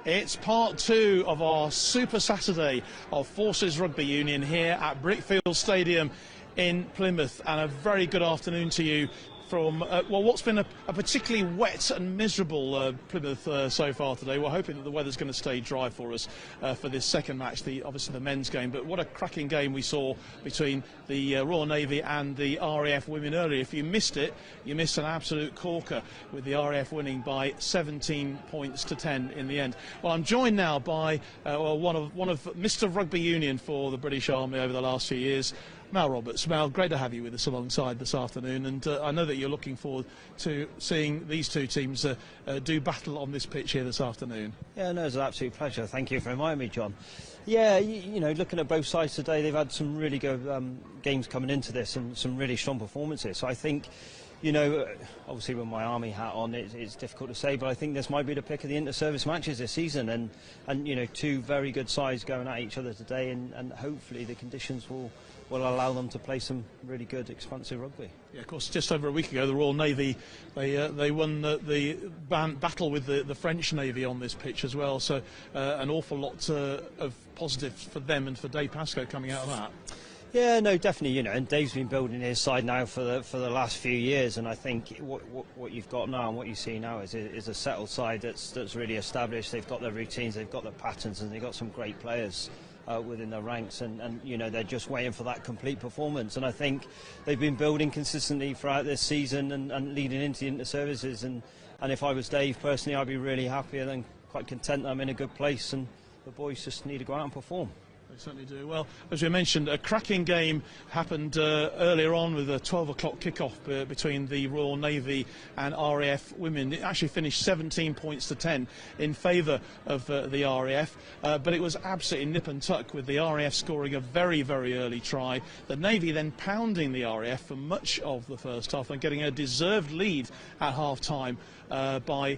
It's part two of our Super Saturday of Forces Rugby Union here at Brickfield Stadium in Plymouth, and a very good afternoon to you from well, what's been a particularly wet and miserable Plymouth so far today. We're hoping that the weather's going to stay dry for us for this second match, obviously the men's game. But what a cracking game we saw between the Royal Navy and the RAF women earlier. If you missed it, you missed an absolute corker, with the RAF winning by 17 points to 10 in the end. Well, I'm joined now by one of Mr. Rugby Union for the British Army over the last few years, Mal Roberts. Mal, great to have you with us alongside this afternoon, and I know that you're looking forward to seeing these two teams do battle on this pitch here this afternoon. Yeah, no, it's an absolute pleasure. Thank you for inviting me, John. Yeah, you know, looking at both sides today, they've had some really good games coming into this and some really strong performances. So I think, you know, obviously with my Army hat on, it's difficult to say, but I think this might be the pick of the inter-service matches this season, and you know, two very good sides going at each other today, and hopefully the conditions will allow them to play some really good, expansive rugby. Yeah, of course, just over a week ago, the Royal Navy, they won the battle with the French Navy on this pitch as well, so an awful lot of positives for them and for Dave Pascoe coming out of that. Yeah, no, definitely, you know, and Dave's been building his side now for the last few years, and I think what you've got now and what you see now is a settled side that's really established. They've got their routines, they've got their patterns, and they've got some great players within their ranks, and you know, they're just waiting for that complete performance. And I think they've been building consistently throughout this season and leading into the inter-services, and if I was Dave personally, I'd be really happy and quite content that I'm in a good place, and the boys just need to go out and perform. They certainly do. Well, as we mentioned, a cracking game happened earlier on with a 12 o'clock kickoff between the Royal Navy and RAF women. It actually finished 17 points to 10 in favour of the RAF, but it was absolutely nip and tuck, with the RAF scoring a very, very early try. The Navy then pounding the RAF for much of the first half and getting a deserved lead at half-time by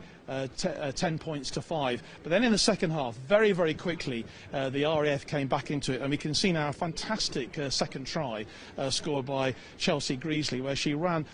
10 points to 5. But then in the second half, very, very quickly, the RAF came back into it, and we can see now a fantastic second try scored by Chelsea Greasley, where she ran,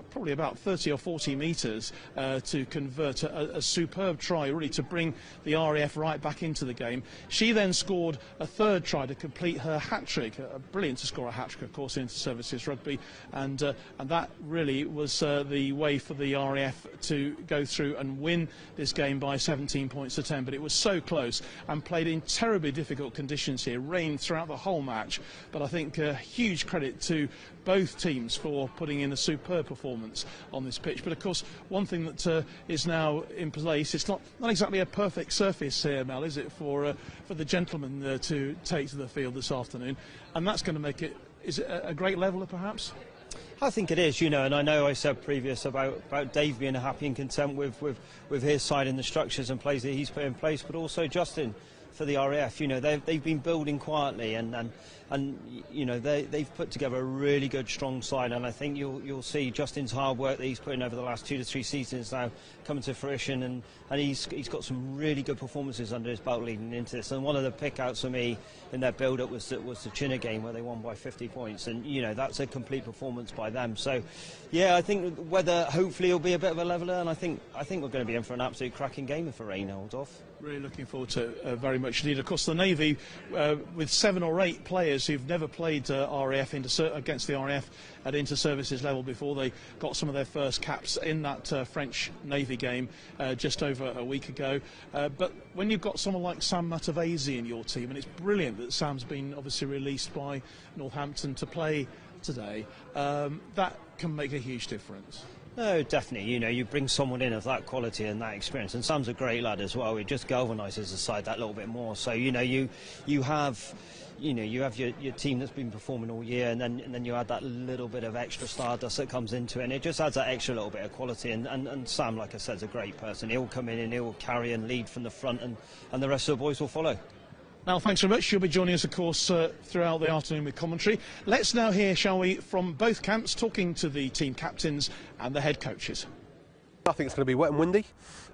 probably about 30 or 40 metres to convert a superb try, really, to bring the RAF right back into the game. She then scored a third try to complete her hat-trick. Brilliant to score a hat-trick, of course, into Services Rugby, and that really was the way for the RAF to go through and win this game by 17 points to 10. But it was so close and played in terribly difficult conditions here. Rain throughout the whole match, but I think huge credit to both teams for putting in a superb performance on this pitch. But of course, one thing that is now in place, it's not exactly a perfect surface here, Mel, is it, for the gentlemen to take to the field this afternoon, and that's going to make it, is it a great leveller perhaps? I think it is, and I know I said previous about Dave being happy and content with his side and the structures and plays that he's put in place, but also Justin for the RAF. They've been building quietly, and they've put together a really good, strong side, and I think you'll see Justin's hard work that he's put in over the last 2 to 3 seasons now coming to fruition, and he's got some really good performances under his belt leading into this. And one of the pickouts for me in their build-up was the Chinna game, where they won by 50 points, and that's a complete performance by them. So yeah, I think hopefully it'll be a bit of a leveller, and I think we're going to be in for an absolute cracking game if the rain holds off. Really looking forward to it very much indeed. Of course, the Navy, with 7 or 8 players who've never played RAF against the RAF at inter-services level before, they got some of their first caps in that French Navy game just over a week ago. But when you've got someone like Sam Matavesi in your team, and it's brilliant that Sam's been obviously released by Northampton to play today, that can make a huge difference. No, definitely. You bring someone in of that quality and that experience, and Sam's a great lad as well. It just galvanises the side that little bit more. So you have your team that's been performing all year, and then you add that little bit of extra stardust that comes into it, and it just adds that extra little bit of quality. And Sam, like I said, is a great person. He'll come in and he'll carry and lead from the front, and the rest of the boys will follow. Now, thanks very much. You'll be joining us, of course, throughout the afternoon with commentary. Let's now hear, shall we, from both camps, talking to the team captains and the head coaches. I think it's going to be wet and windy.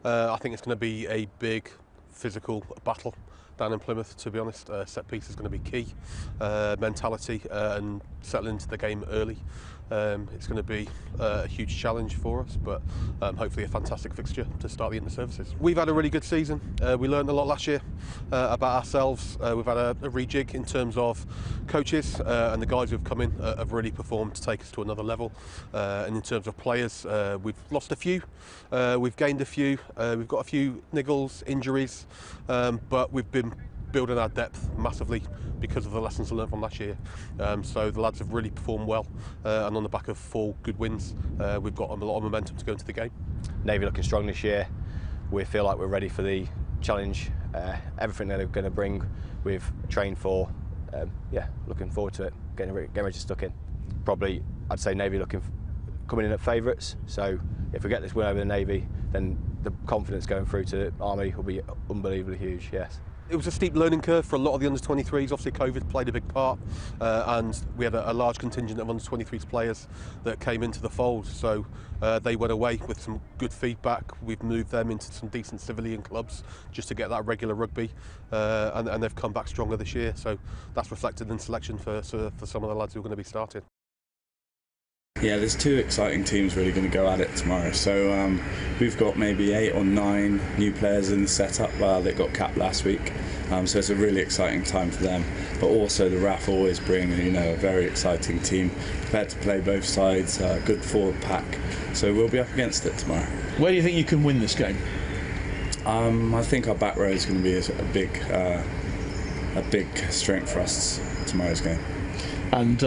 I think it's going to be a big physical battle down in Plymouth, to be honest. Set piece is going to be key. Mentality and settling into the game early. It's going to be a huge challenge for us, but hopefully a fantastic fixture to start the inter-services. We've had a really good season. We learned a lot last year about ourselves. We've had a rejig in terms of coaches, and the guys who've come in have really performed to take us to another level. And in terms of players, we've lost a few, we've gained a few, we've got a few niggles, injuries, but we've been building our depth massively because of the lessons learned from last year. So the lads have really performed well, and on the back of 4 good wins, we've got a lot of momentum to go into the game. Navy looking strong this year. We feel like we're ready for the challenge. Everything that they're going to bring, we've trained for. Looking forward to it, getting ready to stuck in. Probably, I'd say Navy coming in at favourites. So if we get this win over the Navy, then the confidence going through to Army will be unbelievably huge, yes. It was a steep learning curve for a lot of the under-23s. Obviously COVID played a big part, and we had a large contingent of under-23s players that came into the fold, so they went away with some good feedback. We've moved them into some decent civilian clubs just to get that regular rugby, and they've come back stronger this year, so that's reflected in selection for some of the lads who are going to be starting. Yeah, there's 2 exciting teams really going to go at it tomorrow. So we've got maybe 8 or 9 new players in the setup. They got capped last week, so it's a really exciting time for them. But also the RAF always bring a very exciting team, prepared to play both sides, good forward pack. So we'll be up against it tomorrow. Where do you think you can win this game? I think our back row is going to be a big strength for us tomorrow's game. And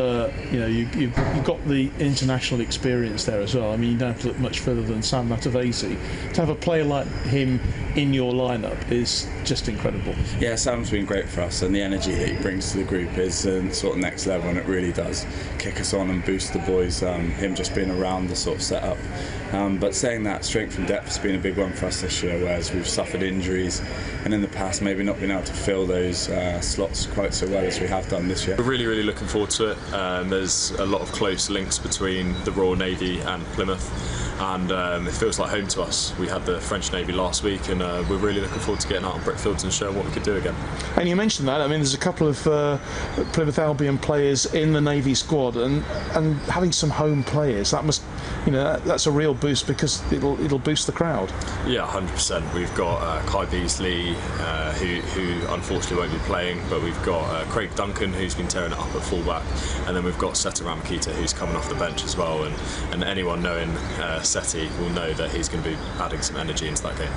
you've got the international experience there as well. I mean, you don't have to look much further than Sam Matavesi. To have a player like him in your lineup is just incredible. Yeah, Sam's been great for us, and the energy that he brings to the group is sort of next level, and it really does kick us on and boost the boys. Him just being around the sort of setup. But saying that, strength and depth has been a big one for us this year, whereas we've suffered injuries and in the past maybe not been able to fill those slots quite so well as we have done this year. We're really looking forward to it. There's a lot of close links between the Royal Navy and Plymouth, and it feels like home to us. We had the French Navy last week, and we're really looking forward to getting out on Brickfields and showing what we could do again. And you mentioned that, I mean, there's a couple of Plymouth Albion players in the Navy squad, and having some home players, that must, you know, that's a real boost, because it'll boost the crowd. Yeah, 100%. We've got Kai Beasley, who unfortunately won't be playing, but we've got Craig Duncan, who's been tearing it up at fullback, and then we've got Seta Ramakita, who's coming off the bench as well, and anyone knowing Seti will know that he's going to be adding some energy into that game.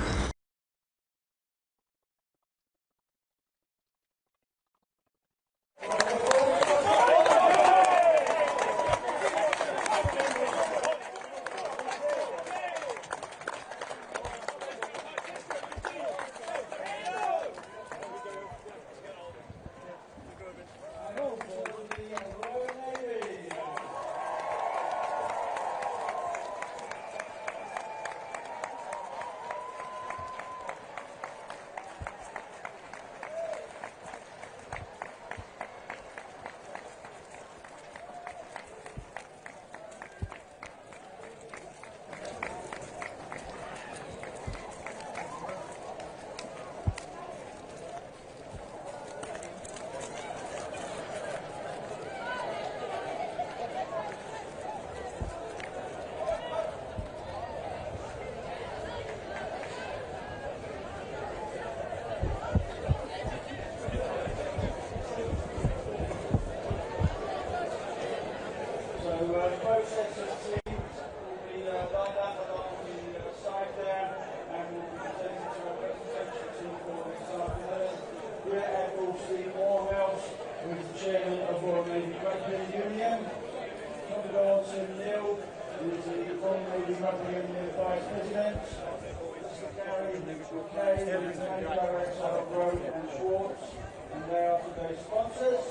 Chairman of Royal Navy Rugby Union, Commodore Tim Neal, who is the Royal Navy Rugby Union Vice President, Mr. Gary McKay, who is the Main Director of Road and Schwartz, and they are today's sponsors.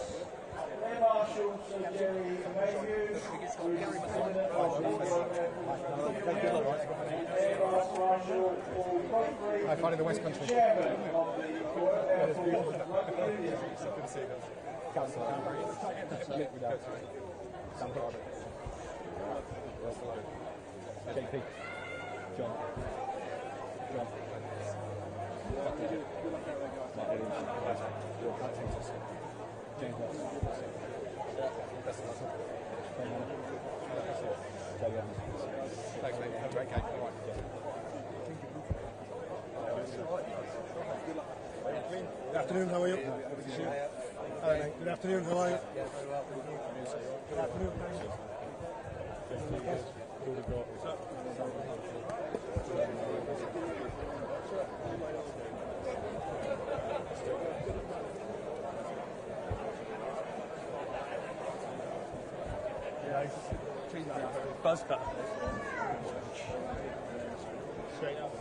Air Marshal Sir Jerry Mayhew, who is the President of the Royal Air Force Rugby Union, and Air Marshal Paul Godfrey, who is the Chairman of the Royal Air Force Rugby Union. JP, John, James thanks, mate. Have a great game. Good afternoon, how are you? Hello, mate. Good afternoon, how are you? Good afternoon, thank you. Buzz cut. Straight up.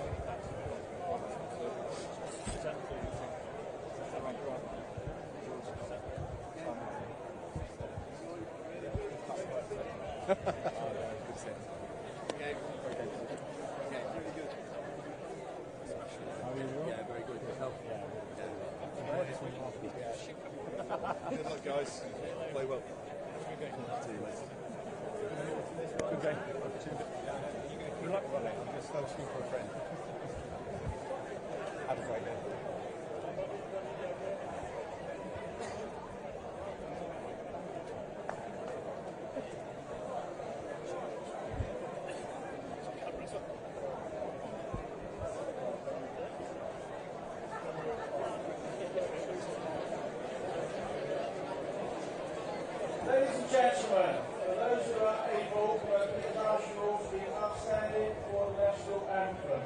Good luck, guys. Play well. Good game. Good luck. I'm just so sweet for a friend. Have a great day. Ladies and gentlemen, for those who are able, the Marshals be upstanding for the National Anthem.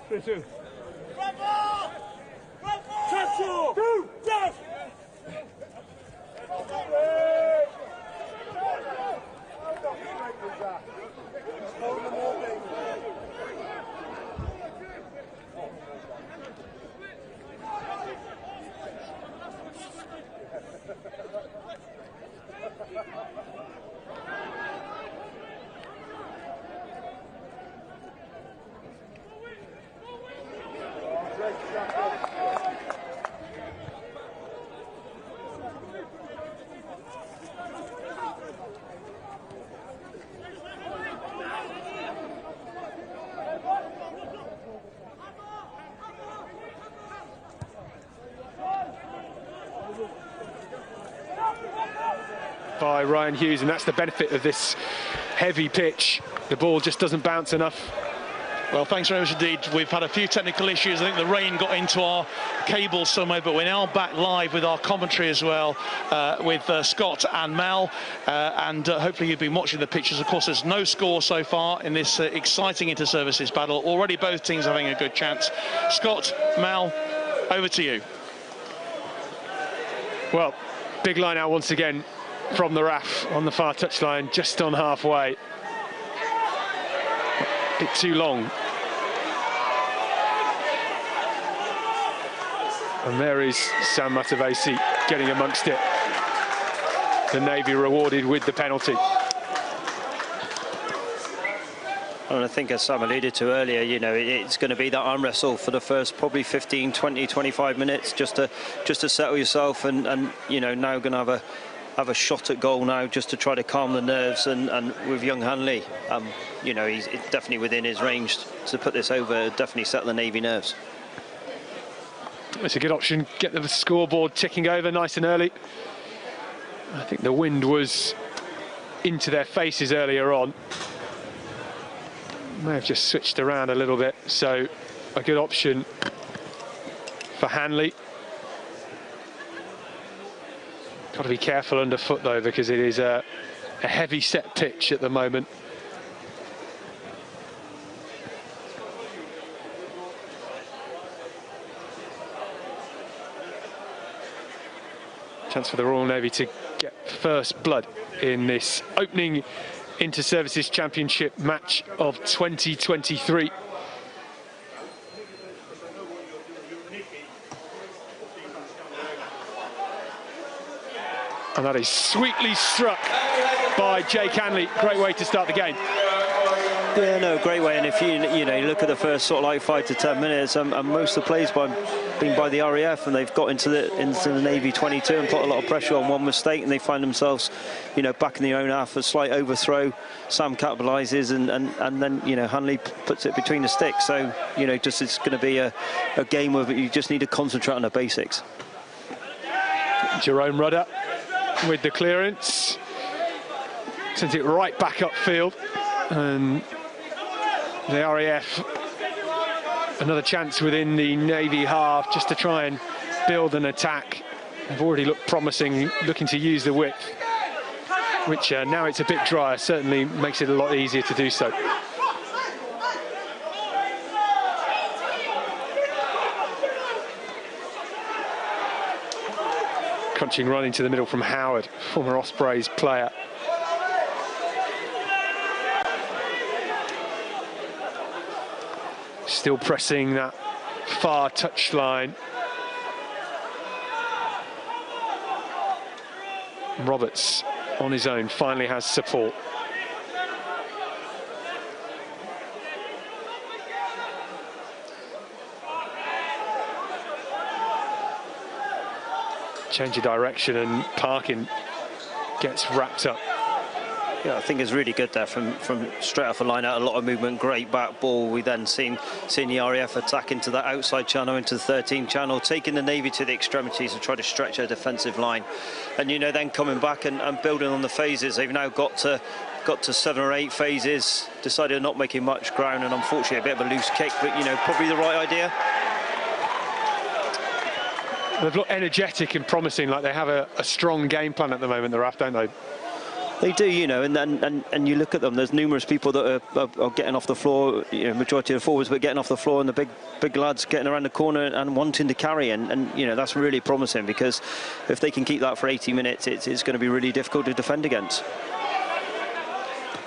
3-2. Touch! 2! Yes! by Ryan Hughes, and that's the benefit of this heavy pitch. The ball just doesn't bounce enough. Well, thanks very much indeed. We've had a few technical issues. I think the rain got into our cables somewhere, but we're now back live with our commentary as well, with Scott and Mel, and hopefully you've been watching the pictures. Of course, there's no score so far in this exciting inter-services battle. Already both teams having a good chance. Scott, Mel, over to you. Well, big line out once again from the RAF on the far touchline, just on halfway. A bit too long. And there is Sam Matavesi getting amongst it. The Navy rewarded with the penalty. And I think, as Sam alluded to earlier, you know, it's going to be that arm wrestle for the first probably 15, 20, 25 minutes, just to settle yourself, and you know, now going to have a shot at goal now, just to try to calm the nerves. And with young Hanley, you know, he's definitely within his range to put this over, definitely settle the Navy nerves. It's a good option. Get the scoreboard ticking over nice and early. I think the wind was into their faces earlier on. May have just switched around a little bit, so a good option for Hanley. Got to be careful underfoot though, because it is a heavy set pitch at the moment. Chance for the Royal Navy to get first blood in this opening Inter-Services Championship match of 2023. And that is sweetly struck by Jake Hanley. Great way to start the game. Yeah, no, great way. And if you look at the first sort of like 5 to 10 minutes, and most of the plays been by the RAF, and they've got into the Navy 22 and put a lot of pressure on one mistake, and they find themselves, you know, back in their own half, a slight overthrow. Sam capitalises, and then, you know, Hanley puts it between the sticks. So, you know, just it's going to be a game where you just need to concentrate on the basics. Jerome Rudder with the clearance, sends it right back upfield, and the RAF another chance within the Navy half just to try and build an attack. They've already looked promising, looking to use the width, which now it's a bit drier, certainly makes it a lot easier to do so. Crunching run into the middle from Howard, former Ospreys player. Still pressing that far touchline. Roberts on his own finally has support. Change of direction, and Parkin gets wrapped up. Yeah, I think it's really good there from straight off the line out. A lot of movement, great back ball. We then seen the RAF attack into that outside channel, into the 13 channel, taking the Navy to the extremities and try to stretch their defensive line. And, you know, then coming back and building on the phases. They've now got to 7 or 8 phases, decided not making much ground, and unfortunately a bit of a loose kick, but, you know, probably the right idea. They've looked energetic and promising, like they have a strong game plan at the moment, the RAF, don't they? They do, you know, and you look at them, there's numerous people that are getting off the floor, you know, majority of the forwards, but getting off the floor, and the big lads getting around the corner and wanting to carry, and you know, that's really promising, because if they can keep that for 80 minutes, it's going to be really difficult to defend against.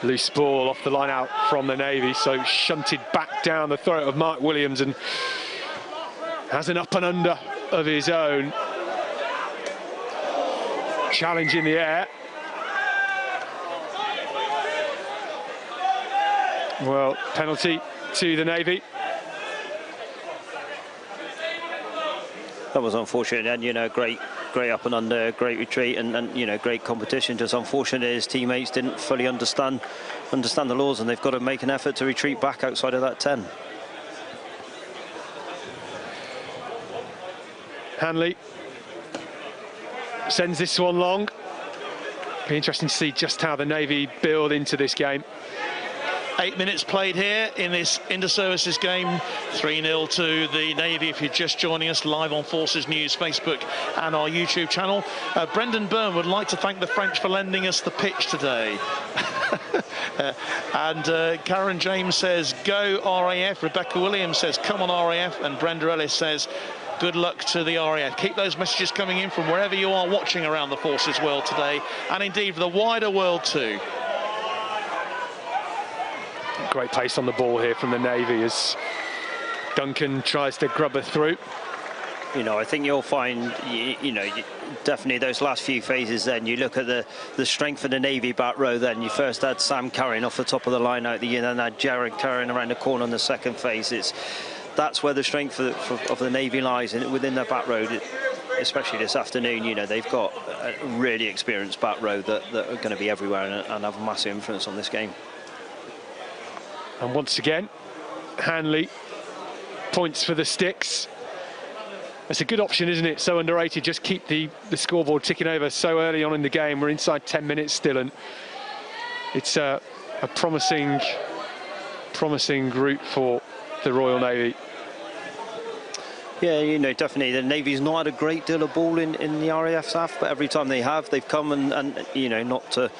Loose ball off the line out from the Navy, so shunted back down the throat of Mark Williams, and has an up and under of his own. Challenge in the air. Well, penalty to the Navy. That was unfortunate, and, you know, great up and under, great retreat, and you know, great competition. Just unfortunate his teammates didn't fully understand the laws, and they've got to make an effort to retreat back outside of that 10. Hanley sends this one long. Be interesting to see just how the Navy build into this game. 8 minutes played here in this inter-services game. 3-0 to the Navy. If you're just joining us live on Forces News Facebook and our YouTube channel. Brendan Byrne would like to thank the French for lending us the pitch today. And Karen James says, go RAF. Rebecca Williams says, come on RAF. And Brenda Ellis says, good luck to the RAF. Keep those messages coming in from wherever you are watching around the Forces world today, and indeed for the wider world too. Great pace on the ball here from the Navy as Duncan tries to grub her through. You know, I think you'll find, definitely those last few phases then, you look at the strength of the Navy back row then. You first had Sam carrying off the top of the line out the end, and then had Jared carrying around the corner on the second phase. That's where the strength of the Navy lies, within their back row. Especially this afternoon, they've got a really experienced back row that are going to be everywhere and have a massive influence on this game. And once again, Hanley points for the sticks. It's a good option, isn't it? So underrated. Just keep the scoreboard ticking over so early on in the game. We're inside 10 minutes still, and it's a promising route for the Royal Navy. Yeah, definitely. The Navy's not had a great deal of ball in the RAF SAF, but every time they have, they've come and not to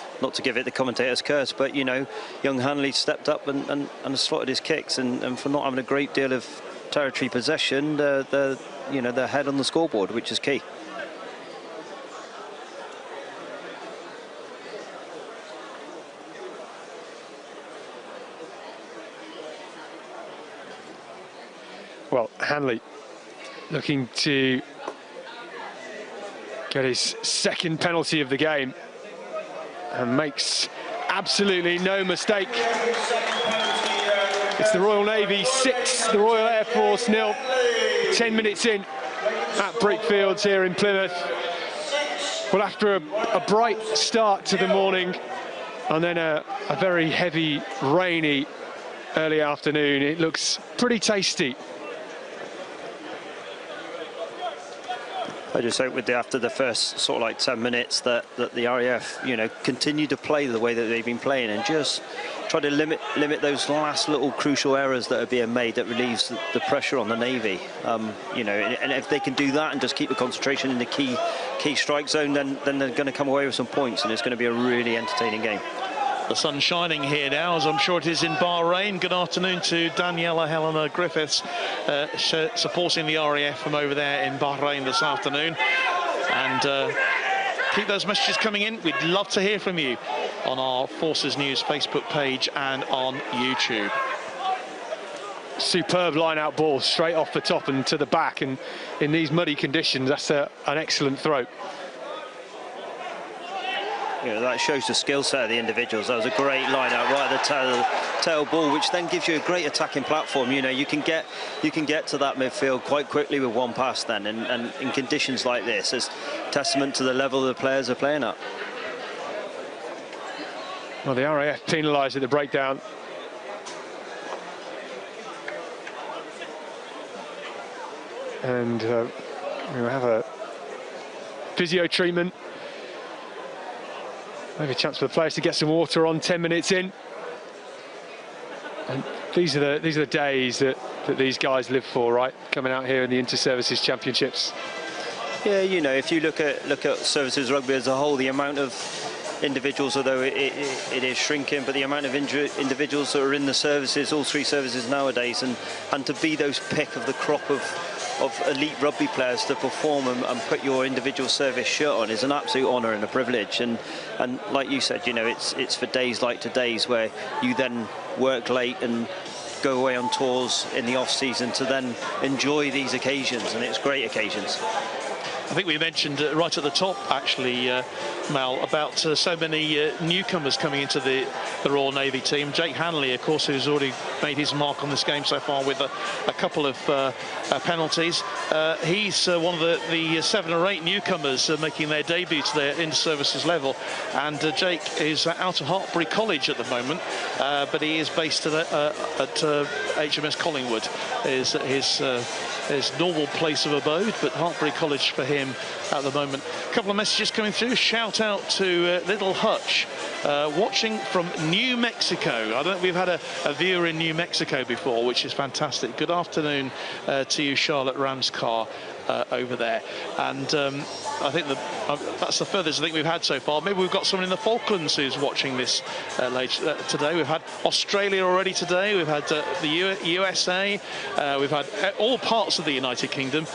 give it the commentator's curse, but young Hanley stepped up and slotted his kicks, and for not having a great deal of territory possession, they're ahead on the scoreboard, which is key. Well, Hanley looking to get his second penalty of the game and makes absolutely no mistake. It's the Royal Navy 6, the Royal Air Force 0. 10 minutes in at Brickfields here in Plymouth. Well, after a bright start to the morning and then a very heavy, rainy early afternoon, it looks pretty tasty. I just hope after the first sort of like 10 minutes that the RAF, continue to play the way that they've been playing and just try to limit those last little crucial errors that are being made that relieves the pressure on the Navy. And if they can do that and just keep the concentration in the key strike zone, then they're going to come away with some points, and it's going to be a really entertaining game. The sun's shining here now, as I'm sure it is in Bahrain. Good afternoon to Daniela Helena Griffiths, supporting the RAF from over there in Bahrain this afternoon. And keep those messages coming in. We'd love to hear from you on our Forces News Facebook page and on YouTube. Superb line-out ball straight off the top and to the back, and in these muddy conditions, that's an excellent throw. That shows the skill set of the individuals. That was a great line out right at the tail ball, which then gives you a great attacking platform. You can get to that midfield quite quickly with one pass then, and in conditions like this, it's testament to the level the players are playing at. Well, the RAF penalised at the breakdown. And we have a physio treatment. Maybe a chance for the players to get some water on 10 minutes in. And these are the days that these guys live for, right? Coming out here in the Inter-Services Championships. Yeah, if you look at services rugby as a whole, the amount of individuals, although it is shrinking, but the amount of individuals that are in the services, all three services nowadays, and to be those pick of the crop of elite rugby players to perform and put your individual service shirt on is an absolute honour and a privilege. And like you said, it's for days like today's where you then work late and go away on tours in the off season to then enjoy these occasions, and it's great occasions. I think we mentioned right at the top, actually, Mal, about so many newcomers coming into the Royal Navy team. Jake Hanley, of course, who's already made his mark on this game so far with a couple of penalties. He's one of the 7 or 8 newcomers making their debut to their inter-services level. And Jake is out of Hartbury College at the moment, but he is based at HMS Collingwood, is his normal place of abode, but Hartbury College for him him at the moment. A couple of messages coming through. Shout out to Little Hutch, watching from New Mexico. I don't think we've had a viewer in New Mexico before, which is fantastic. Good afternoon to you, Charlotte Ramscar, over there. And I think that's the furthest I think we've had so far. Maybe we've got someone in the Falklands who's watching this today. We've had Australia already today. We've had the USA. We've had all parts of the United Kingdom.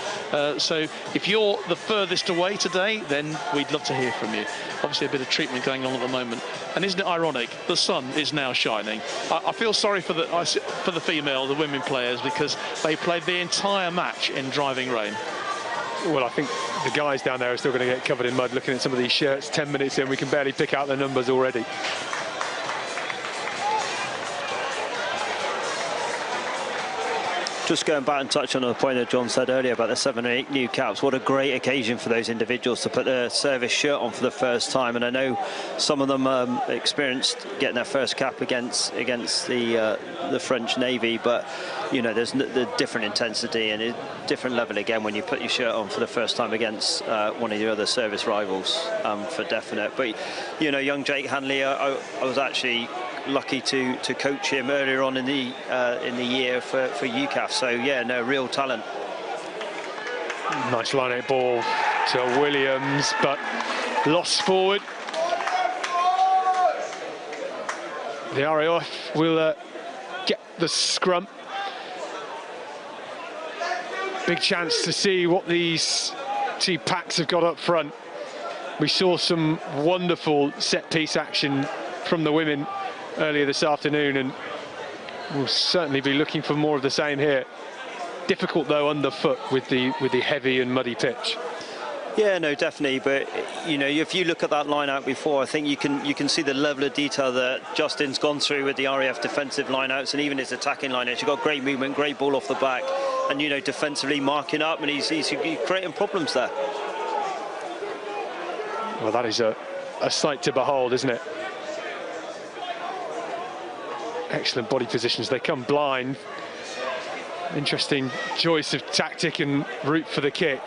So if you're the furthest away today, then we'd love to hear from you. Obviously a bit of treatment going on at the moment. And isn't it ironic? The sun is now shining. I feel sorry for the women players, because they played the entire match in driving rain. Well, I think the guys down there are still going to get covered in mud. Looking at some of these shirts, 10 minutes in, we can barely pick out the numbers already. Just going back and touch on the point that John said earlier about the 7 or 8 new caps. What a great occasion for those individuals to put their service shirt on for the first time. And I know some of them experienced getting their first cap against the French Navy, but you know, there's the different intensity and a different level again when you put your shirt on for the first time against one of your other service rivals, for definite. But you know, young Jake Hanley, I was actually lucky to coach him earlier on in the year for UCAF. So yeah, no, real talent. Nice line out ball to Williams, but lost forward. The RAF will get the scrum. Big chance to see what these two packs have got up front. We saw some wonderful set-piece action from the women earlier this afternoon, and we'll certainly be looking for more of the same here. Difficult though underfoot with the heavy and muddy pitch. Yeah, no, definitely. But you know, if you look at that line out before, I think you can see the level of detail that Justin's gone through with the RAF defensive lineouts and even his attacking lineouts. You've got great movement, great ball off the back, and you know, defensively marking up, and he's creating problems there. Well, that is a sight to behold, isn't it? Excellent body positions. They come blind. Interesting choice of tactic and route for the kick.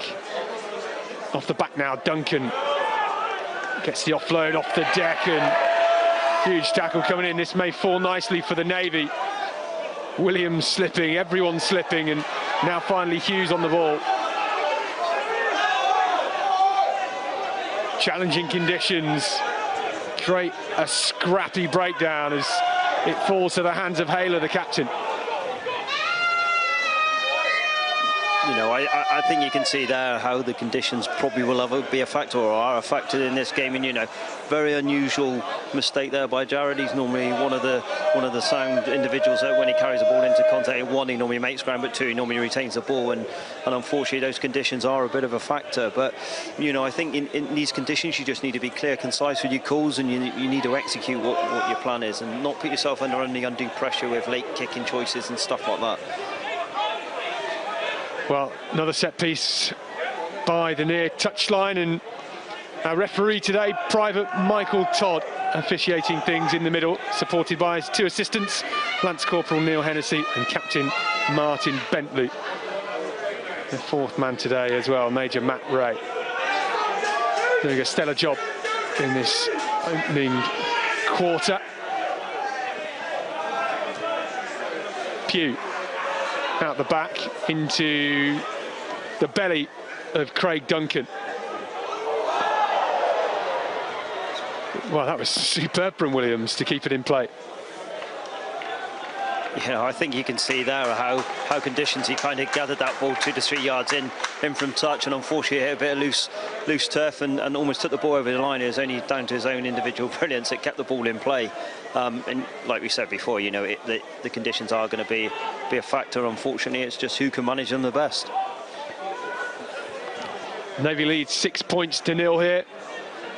Off the back now, Duncan gets the offload off the deck, and huge tackle coming in. This may fall nicely for the Navy. Williams slipping, everyone slipping, and now finally Hughes on the ball. Challenging conditions create a scrappy breakdown as it falls to the hands of Hayler, the captain. You know, I think you can see there how the conditions probably will be a factor, or are a factor in this game. And you know, very unusual mistake there by Jared. He's normally one of the sound individuals that when he carries the ball into contact, one, he normally makes ground, but two, he normally retains the ball. And unfortunately, those conditions are a bit of a factor. But you know, I think in these conditions, you just need to be clear, concise with your calls, and you need to execute what your plan is, and not put yourself under any undue pressure with late kicking choices and stuff like that. Well, another set piece by the near touchline, and our referee today, Private Michael Todd, officiating things in the middle, supported by his two assistants, Lance Corporal Neil Hennessy and Captain Martin Bentley. The fourth man today as well, Major Matt Ray. Doing a stellar job in this opening quarter. Pugh out the back into the belly of Craig Duncan. Well, that was superb from Williams to keep it in play. Yeah, I think you can see there how conditions he kind of gathered that ball 2 to 3 yards in from touch, and unfortunately hit a bit of loose turf and almost took the ball over the line. It was only down to his own individual brilliance that kept the ball in play. And like we said before, you know, the conditions are going to be a factor. Unfortunately, it's just who can manage them the best. Navy leads 6 points to 0 here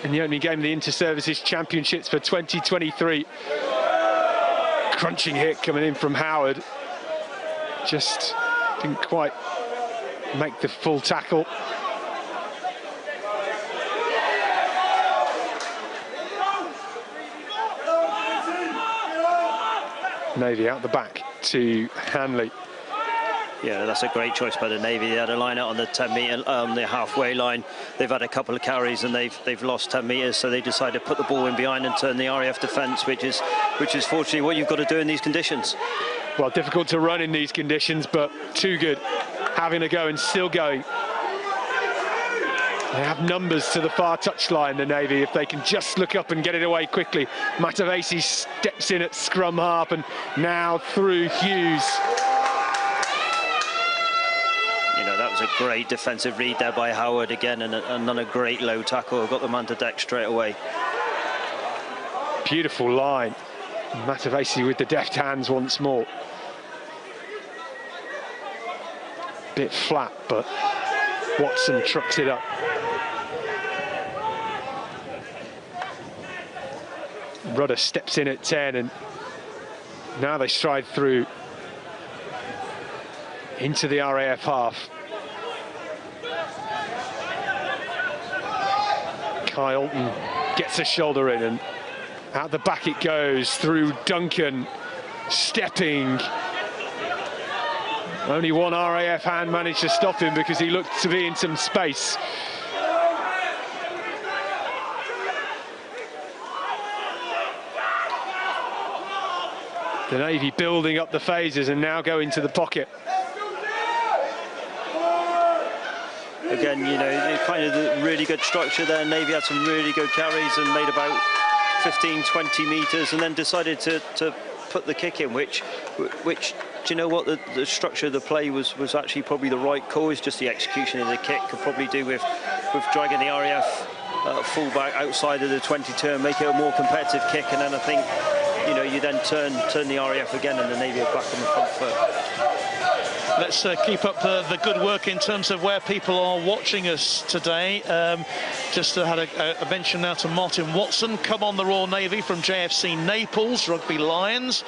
in the opening game of the Inter-Services Championships for 2023. Crunching hit coming in from Howard. Just didn't quite make the full tackle. Navy out the back to Hanley. Yeah, that's a great choice by the Navy. They had a line out on the 10-metre, the halfway line. They've had a couple of carries and they've lost 10 metres, so they decided to put the ball in behind and turn the RAF defence, which is fortunately what you've got to do in these conditions. Well, difficult to run in these conditions, but too good. Having a go and still going. They have numbers to the far touchline, the Navy, if they can just look up and get it away quickly. Matavesi steps in at scrum half and now through Hughes. You know, that was a great defensive read there by Howard again, and another great low tackle. Got the man to deck straight away. Beautiful line. Matavesi with the deft hands once more. Bit flat, but Watson trucks it up. Rudder steps in at 10, and now they stride through into the RAF half. Kai Alton gets a shoulder in, and out the back it goes through Duncan, stepping. Only one RAF hand managed to stop him because he looked to be in some space. The Navy building up the phases and now go into the pocket. Again, you know, kind of the really good structure there. Navy had some really good carries and made about 15, 20 metres and then decided to put the kick in, which do you know what, the structure of the play was actually probably the right call. It's just the execution of the kick could probably do with dragging the RAF fullback outside of the 22 and make it a more competitive kick, and then I think, you know, you then turn the RAF again and the Navy are back on the front foot. Let's keep up the good work in terms of where people are watching us today. Just had a mention now to Martin Watson, come on the Royal Navy from JFC Naples, Rugby Lions.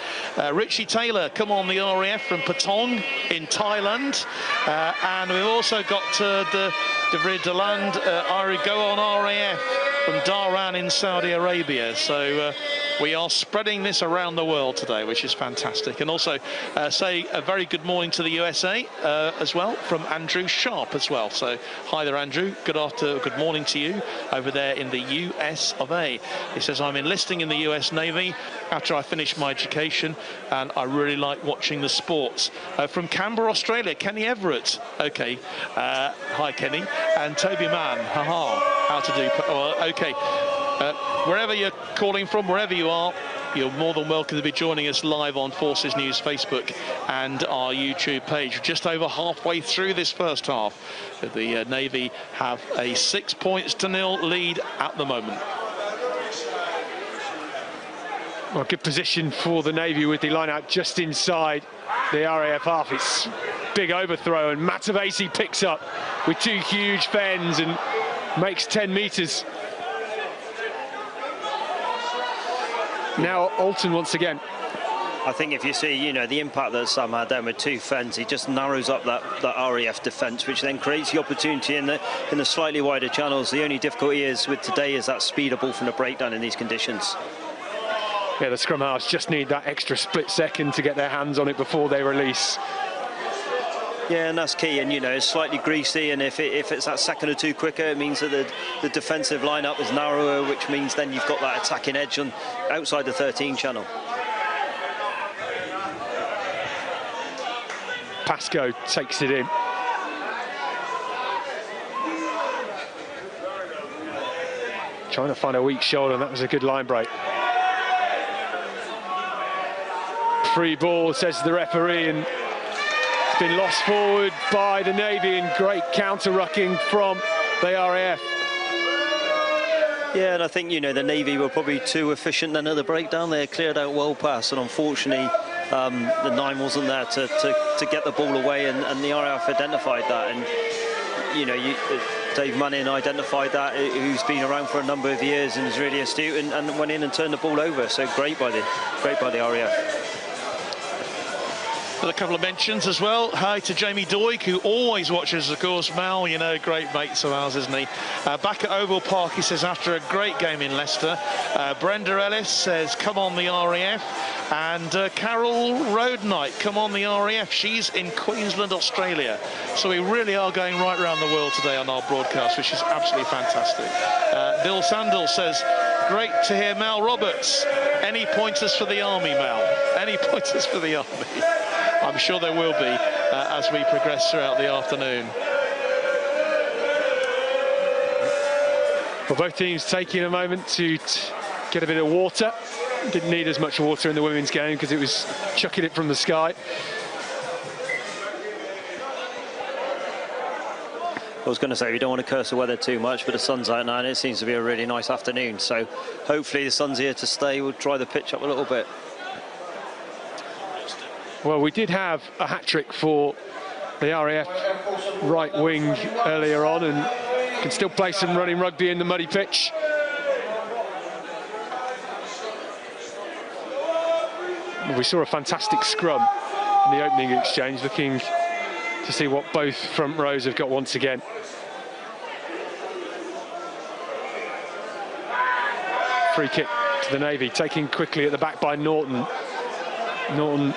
Richie Taylor, come on the RAF from Patong in Thailand. And we've also got the Deland Iri go on RAF from Dhahran in Saudi Arabia. So we are spreading this around the world today, which is fantastic. And also say a very good morning to the USA as well from Andrew Sharp as well. So hi there, Andrew. Good morning to you over there in the US of A. He says, I'm enlisting in the US Navy after I finished my education, and I really like watching the sports. From Canberra, Australia, Kenny Everett. Okay, hi Kenny. And Toby Mann, haha, how to do, okay. Wherever you're calling from, wherever you are, you're more than welcome to be joining us live on Forces News Facebook and our YouTube page. Just over halfway through this first half, the Navy have a 6-0 lead at the moment. Well, good position for the Navy with the line out just inside the RAF half. It's big overthrow, and Matavesi picks up with two huge fens and makes 10 metres. Now Alton once again. I think if you see, you know, the impact that Sam had there with two fens, he just narrows up that RAF defence, which then creates the opportunity in the slightly wider channels. The only difficulty is with today is that speed of ball from the breakdown in these conditions. Yeah, the scrum halves just need that extra split second to get their hands on it before they release. Yeah, and that's key, and you know, it's slightly greasy, and if it's that second or two quicker, it means that the defensive lineup is narrower, which means then you've got that attacking edge on outside the 13 channel. Pascoe takes it in. Trying to find a weak shoulder, and that was a good line break. Free ball, says the referee, and it's been lost forward by the Navy, and great counter-rucking from the RAF. Yeah, and I think, you know, the Navy were probably too efficient then at the breakdown. They cleared out well past, and unfortunately the 9 wasn't there to get the ball away, and the RAF identified that. And you know, Dave Manning identified that, who's been around for a number of years and is really astute, and went in and turned the ball over. So great by the RAF. With a couple of mentions as well. Hi to Jamie Doig, who always watches, of course. Mal, you know, great mates of ours, isn't he? Back at Oval Park, he says, after a great game in Leicester. Brenda Ellis says, come on the RAF. And Carol Roadnight, come on the RAF. She's in Queensland, Australia. So we really are going right around the world today on our broadcast, which is absolutely fantastic. Bill Sandel says, great to hear Mal Roberts. Any pointers for the Army, Mal? Any pointers for the Army? I'm sure there will be as we progress throughout the afternoon. Well, both teams taking a moment to get a bit of water. Didn't need as much water in the women's game because it was chucking it from the sky. I was going to say, we don't want to curse the weather too much, but the sun's out now and it seems to be a really nice afternoon. So hopefully the sun's here to stay. We'll dry the pitch up a little bit. Well, we did have a hat-trick for the RAF right wing earlier on and can still play some running rugby in the muddy pitch. We saw a fantastic scrum in the opening exchange, looking to see what both front rows have got once again. Free kick to the Navy, taken quickly at the back by Norton. Norton,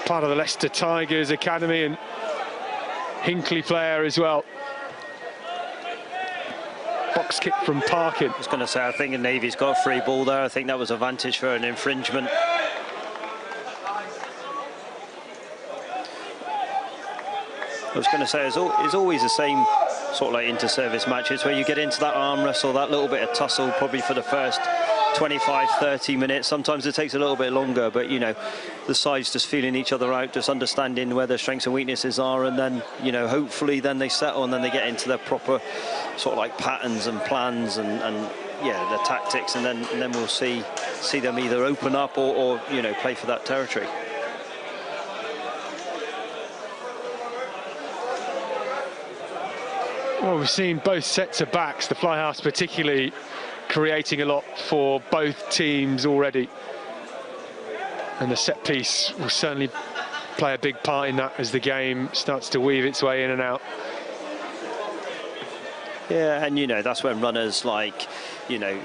part of the Leicester Tigers Academy and Hinckley player as well. Box kick from Parkin. I was going to say, I think the Navy's got a free ball there. I think that was advantage for an infringement. I was going to say, it's always the same sort of like inter-service matches where you get into that arm wrestle, that little bit of tussle probably for the first 25-30 minutes. Sometimes it takes a little bit longer, but you know, the sides just feeling each other out, just understanding where their strengths and weaknesses are, and then, you know, hopefully then they settle and then they get into their proper sort of like patterns and plans and yeah, the tactics, and then we'll see them either open up or you know, play for that territory. Well, we've seen both sets of backs, the fly halves particularly, creating a lot for both teams already. And the set piece will certainly play a big part in that as the game starts to weave its way in and out. Yeah, and you know, that's when runners like, you know,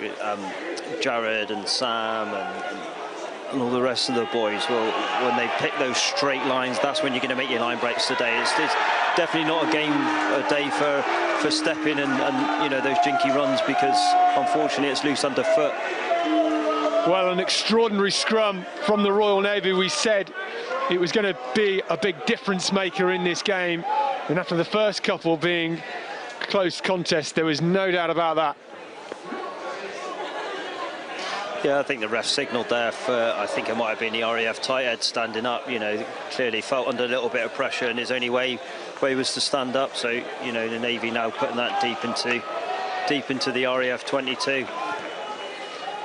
Jared and Sam and all the rest of the boys will, when they pick those straight lines, that's when you're going to make your line breaks today. It's definitely not a day for stepping and you know, those jinky runs, because unfortunately it's loose underfoot. Well, an extraordinary scrum from the Royal Navy. We said it was going to be a big difference maker in this game, and after the first couple being close contest, there was no doubt about that. Yeah, I think the ref signalled there for, I think it might have been the RAF tight head standing up. You know, clearly felt under a little bit of pressure, and his only way was to stand up. So, you know, the Navy now putting that deep into the RAF 22.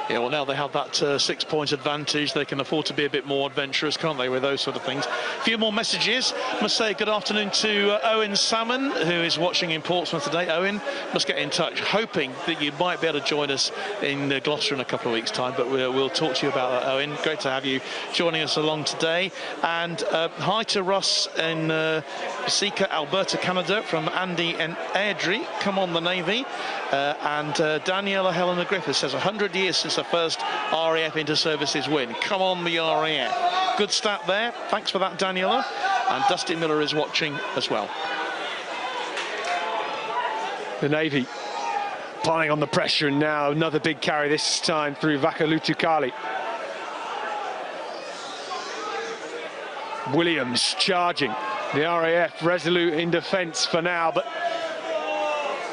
Yeah, well, now they have that 6-point advantage. They can afford to be a bit more adventurous, can't they, with those sort of things. A few more messages. Must say good afternoon to Owen Salmon, who is watching in Portsmouth today. Owen, must get in touch, hoping that you might be able to join us in Gloucester in a couple of weeks' time, but we'll talk to you about that, Owen. Great to have you joining us along today. And hi to Ross in Sika, Alberta, Canada, from Andy and Airdrie. Come on, the Navy. And Daniela Helena Griffith says 100 years since the first RAF inter-services win. Come on, the RAF. Good stat there. Thanks for that, Daniela. And Dusty Miller is watching as well. The Navy applying on the pressure, and now another big carry, this time through Vakalutukali. Williams charging. The RAF resolute in defence for now, but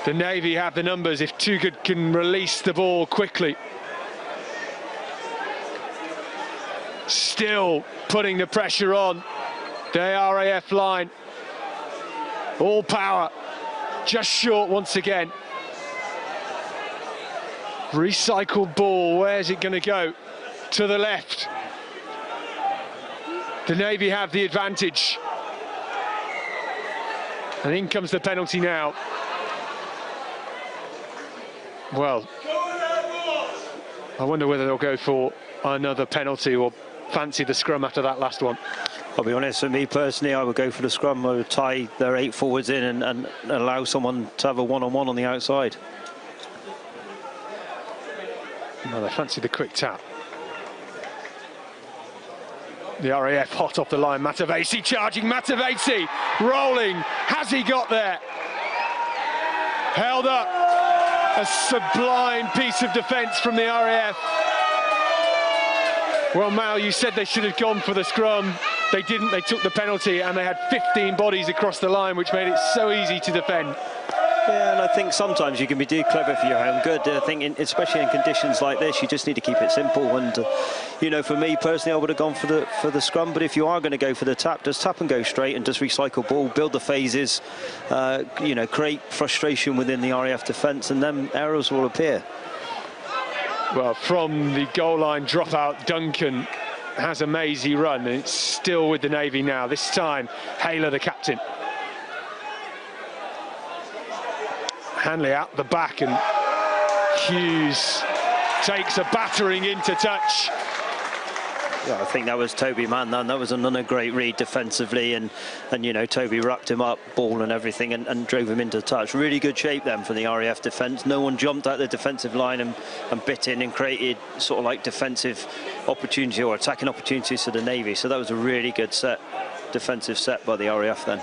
the Navy have the numbers if Tugud can release the ball quickly. Still putting the pressure on the RAF line. All power, just short once again. Recycled ball, where's it going to go? To the left. The Navy have the advantage. And in comes the penalty now. Well, I wonder whether they'll go for another penalty or fancy the scrum after that last one? I'll be honest, for me personally, I would go for the scrum. I would tie their 8 forwards in and allow someone to have a one-on-one on the outside. Well, they fancy the quick tap. The RAF hot off the line. Matavesi charging. Matavesi rolling. Has he got there? Held up. A sublime piece of defence from the RAF. Well, Mal, you said they should have gone for the scrum. They didn't. They took the penalty and they had 15 bodies across the line, which made it so easy to defend. Yeah, and I think sometimes you can be too clever for your own good. I think, especially in conditions like this, you just need to keep it simple. And you know, for me personally, I would have gone for the scrum. But if you are going to go for the tap, just tap and go straight and just recycle ball, build the phases. You know, create frustration within the RAF defence, and then errors will appear. Well, from the goal line dropout, Duncan has a mazy run, and it's still with the Navy now. This time, Haylor, the captain. Hanley out the back, and Hughes takes a battering into touch. Yeah, I think that was Toby Mann. That was another great read defensively, and you know, Toby wrapped him up, ball and everything, and drove him into touch. Really good shape then for the RAF defence. No one jumped at the defensive line and bit in and created sort of like defensive opportunity or attacking opportunities for the Navy. So that was a really good defensive set by the RAF then.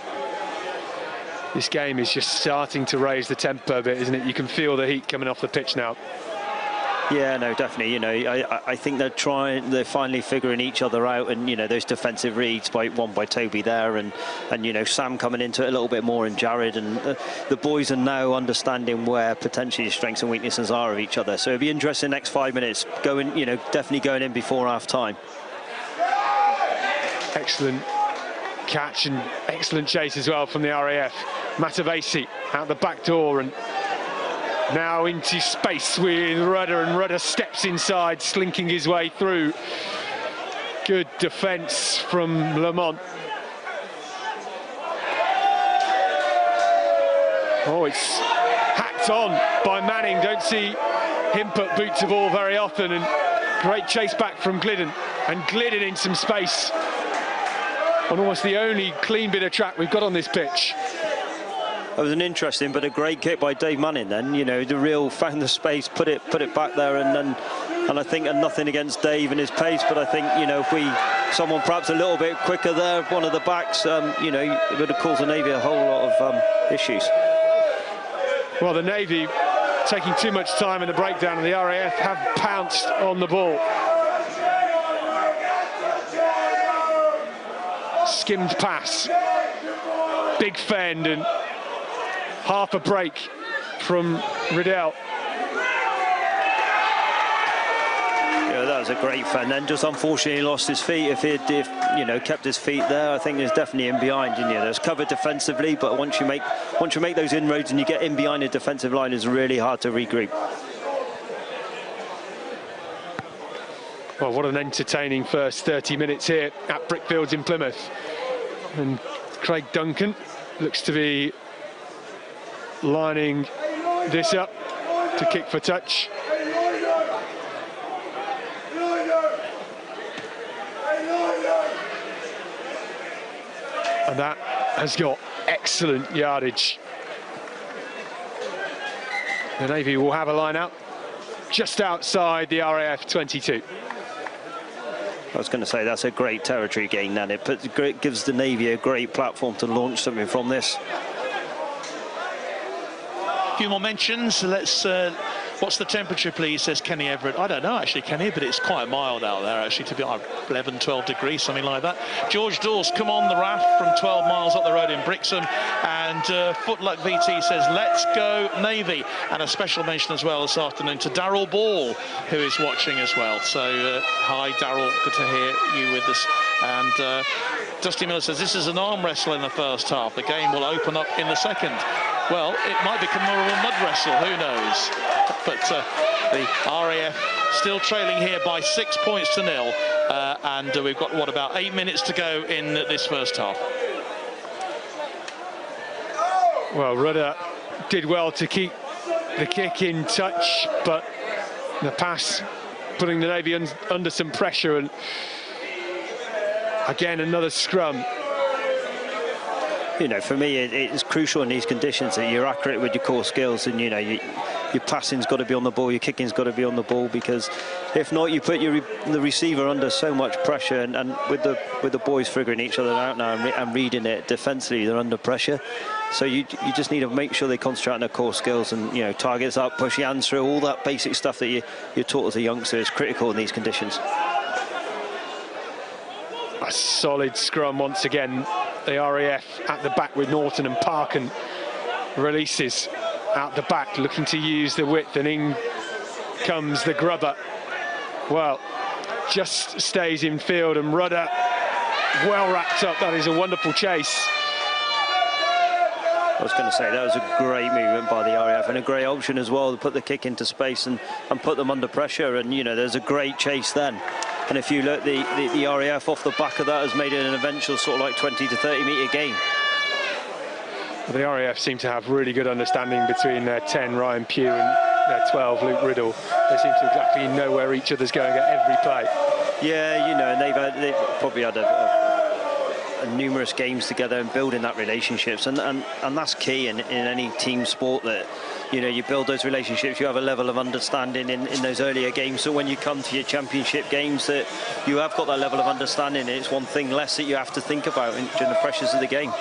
This game is just starting to raise the tempo a bit, isn't it? You can feel the heat coming off the pitch now. Yeah, no, definitely. You know, I think they're finally figuring each other out, and you know, those defensive reads by Toby there, and you know, Sam coming into it a little bit more, and Jared, and the boys are now understanding where potentially the strengths and weaknesses are of each other. So it'll be interesting next 5 minutes. Going, you know, definitely going in before half time. Excellent catch and excellent chase as well from the RAF. Matavesi out the back door and now into space with Rudder, and Rudder steps inside, slinking his way through. Good defence from Lamont. Oh, it's hacked on by Manning. Don't see him put boot to ball very often, and great chase back from Glidden, and Glidden in some space on almost the only clean bit of track we've got on this pitch. That was an interesting but a great kick by Dave Manning then. You know, the real found the space, put it back there, and I think, and nothing against Dave and his pace, but I think, you know, if someone perhaps a little bit quicker there, one of the backs, you know, it would have caused the Navy a whole lot of issues. Well, the Navy taking too much time in the breakdown, and the RAF have pounced on the ball. Skimmed pass, big fend, and half a break from Riddell. Yeah, that was a great fend. Then just unfortunately lost his feet. If you know, kept his feet there, I think there's definitely in behind. You know, there's covered defensively, but once you make those inroads and you get in behind the defensive line, it's really hard to regroup. Well, what an entertaining first 30 minutes here at Brickfields in Plymouth. And Craig Duncan looks to be lining this up to kick for touch. And that has got excellent yardage. The Navy will have a line out just outside the RAF 22. I was going to say that's a great territory gain, and it gives the Navy a great platform to launch something from this. A few more mentions. Let's. What's the temperature, please? Says Kenny Everett. I don't know actually, Kenny, but it's quite mild out there actually. To be 11, 12 degrees, something like that. George Dawes, come on the RAF from 12 miles up the road in Brixham, and Footluck VT says let's go Navy, and a special mention as well this afternoon to Darryl Ball, who is watching as well. So hi Darryl, good to hear you with us. And Dusty Miller says this is an arm wrestle in the first half. The game will open up in the second. Well, it might become more of a mud wrestle, who knows? But the RAF still trailing here by 6 points to 0, and we've got, what, about 8 minutes to go in this first half. Well, Rudder did well to keep the kick in touch, but the pass putting the Navy under some pressure, and Again, another scrum. You know, for me, it's crucial in these conditions that you're accurate with your core skills, and you know, your passing's got to be on the ball, your kicking's got to be on the ball, because if not, you put the receiver under so much pressure, and with the boys figuring each other out now and reading it defensively, they're under pressure. So you just need to make sure they concentrate on their core skills, and you know, targets up, push your hands through, all that basic stuff that you're taught as a youngster is critical in these conditions. A solid scrum once again. The RAF at the back with Norton, and Parkin releases out the back, looking to use the width, and in comes the grubber. Well, just stays in field, and Rudder well wrapped up. That is a wonderful chase. I was going to say that was a great movement by the RAF, and a great option as well to put the kick into space and put them under pressure. And you know, there's a great chase then. And if you look, the RAF off the back of that has made it an eventual sort of like 20 to 30 metre gain. The RAF seem to have really good understanding between their 10, Ryan Pugh, and their 12, Luke Riddle. They seem to exactly know where each other's going at every play. Yeah, you know, and they've probably had numerous games together and building that relationships, and that's key in any team sport, that you know, you build those relationships, you have a level of understanding in those earlier games, so when you come to your championship games that you have got that level of understanding, and it's one thing less that you have to think about during the pressures of the game.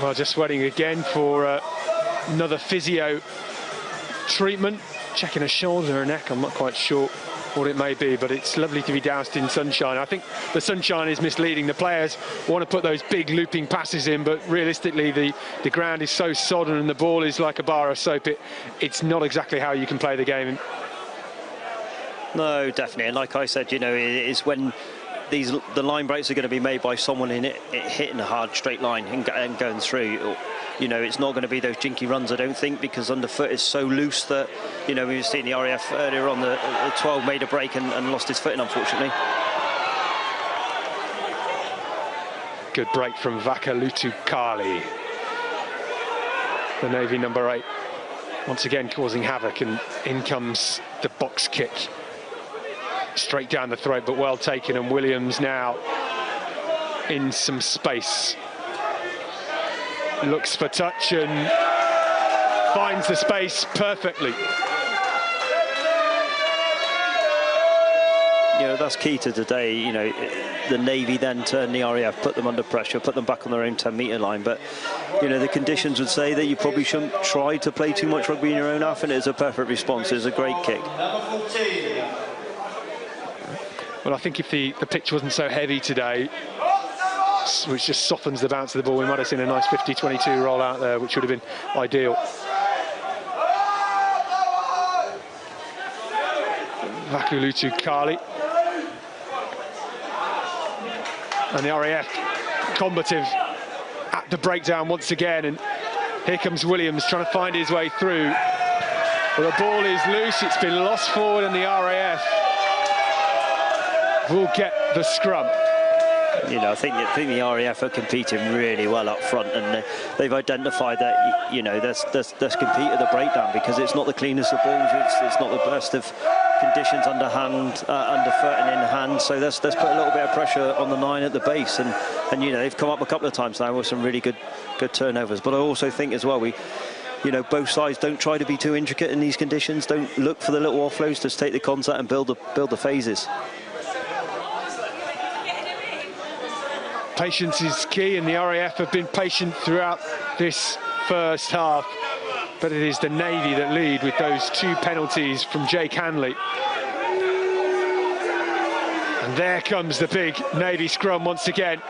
Well, just waiting again for another physio treatment, checking a shoulder or neck. I'm not quite sure what it may be, but it's lovely to be doused in sunshine. I think the sunshine is misleading. The players want to put those big looping passes in, but realistically the ground is so sodden and the ball is like a bar of soap. It's not exactly how you can play the game. No, definitely, and like I said, you know, it's when the line breaks are going to be made by someone in it hitting a hard straight line and going through. You know, it's not going to be those jinky runs, I don't think, because underfoot is so loose that, you know, we've seen the RAF earlier on, the 12 made a break and lost his footing, unfortunately. Good break from Vakalutu Kali, the Navy number 8, once again causing havoc, and in comes the box kick. Straight down the throat, but well taken, and Williams now in some space. Looks for touch and finds the space perfectly. You know, that's key to today. You know, the Navy then turned the RAF, put them under pressure, put them back on their own 10-metre line. But, you know, the conditions would say that you probably shouldn't try to play too much rugby in your own half, and it's a perfect response. It's a great kick. Well, I think if the pitch wasn't so heavy today, which just softens the bounce of the ball, we might have seen a nice 50-22 roll out there, which would have been ideal. Vakalutu Kali. And the RAF combative at the breakdown once again, and here comes Williams trying to find his way through. Well, the ball is loose, it's been lost forward, and the RAF will get the scrum. You know, I think the RAF are competing really well up front, and they've identified that, you know, let's compete at the breakdown, because it's not the cleanest of balls, it's not the best of conditions underhand, underfoot and in hand. So let's put a little bit of pressure on the 9 at the base, and you know, they've come up a couple of times now with some really good turnovers. But I also think as well, you know, both sides don't try to be too intricate in these conditions. Don't look for the little offloads. Just take the contact and build the phases. Patience is key, and the RAF have been patient throughout this first half, but it is the Navy that lead with those 2 penalties from Jake Hanley. And there comes the big Navy scrum once again.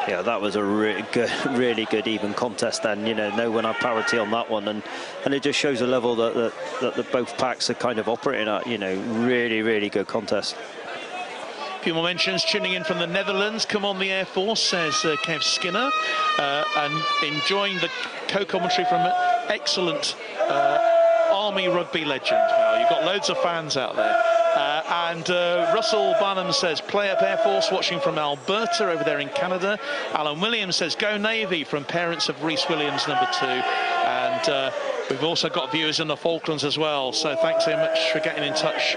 Yeah, that was a really good even contest then. You know, no one had parity on that one, and it just shows the level that both packs are kind of operating at. You know, really good contest. A few more mentions tuning in from the Netherlands. Come on, the Air Force, says Kev Skinner, and enjoying the co-commentary from an excellent Army rugby legend. Well, you've got loads of fans out there. And Russell Barnum says, play up Air Force, watching from Alberta over there in Canada. Alan Williams says, go Navy, from parents of Reese Williams, number 2. And we've also got viewers in the Falklands as well. So thanks very much for getting in touch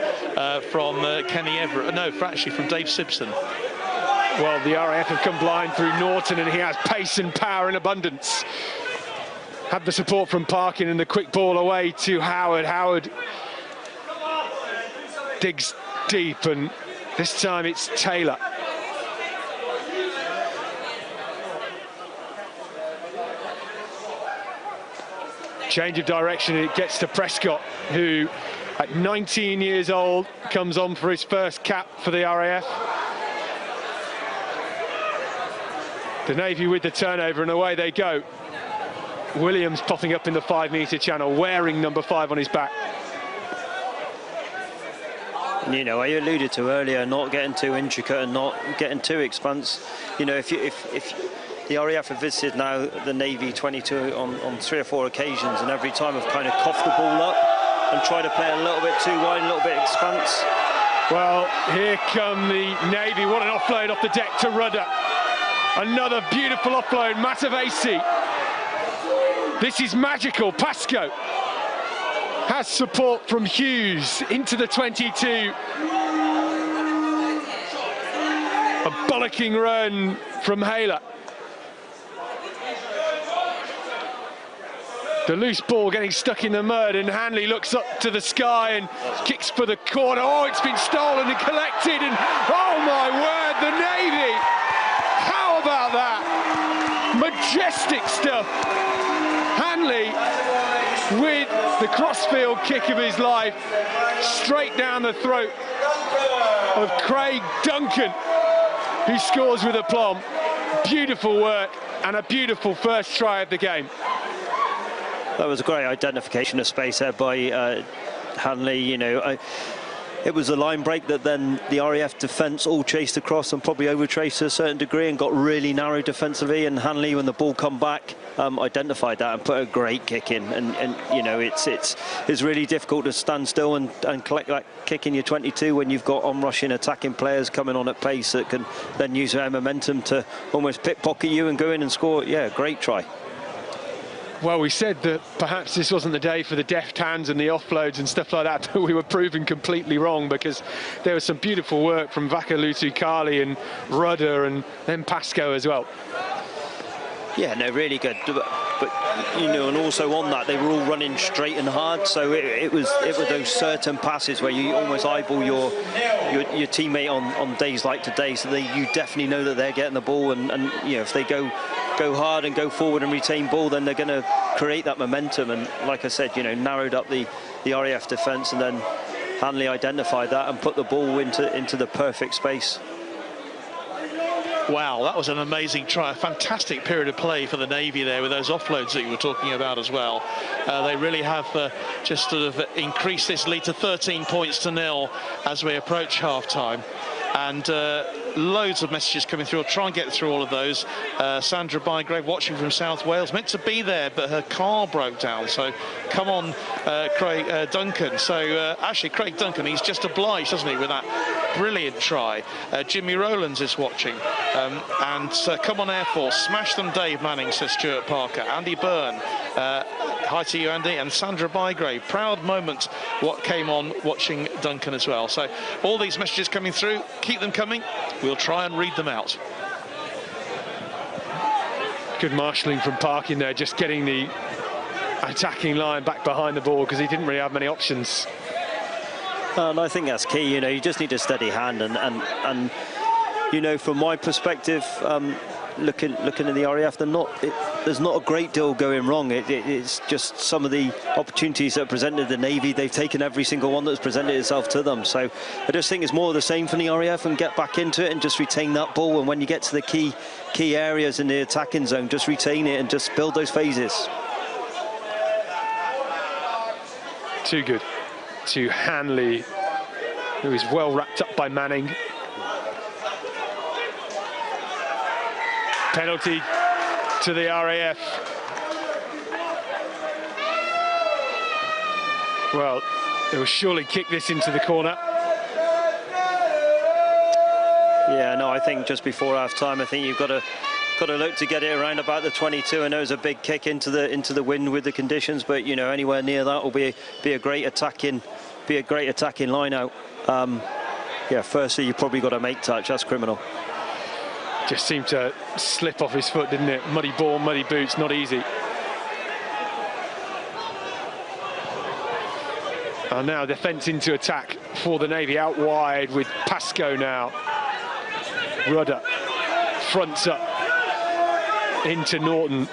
from Kenny Everett. No, actually from Dave Simpson. Well, the RAF have come blind through Norton, and he has pace and power in abundance. Had the support from Parkin and the quick ball away to Howard. Howard digs deep, and this time it's Taylor. Change of direction, and it gets to Prescott, who at 19 years old comes on for his first cap for the RAF. The Navy with the turnover, and away they go. Williams popping up in the 5-metre channel, wearing number 5 on his back. You know, I alluded to earlier, not getting too intricate and not getting too expansive. You know, if the RAF have visited now the Navy 22 on 3 or 4 occasions, and every time have kind of coughed the ball up and tried to play a little bit too wide, a little bit expanse. Well, here come the Navy. What an offload off the deck to Rudder. Another beautiful offload, Matavesi. This is magical. Pascoe has support from Hughes into the 22. A bollocking run from Hayler. The loose ball getting stuck in the mud, and Hanley looks up to the sky and kicks for the corner. Oh, it's been stolen and collected, and oh my word, the Navy! How about that? Majestic stuff. Hanley with the crossfield kick of his life, straight down the throat of Craig Duncan, who scores with aplomb. Beautiful work and a beautiful first try of the game. That was a great identification of space there by Hanley. You know, it was a line break that then the RAF defence all chased across and probably overtraced to a certain degree and got really narrow defensively, and Hanley, when the ball come back, identified that and put a great kick in. And you know, it's really difficult to stand still and collect that kick in your 22 when you've got on-rushing attacking players coming on at pace that can then use their momentum to almost pickpocket you and go in and score. Yeah, great try. Well, we said that perhaps this wasn't the day for the deft hands and the offloads and stuff like that, but we were proven completely wrong, because there was some beautiful work from Vakalutu Kali and Rudder, and then Pascoe as well. Yeah, no, really good. But you know, and also on that, they were all running straight and hard, so it was those certain passes where you almost eyeball your teammate on days like today, so you definitely know that they're getting the ball, and you know, if they go hard and go forward and retain ball, then they're going to create that momentum. And like I said, you know, narrowed up the RAF defence, and then Hanley identified that and put the ball into the perfect space. Wow, that was an amazing try. A fantastic period of play for the Navy there with those offloads that you were talking about as well. They really have just sort of increased this lead to 13 points to 0 as we approach half-time. And loads of messages coming through. I'll try and get through all of those. Sandra Bygrave watching from South Wales, meant to be there, but her car broke down. So come on, Craig Duncan. So actually, Craig Duncan, he's just obliged, doesn't he, with that brilliant try. Jimmy Rowlands is watching. And come on, Air Force, smash them, Dave Manning, says Stuart Parker. Andy Byrne, hi to you, Andy. And Sandra Bygrave, proud moment what came on watching Duncan as well. So all these messages coming through, keep them coming. We'll try and read them out. Good marshalling from Parkin there, just getting the attacking line back behind the ball, because he didn't really have many options. And I think that's key. You know, you just need a steady hand, and you know, from my perspective, looking at the RAF, there's not a great deal going wrong. It's just some of the opportunities that are presented the Navy, they've taken every single one that's presented itself to them. So I just think it's more of the same from the RAF, and get back into it and just retain that ball. And when you get to the key areas in the attacking zone, just retain it and just build those phases. Too good to Hanley, who is well wrapped up by Manning. Penalty to the RAF. Well, they will surely kick this into the corner. Yeah, no, I think just before half-time, I think you've got to look to get it around about the 22. I know it's a big kick into the wind with the conditions, but you know, anywhere near that will be a great attacking line out. Yeah, firstly, you probably got to make touch. That's criminal. Just seemed to slip off his foot, didn't it? Muddy ball, muddy boots, not easy. And now defence into attack for the Navy, out wide with Pascoe now. Rudder fronts up into Norton.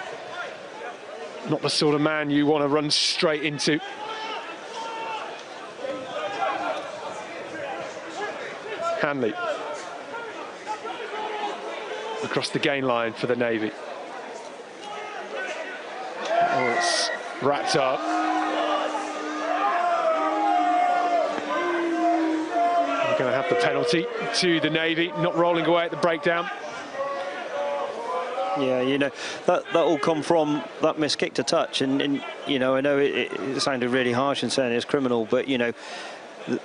Not the sort of man you want to run straight into. Hanley across the gain line for the Navy. Oh, it's wrapped up. We're going to have the penalty to the Navy, not rolling away at the breakdown. Yeah, you know, that all come from that missed kick to touch, and you know, I know it sounded really harsh in saying it's criminal, but you know,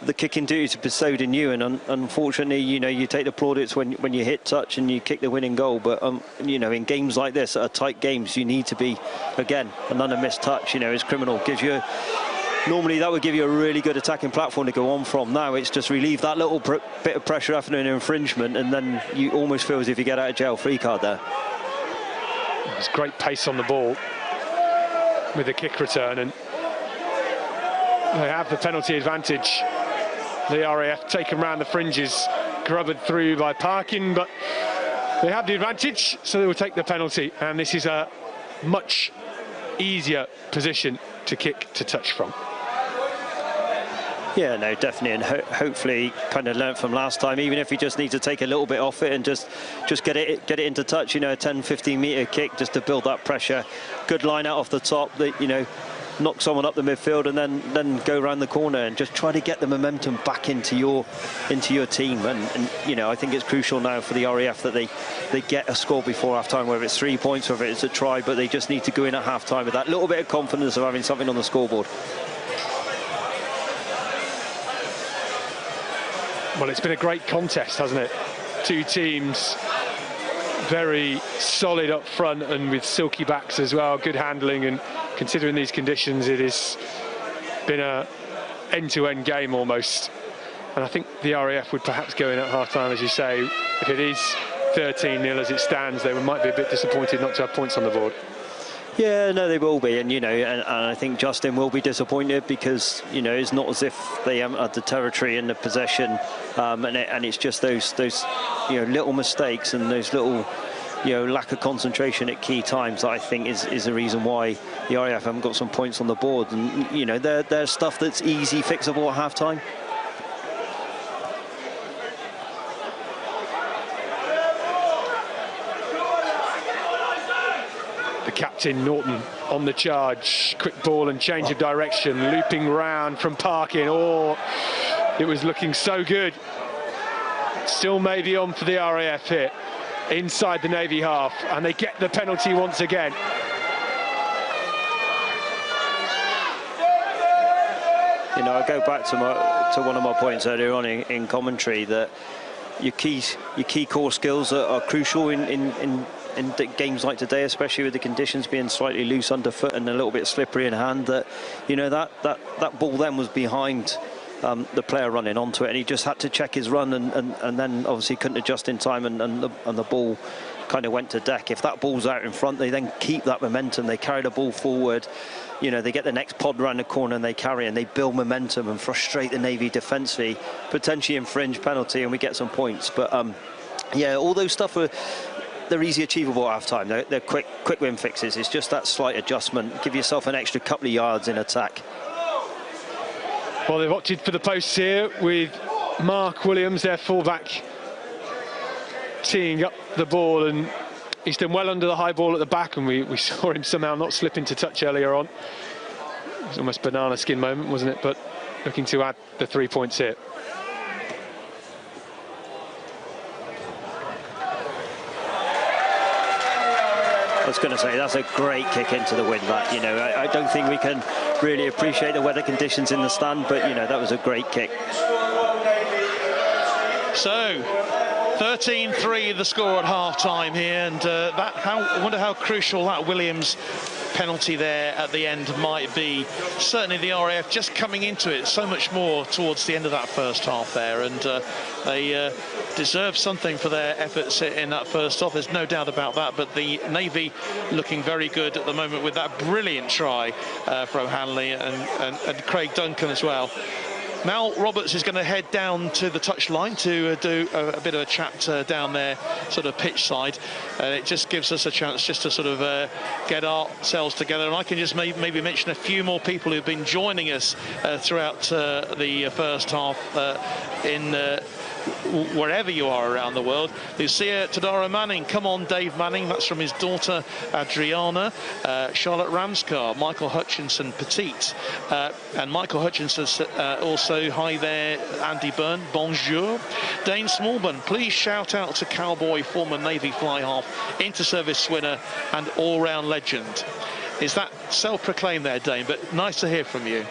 the kicking duty is bestowed in you, and unfortunately, you know, you take the plaudits when you hit touch and you kick the winning goal. But you know, in games like this, at tight games, you need to be, again, another missed touch, you know, is criminal. Gives you, normally that would give you a really good attacking platform to go on from. Now it's just relieve that little bit of pressure after an infringement, and then you almost feel as if you get out of jail free card there. There's great pace on the ball with the kick return, and they have the penalty advantage. The RAF taken round the fringes, grubbered through by Parkin, but they have the advantage, so they will take the penalty. And this is a much easier position to kick to touch from. Yeah, no, definitely, and hopefully kind of learnt from last time, even if you just need to take a little bit off it and just get it into touch, you know, a 10-15 metre kick just to build that pressure. Good line out off the top that, you know, knock someone up the midfield and then go around the corner and just try to get the momentum back into your team. And you know, I think it's crucial now for the RAF that they get a score before half-time, whether it's 3 points, whether it's a try, but they just need to go in at half-time with that little bit of confidence of having something on the scoreboard. Well, it's been a great contest, hasn't it? Two teams very solid up front and with silky backs as well, good handling, and considering these conditions, it has been a end-to-end game almost. And I think the RAF would perhaps go in at half-time, as you say. If it is 13-0 as it stands, they might be a bit disappointed not to have points on the board. Yeah, no, they will be, and you know, and I think Justin will be disappointed because, you know, it's not as if they haven't had the territory and the possession, and it's just those you know, little mistakes and those little, you know, lack of concentration at key times that I think is the reason why the RAF haven't got some points on the board. And you know, there's stuff that's easy fixable at half-time. Captain Norton on the charge, quick ball and change of direction, looping round from Parkin. Oh, it was looking so good. Still maybe on for the RAF here inside the Navy half, and they get the penalty once again. You know, I go back to one of my points earlier on in commentary that your key core skills are crucial in games like today, especially with the conditions being slightly loose underfoot and a little bit slippery in hand. That, you know, that ball then was behind the player running onto it, and he just had to check his run, and then obviously couldn't adjust in time, and the ball kind of went to deck. If that ball's out in front, they then keep that momentum, they carry the ball forward, you know, they get the next pod around the corner and they carry, and they build momentum and frustrate the Navy defensively, potentially infringe penalty, and we get some points. But yeah, all those stuff they're easy achievable at half-time. They're quick win fixes. It's just that slight adjustment. Give yourself an extra couple of yards in attack. Well, they've opted for the posts here with Mark Williams, their fullback, teeing up the ball, and he's done well under the high ball at the back, and we saw him somehow not slip into touch earlier on. It was almost a banana skin moment, wasn't it? But looking to add the 3 points here. I was going to say, that's a great kick into the wind, that, you know, I don't think we can really appreciate the weather conditions in the stand, but, you know, that was a great kick. So, 13-3 the score at half-time here, and I wonder how crucial that Williams penalty there at the end might be. Certainly the RAF just coming into it so much more towards the end of that first half there, and they deserve something for their efforts in that first half, there's no doubt about that. But the Navy looking very good at the moment with that brilliant try from Hanley and Craig Duncan as well. Mal Roberts is going to head down to the touchline to do a bit of a chat down there, sort of pitch side. It just gives us a chance just to sort of get ourselves together. And I can just maybe mention a few more people who've been joining us throughout the first half in wherever you are around the world. Lucia Tadara Manning, come on Dave Manning, that's from his daughter Adriana. Charlotte Ramscar, Michael Hutchinson, Petite, and Michael Hutchinson also, hi there, Andy Byrne, bonjour. Dane Smallburn, please shout out to Cowboy, former Navy fly half, inter-service winner and all-round legend. Is that self-proclaimed there, Dane? But nice to hear from you.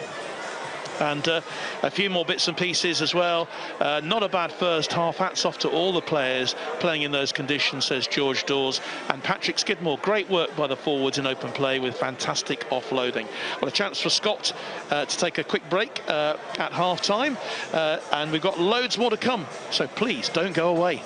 And a few more bits and pieces as well. Not a bad first half. Hats off to all the players playing in those conditions, says George Dawes. And Patrick Skidmore, great work by the forwards in open play with fantastic offloading. Well, a chance for Scott to take a quick break at half-time. And we've got loads more to come, so please don't go away.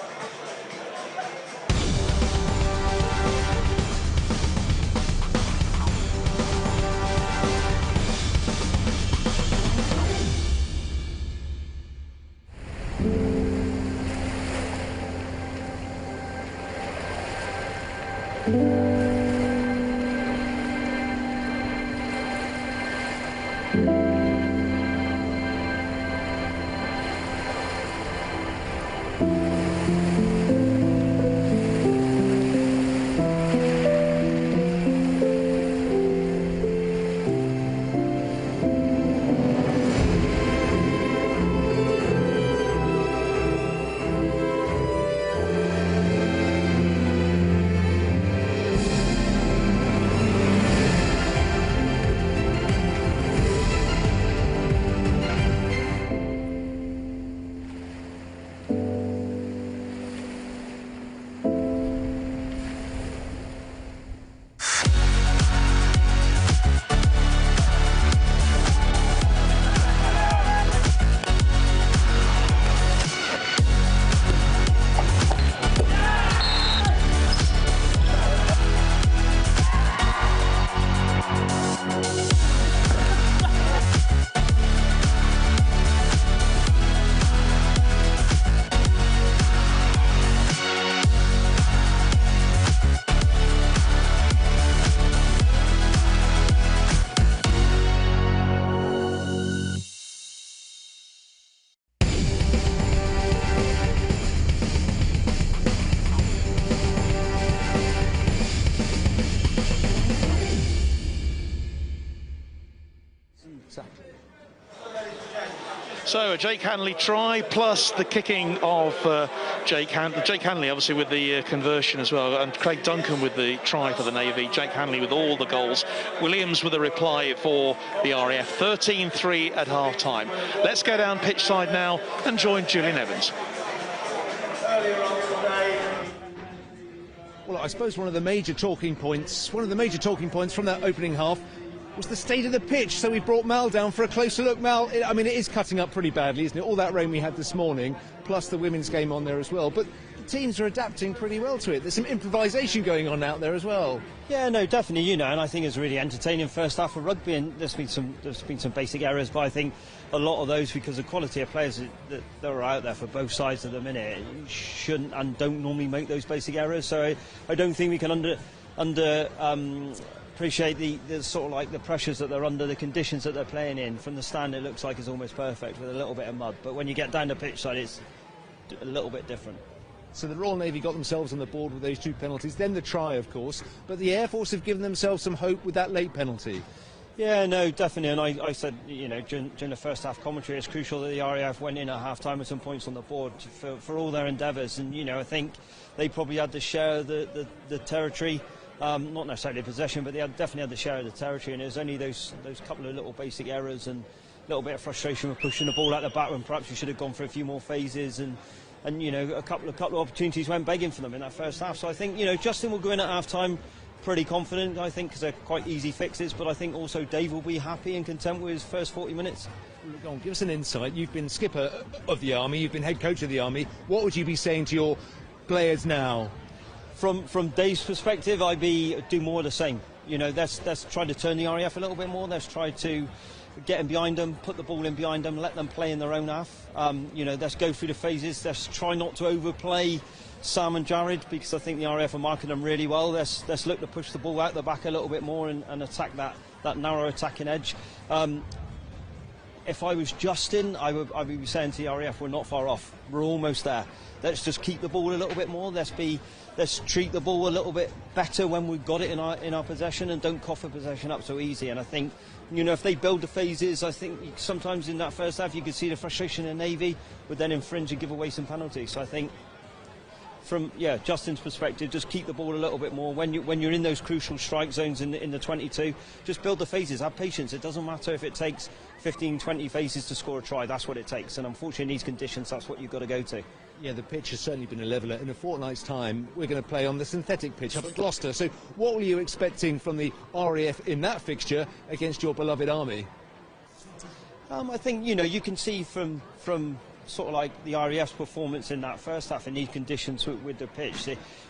So a Jake Hanley try plus the kicking of Jake Hanley obviously with the conversion as well, and Craig Duncan with the try for the Navy. Jake Hanley with all the goals. Williams with a reply for the RAF. 13-3 at half-time. Let's go down pitch side now and join Julian Evans. Well, I suppose one of the major talking points from that opening half was the state of the pitch, so we brought Mal down for a closer look. Mal, I mean, it is cutting up pretty badly, isn't it? All that rain we had this morning, plus the women's game on there as well. But the teams are adapting pretty well to it. There's some improvisation going on out there as well. Yeah, no, definitely, you know, and I think it's really entertaining first half of rugby, and there's been some basic errors, but I think a lot of those, because the quality of players that are out there for both sides at the minute, shouldn't and don't normally make those basic errors. So I don't think we can appreciate the sort of like the pressures that they're under, the conditions that they're playing in. From the stand it looks like it's almost perfect with a little bit of mud, but when you get down the pitch side it's a little bit different. So the Royal Navy got themselves on the board with those two penalties, then the try of course, but the Air Force have given themselves some hope with that late penalty. Yeah, no, definitely, and I said, you know, during the first half commentary, it's crucial that the RAF went in at half-time with some points on the board for all their endeavours, and, you know, I think they probably had to share the territory, not necessarily possession, but they definitely had to share the territory, and it was only those couple of little basic errors and a little bit of frustration with pushing the ball out the back when perhaps we should have gone for a few more phases, and you know, a couple of opportunities went begging for them in that first half. So I think, you know, Justin will go in at half-time pretty confident, I think, because they're quite easy fixes, but I think also Dave will be happy and content with his first 40 minutes. Go on, give us an insight. You've been skipper of the Army, you've been head coach of the Army. What would you be saying to your players now? From Dave's perspective, I'd do more of the same. You know, let's try to turn the RAF a little bit more. Let's try to get in behind them, put the ball in behind them, let them play in their own half. You know, let's go through the phases. Let's try not to overplay Sam and Jared, because I think the RAF are marking them really well. Let's look to push the ball out the back a little bit more and attack that narrow attacking edge. If I was Justin, I would be saying to the RAF, we're not far off. We're almost there. Let's just keep the ball a little bit more. Let's treat the ball a little bit better when we've got it in our possession, and don't cough a possession up so easy. And I think, you know, if they build the phases, I think sometimes in that first half you could see the frustration in Navy would then infringe and give away some penalties. So I think from Justin's perspective, just keep the ball a little bit more when you're in those crucial strike zones in the 22. Just build the phases, have patience. It doesn't matter if it takes 15-20 phases to score a try. That's what it takes, and unfortunately in these conditions that's what you've got to go to. Yeah, the pitch has certainly been a leveller. In a fortnight's time, we're going to play on the synthetic pitch up at Gloucester. So what were you expecting from the RAF in that fixture against your beloved Army? I think, you know, you can see from sort of like the RAF's performance in that first half in these conditions with the pitch.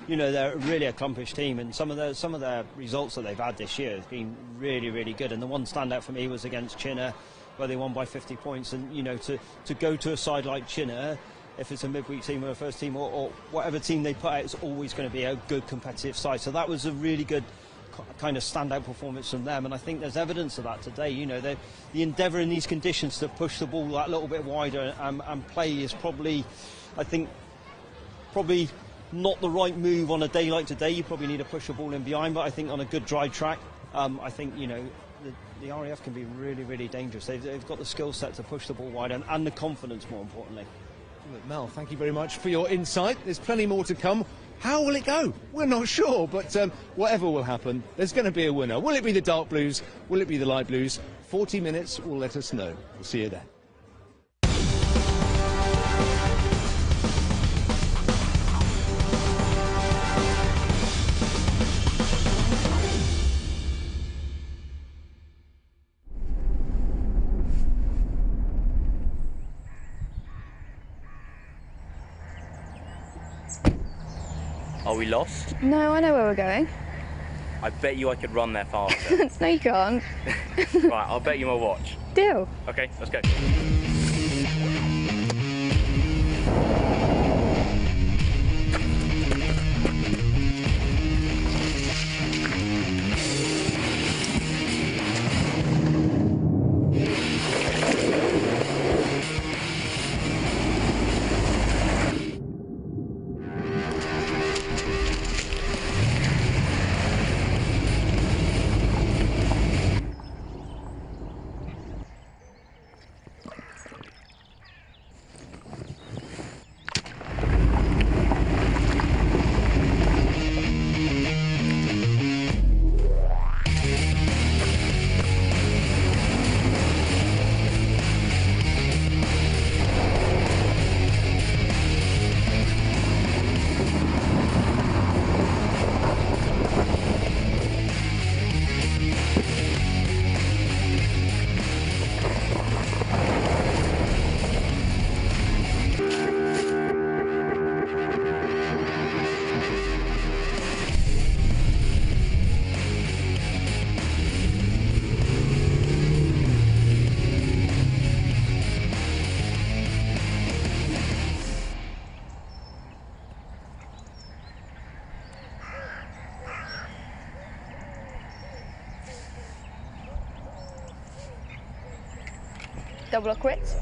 You know, they're a really accomplished team, and some of their results that they've had this year have been really, really good. And the one standout for me was against Chinner, where they won by 50 points. And, you know, to go to a side like Chinner, if it's a midweek team or a first team or whatever team they put out, it's always going to be a good competitive side. So that was a really good kind of standout performance from them, and I think there's evidence of that today. You know, the endeavour in these conditions to push the ball that little bit wider and play is probably not the right move on a day like today. You probably need to push the ball in behind, but I think on a good dry track, I think, you know, the RAF can be really, really dangerous. They've got the skill set to push the ball wide and the confidence, more importantly. Look, Mel, thank you very much for your insight. There's plenty more to come. How will it go? We're not sure, but whatever will happen, there's going to be a winner. Will it be the dark blues? Will it be the light blues? 40 minutes will let us know. We'll see you then. Are we lost? No, I know where we're going. I bet you I could run there faster. No, you can't. Right, I'll bet you my watch. Deal. Okay, let's go. Double or quits.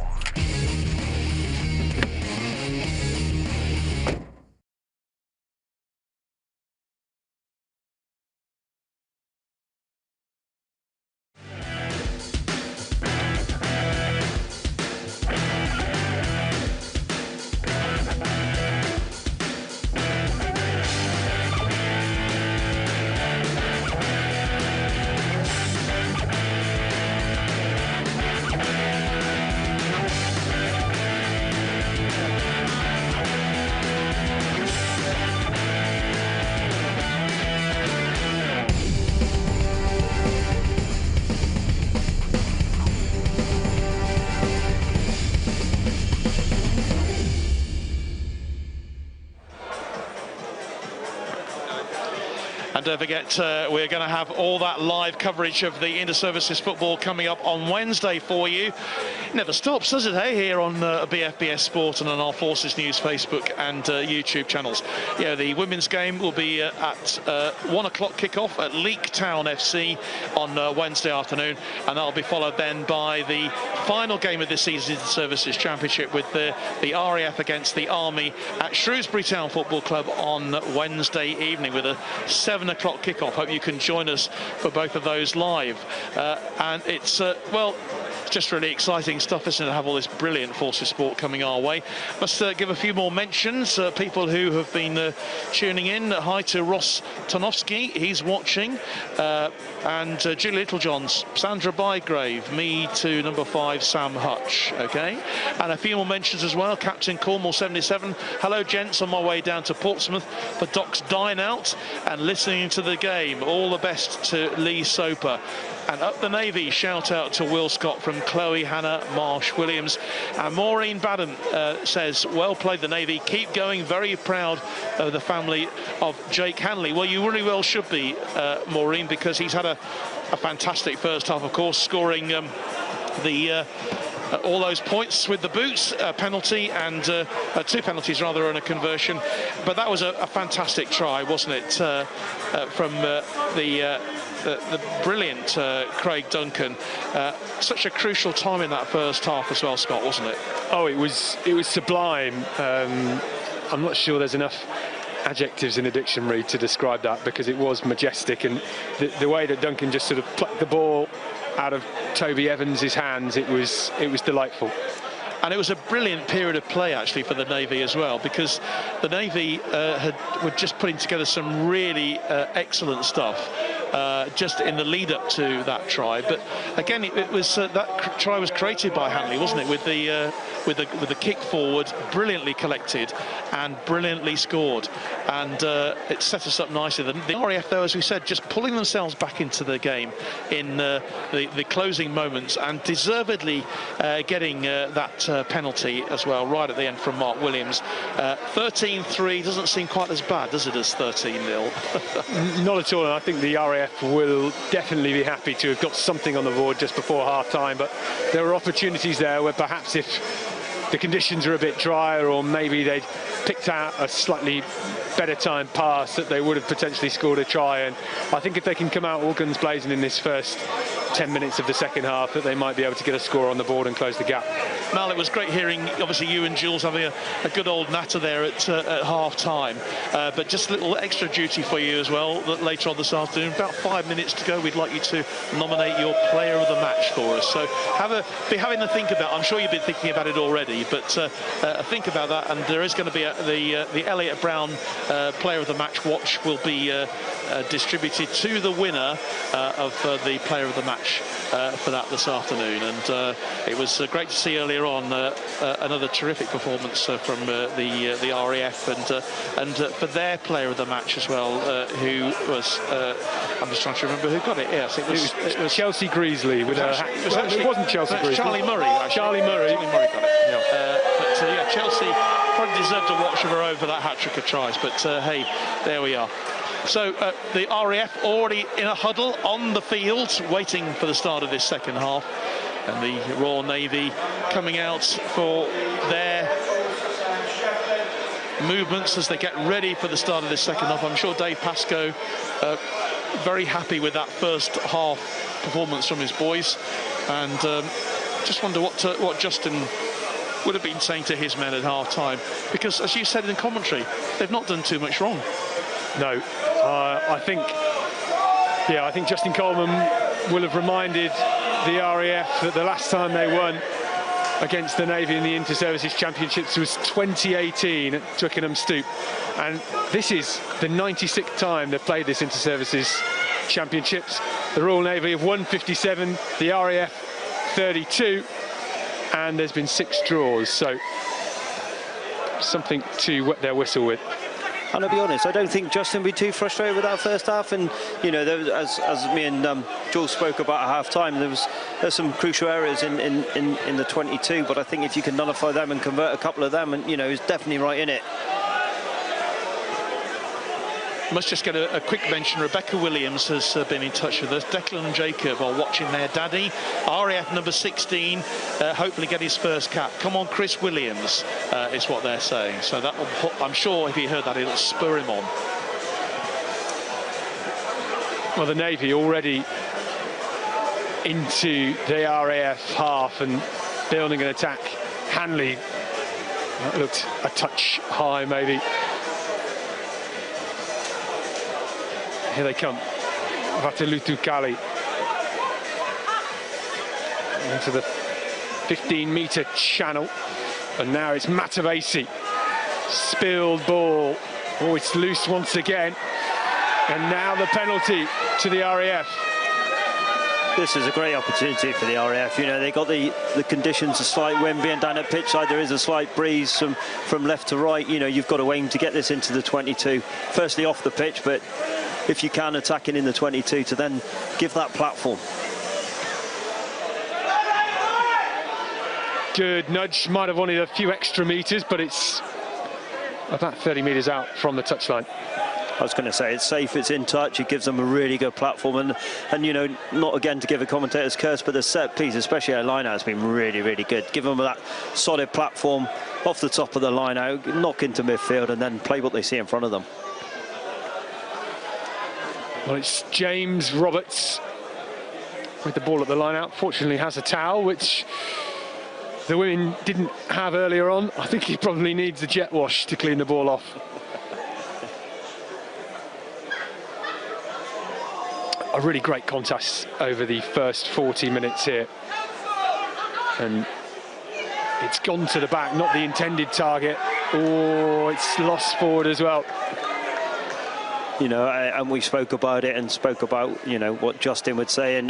And don't forget, we're going to have all that live coverage of the inter-services football coming up on Wednesday for you. Never stops, does it, hey, here on BFBS Sport and on our Forces News Facebook and YouTube channels. Yeah, the women's game will be at 1 o'clock kickoff at Leek Town FC on Wednesday afternoon, and that'll be followed then by the final game of this season's Inter-Services Championship with the RAF against the Army at Shrewsbury Town Football Club on Wednesday evening with a 7 o'clock kickoff. Hope you can join us for both of those live. And it's, well, it's just really exciting stuff, isn't it, to have all this brilliant Forces sport coming our way. Must give a few more mentions. People who have been tuning in. Hi to Ross Tonovsky, he's watching. And Julie Littlejohns, Sandra Bygrave, me to number 5, Sam Hutch, okay? And a few more mentions as well. Captain Cornwall 77, hello gents, on my way down to Portsmouth for Doc's Dine Out and listening to the game. All the best to Lee Soper. And up the Navy, shout out to Will Scott from Chloe Hannah Marsh Williams. And Maureen Badham says, well played the Navy, keep going, very proud of the family of Jake Hanley. Well, you really well should be, Maureen, because he's had a fantastic first half, of course, scoring all those points with the boots, penalty, and 2 penalties rather, and a conversion. But that was a fantastic try, wasn't it, from the brilliant Craig Duncan. Such a crucial time in that first half as well, Scott, wasn't it? Oh, it was sublime. I'm not sure there's enough adjectives in the dictionary to describe that, because it was majestic, and the way that Duncan just sort of plucked the ball out of Toby Evans' hands, it was delightful. And it was a brilliant period of play, actually, for the Navy as well, because the Navy were just putting together some really excellent stuff just in the lead-up to that try. But again, it was that try was created by Hanley, wasn't it? With the kick forward, brilliantly collected and brilliantly scored, and it set us up nicely. The RAF, though, as we said, just pulling themselves back into the game in the closing moments, and deservedly getting that penalty as well right at the end from Mark Williams. 13-3 doesn't seem quite as bad, does it, as 13-0? Not at all, and I think the RAF will definitely be happy to have got something on the board just before half-time, but there were opportunities there where perhaps if the conditions are a bit drier, or maybe they'd picked out a slightly better time pass, that they would have potentially scored a try. And I think if they can come out all guns blazing in this first 10 minutes of the second half, that they might be able to get a score on the board and close the gap. Mal, it was great hearing, obviously, you and Jules having a good old natter there at half-time. But just a little extra duty for you as well later on this afternoon. About 5 minutes to go. We'd like you to nominate your player of the match for us. So be having to think about. I'm sure you've been thinking about it already, but think about that. And there is going to be the Elliot Brown player of the match watch will be distributed to the winner of the player of the match for that this afternoon. And it was great to see earlier on another terrific performance from the RAF, and for their player of the match as well, who was I'm just trying to remember who got it. Yes, it was Chelsea Greasley with it wasn't Chelsea Greasley. Charlie Murray. Charlie Murray got it. Yeah. But yeah, Chelsea probably deserved a watch of her own for that hat-trick of tries. But hey, there we are. So the RAF already in a huddle on the field, waiting for the start of this second half, and the Royal Navy coming out for their movements as they get ready for the start of this second half. I'm sure Dave Pascoe very happy with that first half performance from his boys, and just wonder what Justin would have been saying to his men at half-time, because, as you said in the commentary, they've not done too much wrong. No, I think Justin Coleman will have reminded the RAF that the last time they won against the Navy in the Inter-Services Championships was 2018 at Twickenham Stoop, and this is the 96th time they've played this Inter-Services Championships. The Royal Navy have won 57, the RAF 32, and there's been 6 draws, so something to wet their whistle with. And I'll be honest, I don't think Justin will be too frustrated with that first half. And you know, there was, as me and Jules spoke about at half-time, there's some crucial areas in the 22. But I think if you can nullify them and convert a couple of them, and you know, he's definitely right in it. Must just get a quick mention. Rebecca Williams has been in touch with us. Declan and Jacob are watching their daddy. RAF number 16, hopefully get his first cap. Come on, Chris Williams, is what they're saying. So that will, I'm sure if he heard that, it'll spur him on. Well, the Navy already into the RAF half and building an attack. Hanley, that looked a touch high, maybe. Here they come. Vatelutukali into the 15-metre channel, and now it's Matavesi. Spilled ball. Oh, it's loose once again, and now the penalty to the RAF. This is a great opportunity for the RAF. You know, they got the conditions, a slight wind being down at pitch side. There is a slight breeze from left to right. You know, you've got to aim to get this into the 22. Firstly off the pitch, but if you can, attacking in the 22 to then give that platform. Good nudge, might have wanted a few extra metres, but it's about 30 metres out from the touchline. I was going to say, it's safe, it's in touch, it gives them a really good platform, and you know, not again to give a commentator's curse, but the set piece, especially our line out, has been really, really good. Give them that solid platform off the top of the line out, knock into midfield, and then play what they see in front of them. Well, it's James Roberts with the ball at the line out. Fortunately has a towel, which the women didn't have earlier on. I think he probably needs a jet wash to clean the ball off. A really great contest over the first 40 minutes here. And it's gone to the back, not the intended target. Oh, it's lost forward as well. You know, and we spoke about it and spoke about, you know, what Justin would say, and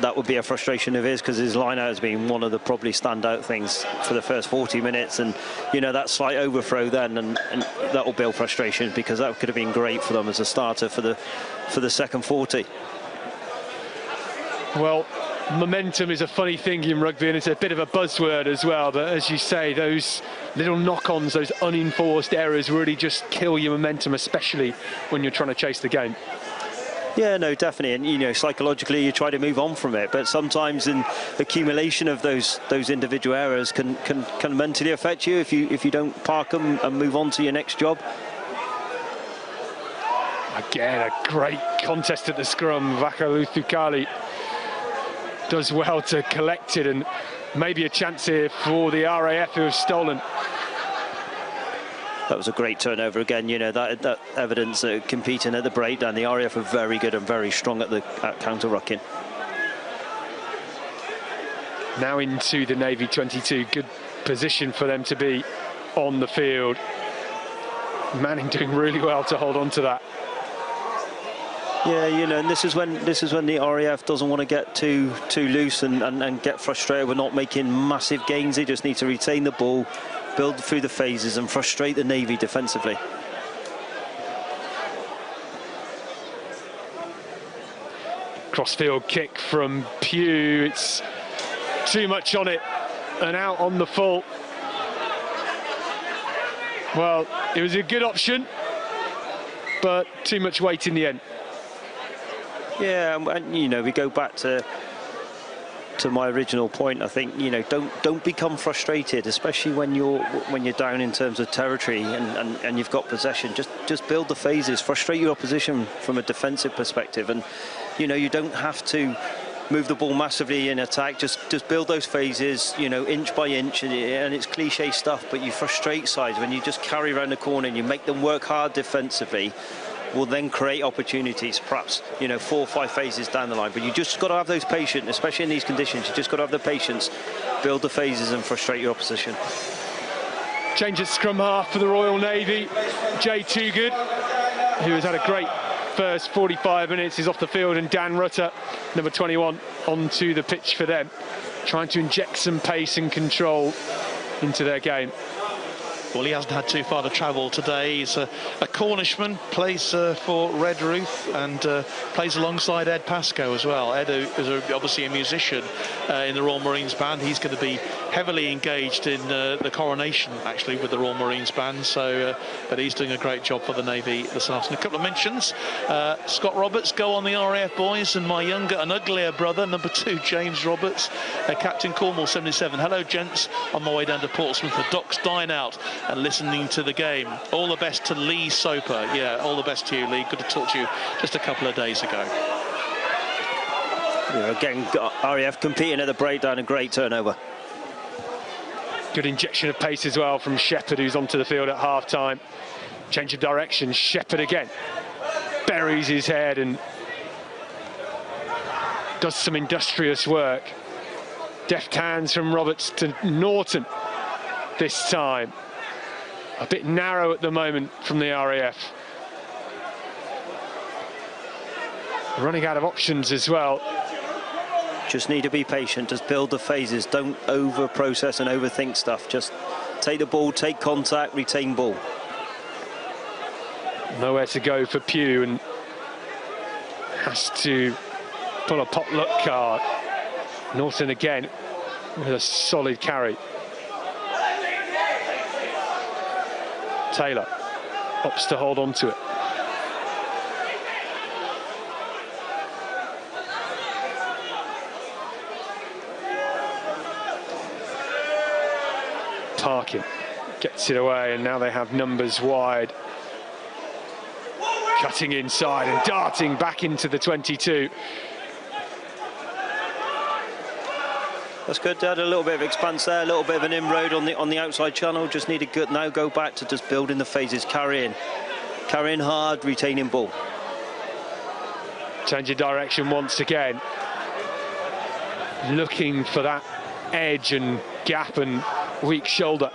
that would be a frustration of his, because his line-out has been one of the probably standout things for the first 40 minutes, and, you know, that slight overthrow then, and that will build frustration, because that could have been great for them as a starter for the second 40. Well, momentum is a funny thing in rugby, and it's a bit of a buzzword as well, but as you say, those little knock-ons, those unenforced errors really just kill your momentum, especially when you're trying to chase the game. Yeah, no, definitely, and you know, psychologically you try to move on from it, but sometimes in accumulation of those individual errors can mentally affect you if you don't park them and move on to your next job. Again, a great contest at the scrum. Vatelutukali does well to collect it, and maybe a chance here for the RAF, who have stolen. That was a great turnover again. You know, that evidence that competing at the breakdown, the RAF are very good and very strong at counter-rucking. Now into the Navy 22. Good position for them to be on the field. Manning doing really well to hold on to that. Yeah, you know, and this is when the RAF doesn't want to get too loose and get frustrated with not making massive gains. They just need to retain the ball, build through the phases, and frustrate the Navy defensively. Crossfield kick from Pugh. It's too much on it and out on the full. Well, it was a good option, but too much weight in the end. Yeah, and you know, we go back to my original point. I think, you know, don't become frustrated, especially when you're down in terms of territory and you've got possession. Just build the phases, frustrate your opposition from a defensive perspective, and you know, you don't have to move the ball massively in attack. Just build those phases, you know, inch by inch, and it's cliche stuff, but you frustrate sides when you just carry around the corner and you make them work hard defensively. Will then create opportunities, perhaps, you know, 4 or 5 phases down the line. But you just got to have those patience, especially in these conditions. You just got to have the patience, build the phases, and frustrate your opposition. Change at scrum half for the Royal Navy. Jay Toogood, who has had a great first 45 minutes, is off the field, and Dan Rutter, number 21, onto the pitch for them, trying to inject some pace and control into their game. Well, he hasn't had too far to travel today. He's a Cornishman, plays for Red Roof, and plays alongside Ed Pascoe as well. Ed is obviously a musician in the Royal Marines Band. He's going to be heavily engaged in the coronation, actually, with the Royal Marines Band. So, but he's doing a great job for the Navy this afternoon. A couple of mentions. Scott Roberts, go on the RAF boys, and my younger and uglier brother, number 2, James Roberts, Captain Cornwall 77. Hello, gents. On my way down to Portsmouth, the Docks dine out and listening to the game. All the best to Lee Soper. Yeah, all the best to you, Lee. Good to talk to you just a couple of days ago. Again, RAF competing at the breakdown, a great turnover. Good injection of pace as well from Shepherd, who's onto the field at half-time. Change of direction, Shepherd again. Buries his head and does some industrious work. Deft hands from Roberts to Norton this time. A bit narrow at the moment from the RAF. Running out of options as well. Just need to be patient, just build the phases. Don't over-process and overthink stuff. Just take the ball, take contact, retain ball. Nowhere to go for Pugh, and has to pull a potluck card. Norton again with a solid carry. Taylor opts to hold on to it. Parkin gets it away, and now they have numbers wide. Cutting inside and darting back into the 22. That's good. They had a little bit of expanse there, a little bit of an inroad on the outside channel. Just need to now go back to just building the phases, carrying hard, retaining ball. Change of direction once again. Looking for that edge and gap and weak shoulder.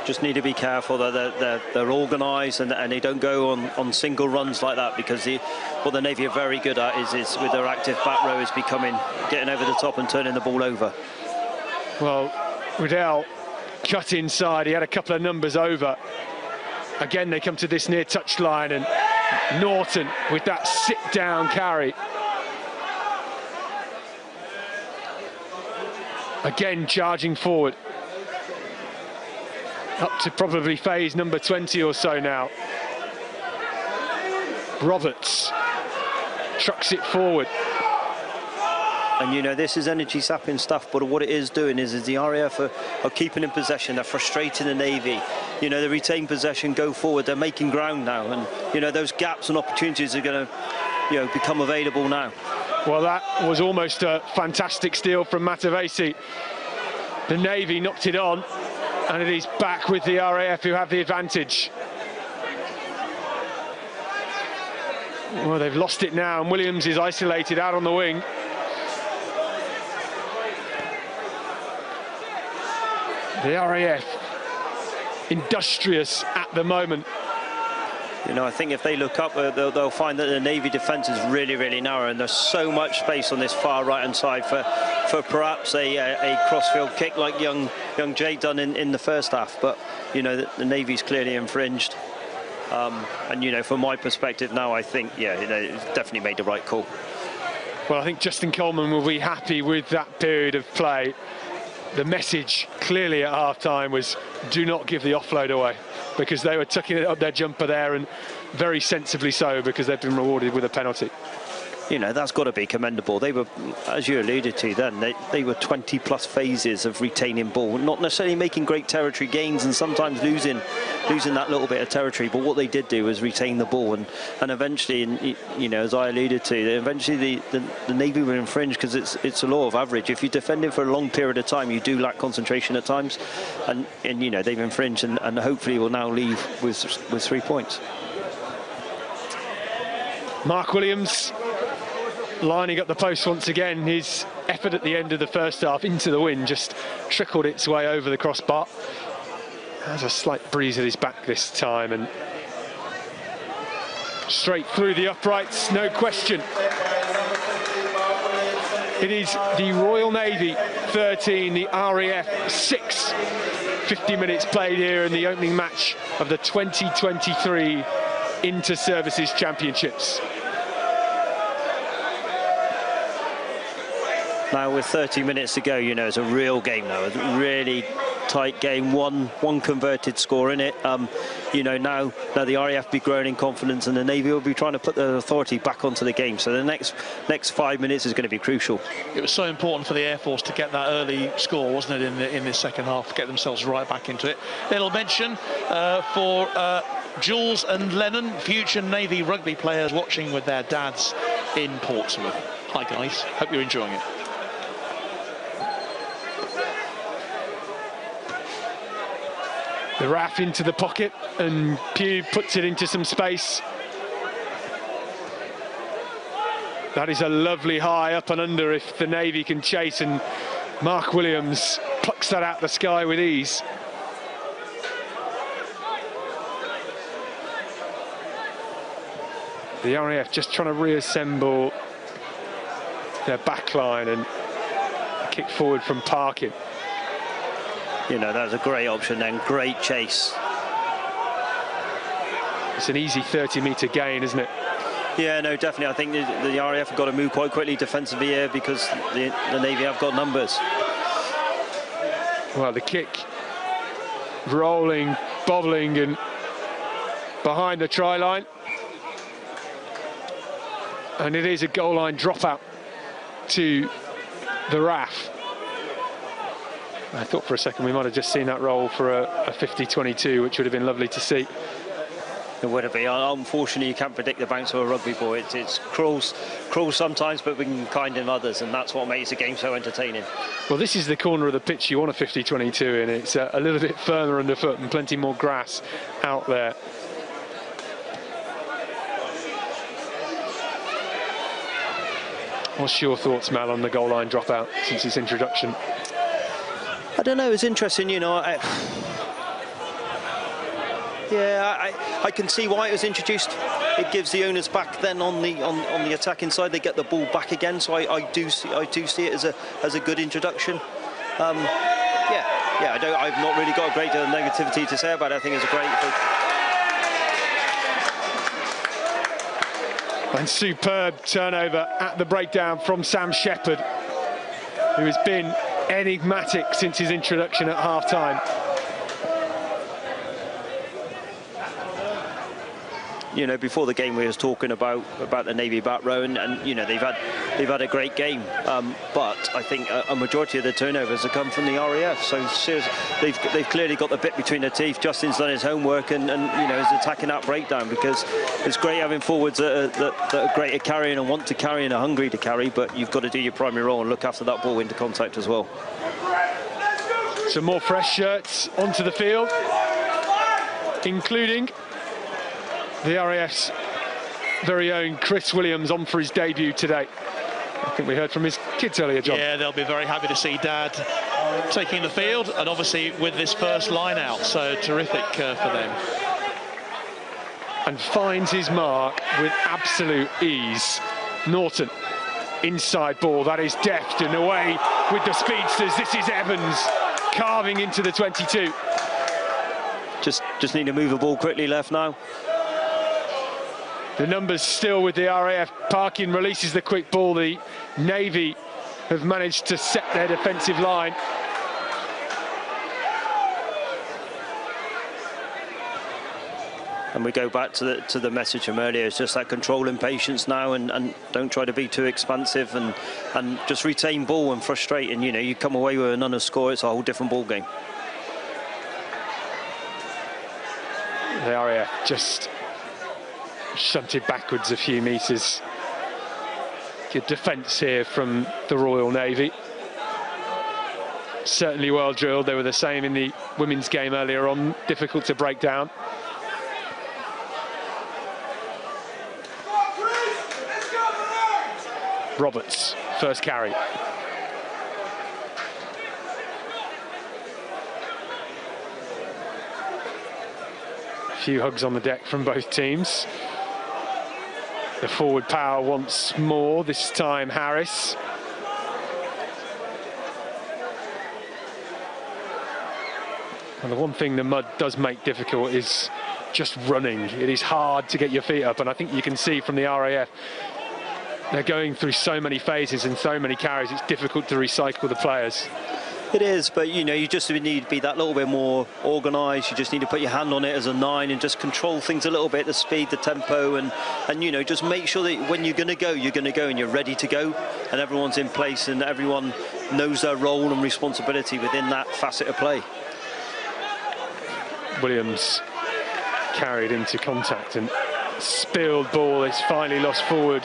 Just need to be careful that they're organised and they don't go on single runs like that, because what the Navy are very good at is with their active back row is getting over the top and turning the ball over. Well, Riddell cut inside. He had a couple of numbers over. Again, they come to this near touchline, and Norton with that sit-down carry. Again, charging forward. Up to probably phase number 20 or so now. Roberts trucks it forward. And this is energy sapping stuff, but what it is doing is the RAF are keeping in possession. They're frustrating the Navy. They retain possession, go forward. They're making ground now, and those gaps and opportunities are going to become available now. Well, that was almost a fantastic steal from Matavesi. The Navy knocked it on, and it is back with the RAF, who have the advantage. Well, they've lost it now, and Williams is isolated out on the wing. The RAF industrious at the moment. I think if they look up, they'll find that the Navy defence is really, really narrow, and there's so much space on this far right-hand side for perhaps a crossfield kick like young Jay done in the first half. But the Navy's clearly infringed, and from my perspective now, I think it's definitely made the right call. Well, I think Justin Coleman will be happy with that period of play. The message clearly at half-time was, do not give the offload away, because they were tucking it up their jumper there, and very sensibly so, because they've been rewarded with a penalty. That's got to be commendable. They were, as you alluded to then, they were 20+ phases of retaining ball, not necessarily making great territory gains and sometimes losing that little bit of territory, but what they did do was retain the ball, and eventually, as I alluded to, eventually the Navy were infringed, because it's a law of average. If you're defending for a long period of time, you do lack concentration at times, and they've infringed, and hopefully will now leave with 3 points. Mark Williams lining up the post once again. His effort at the end of the first half into the wind just trickled its way over the crossbar. Has a slight breeze at his back this time, and straight through the uprights, no question. It is the Royal Navy 13, the RAF 6. 50 minutes played here in the opening match of the 2023 Inter-Services Championships. Now with 30 minutes to go, you know, it's a real game now. It's a really tight game, one converted score in it. You know, now the RAF be growing in confidence, and the Navy will be trying to put their authority back onto the game. So the next 5 minutes is going to be crucial. It was so important for the Air Force to get that early score, wasn't it, in this second half, get themselves right back into it. Little mention for Jules and Lennon, future Navy rugby players watching with their dads in Portsmouth. Hi guys, hope you're enjoying it. The RAF into the pocket, and Pugh puts it into some space. That is a lovely high up and under if the Navy can chase, and Mark Williams plucks that out the sky with ease. The RAF just trying to reassemble their backline and kick forward from Parkin. You know, that was a great option then, great chase. It's an easy 30-metre gain, isn't it? Yeah, no, definitely. I think the RAF have got to move quite quickly defensively here because the Navy have got numbers. Well, the kick rolling, bobbling and behind the try line. And it is a goal line dropout to the RAF. I thought for a second we might have just seen that roll for a 50-22, which would have been lovely to see. It would have been. Unfortunately, you can't predict the bounce of a rugby ball. It's cruel sometimes, but being kind in others, and that's what makes the game so entertaining. Well, this is the corner of the pitch you want a 50-22 in. It's a little bit firmer underfoot and plenty more grass out there. What's your thoughts, Mal, on the goal line dropout since its introduction? I don't know, it's interesting, you know. I can see why it was introduced. It gives the owners back then on the attacking side. They get the ball back again, so I do see it as a good introduction. I've not really got a great deal of negativity to say about it. I think it's a great. And superb turnover at the breakdown from Sam Shepherd, who has been enigmatic since his introduction at half-time. You know, before the game we was talking about the Navy back row, and you know they've had a great game, but I think a majority of the turnovers have come from the RAF. So seriously, they've clearly got the bit between their teeth. Justin's done his homework and you know is attacking that breakdown, because it's great having forwards that are great at carrying and want to carry and are hungry to carry, but you've got to do your primary role and look after that ball into contact as well. Some more fresh shirts onto the field, including the RAF's very own Chris Williams on for his debut today. I think we heard from his kids earlier, John. Yeah, they'll be very happy to see Dad taking the field, and obviously with this first line out, so terrific for them. And finds his mark with absolute ease. Norton, inside ball, that is deft and away with the speedsters. This is Evans carving into the 22. Just need to move the ball quickly left now. The numbers still with the RAF. Parkin releases the quick ball. The Navy have managed to set their defensive line. And we go back to the message from earlier. It's just that control and patience now, and don't try to be too expansive, and just retain ball and frustrate. And you know, you come away with another score, it's a whole different ball game. The RAF just shunted backwards a few metres. Good defence here from the Royal Navy. Certainly well drilled. They were the same in the women's game earlier on. Difficult to break down. Roberts, first carry. A few hugs on the deck from both teams. The forward power once more, this time Harris. And the one thing the mud does make difficult is just running. It is hard to get your feet up, and I think you can see from the RAF, they're going through so many phases and so many carries, it's difficult to recycle the players. It is, but you know, you just need to be that little bit more organised. You just need to put your hand on it as a 9 and just control things a little bit, the speed, the tempo, and you know, just make sure that when you're going to go and you're ready to go, and everyone's in place and everyone knows their role and responsibility within that facet of play. Williams carried into contact and spilled ball is finally lost forward,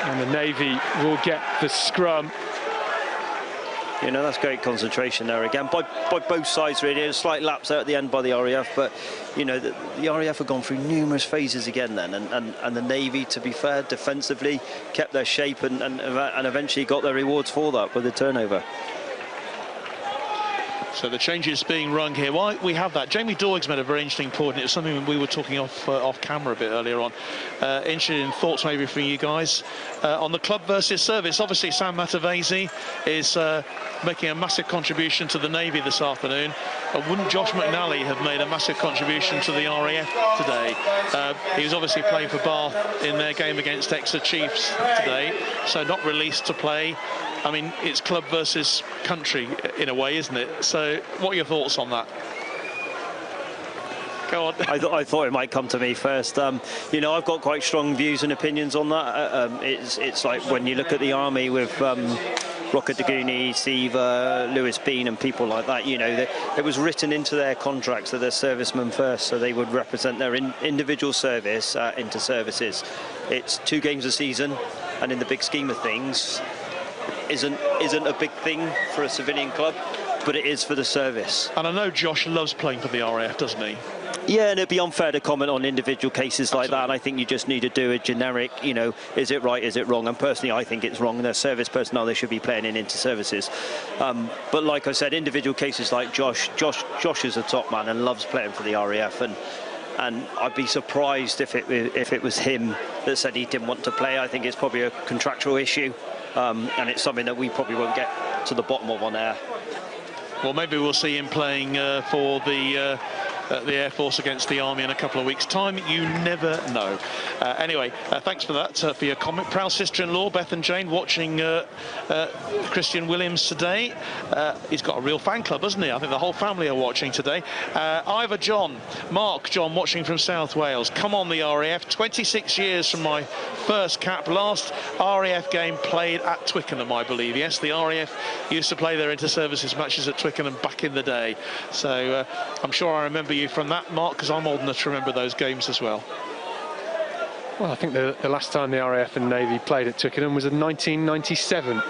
and the Navy will get the scrum. You know, that's great concentration there again by both sides really. A slight lapse there at the end by the RAF, but you know, the RAF have gone through numerous phases again then, and the Navy, to be fair, defensively kept their shape and eventually got their rewards for that with the turnover. So the changes being rung here. Why we have that? Jamie Doig's made a very interesting point. It was something we were talking off camera a bit earlier on. Interested in thoughts maybe from you guys on the club versus service. Obviously, Sam Matavesi is making a massive contribution to the Navy this afternoon. Wouldn't Josh McNally have made a massive contribution to the RAF today? He was obviously playing for Bath in their game against Exeter Chiefs today, so not released to play. I mean, it's club versus country in a way, isn't it? So what are your thoughts on that? Go on. I thought it might come to me first. You know, I've got quite strong views and opinions on that. It's like when you look at the Army with Rocket Daguni, Seaver, Lewis Bean and people like that, you know, it was written into their contracts that they're servicemen first, so they would represent their individual service into services. It's 2 games a season, and in the big scheme of things, isn't a big thing for a civilian club, but it is for the service. And I know Josh loves playing for the RAF, doesn't he? Yeah, and it'd be unfair to comment on individual cases like that, and I think you just need to do a generic, you know, is it right, is it wrong? And personally, I think it's wrong, and they're service personnel, they should be playing in inter-services. But like I said, individual cases like Josh is a top man and loves playing for the RAF, and I'd be surprised if it was him that said he didn't want to play. I think it's probably a contractual issue, and it's something that we probably won't get to the bottom of on air. Well, maybe we'll see him playing for the Air Force against the Army in a couple of weeks' time. You never know. Anyway, thanks for that, for your comment. Proud sister-in-law, Beth and Jane, watching Christian Williams today. He's got a real fan club, hasn't he? I think the whole family are watching today. Ivor John, Mark John, watching from South Wales. Come on, the RAF. 26 years from my first cap. Last RAF game played at Twickenham, I believe. Yes, the RAF used to play their inter-services matches at Twickenham back in the day. So I'm sure I remember you from that, Mark, because I'm old enough to remember those games as well. Well, I think the last time the RAF and Navy played at Twickenham was in 1997.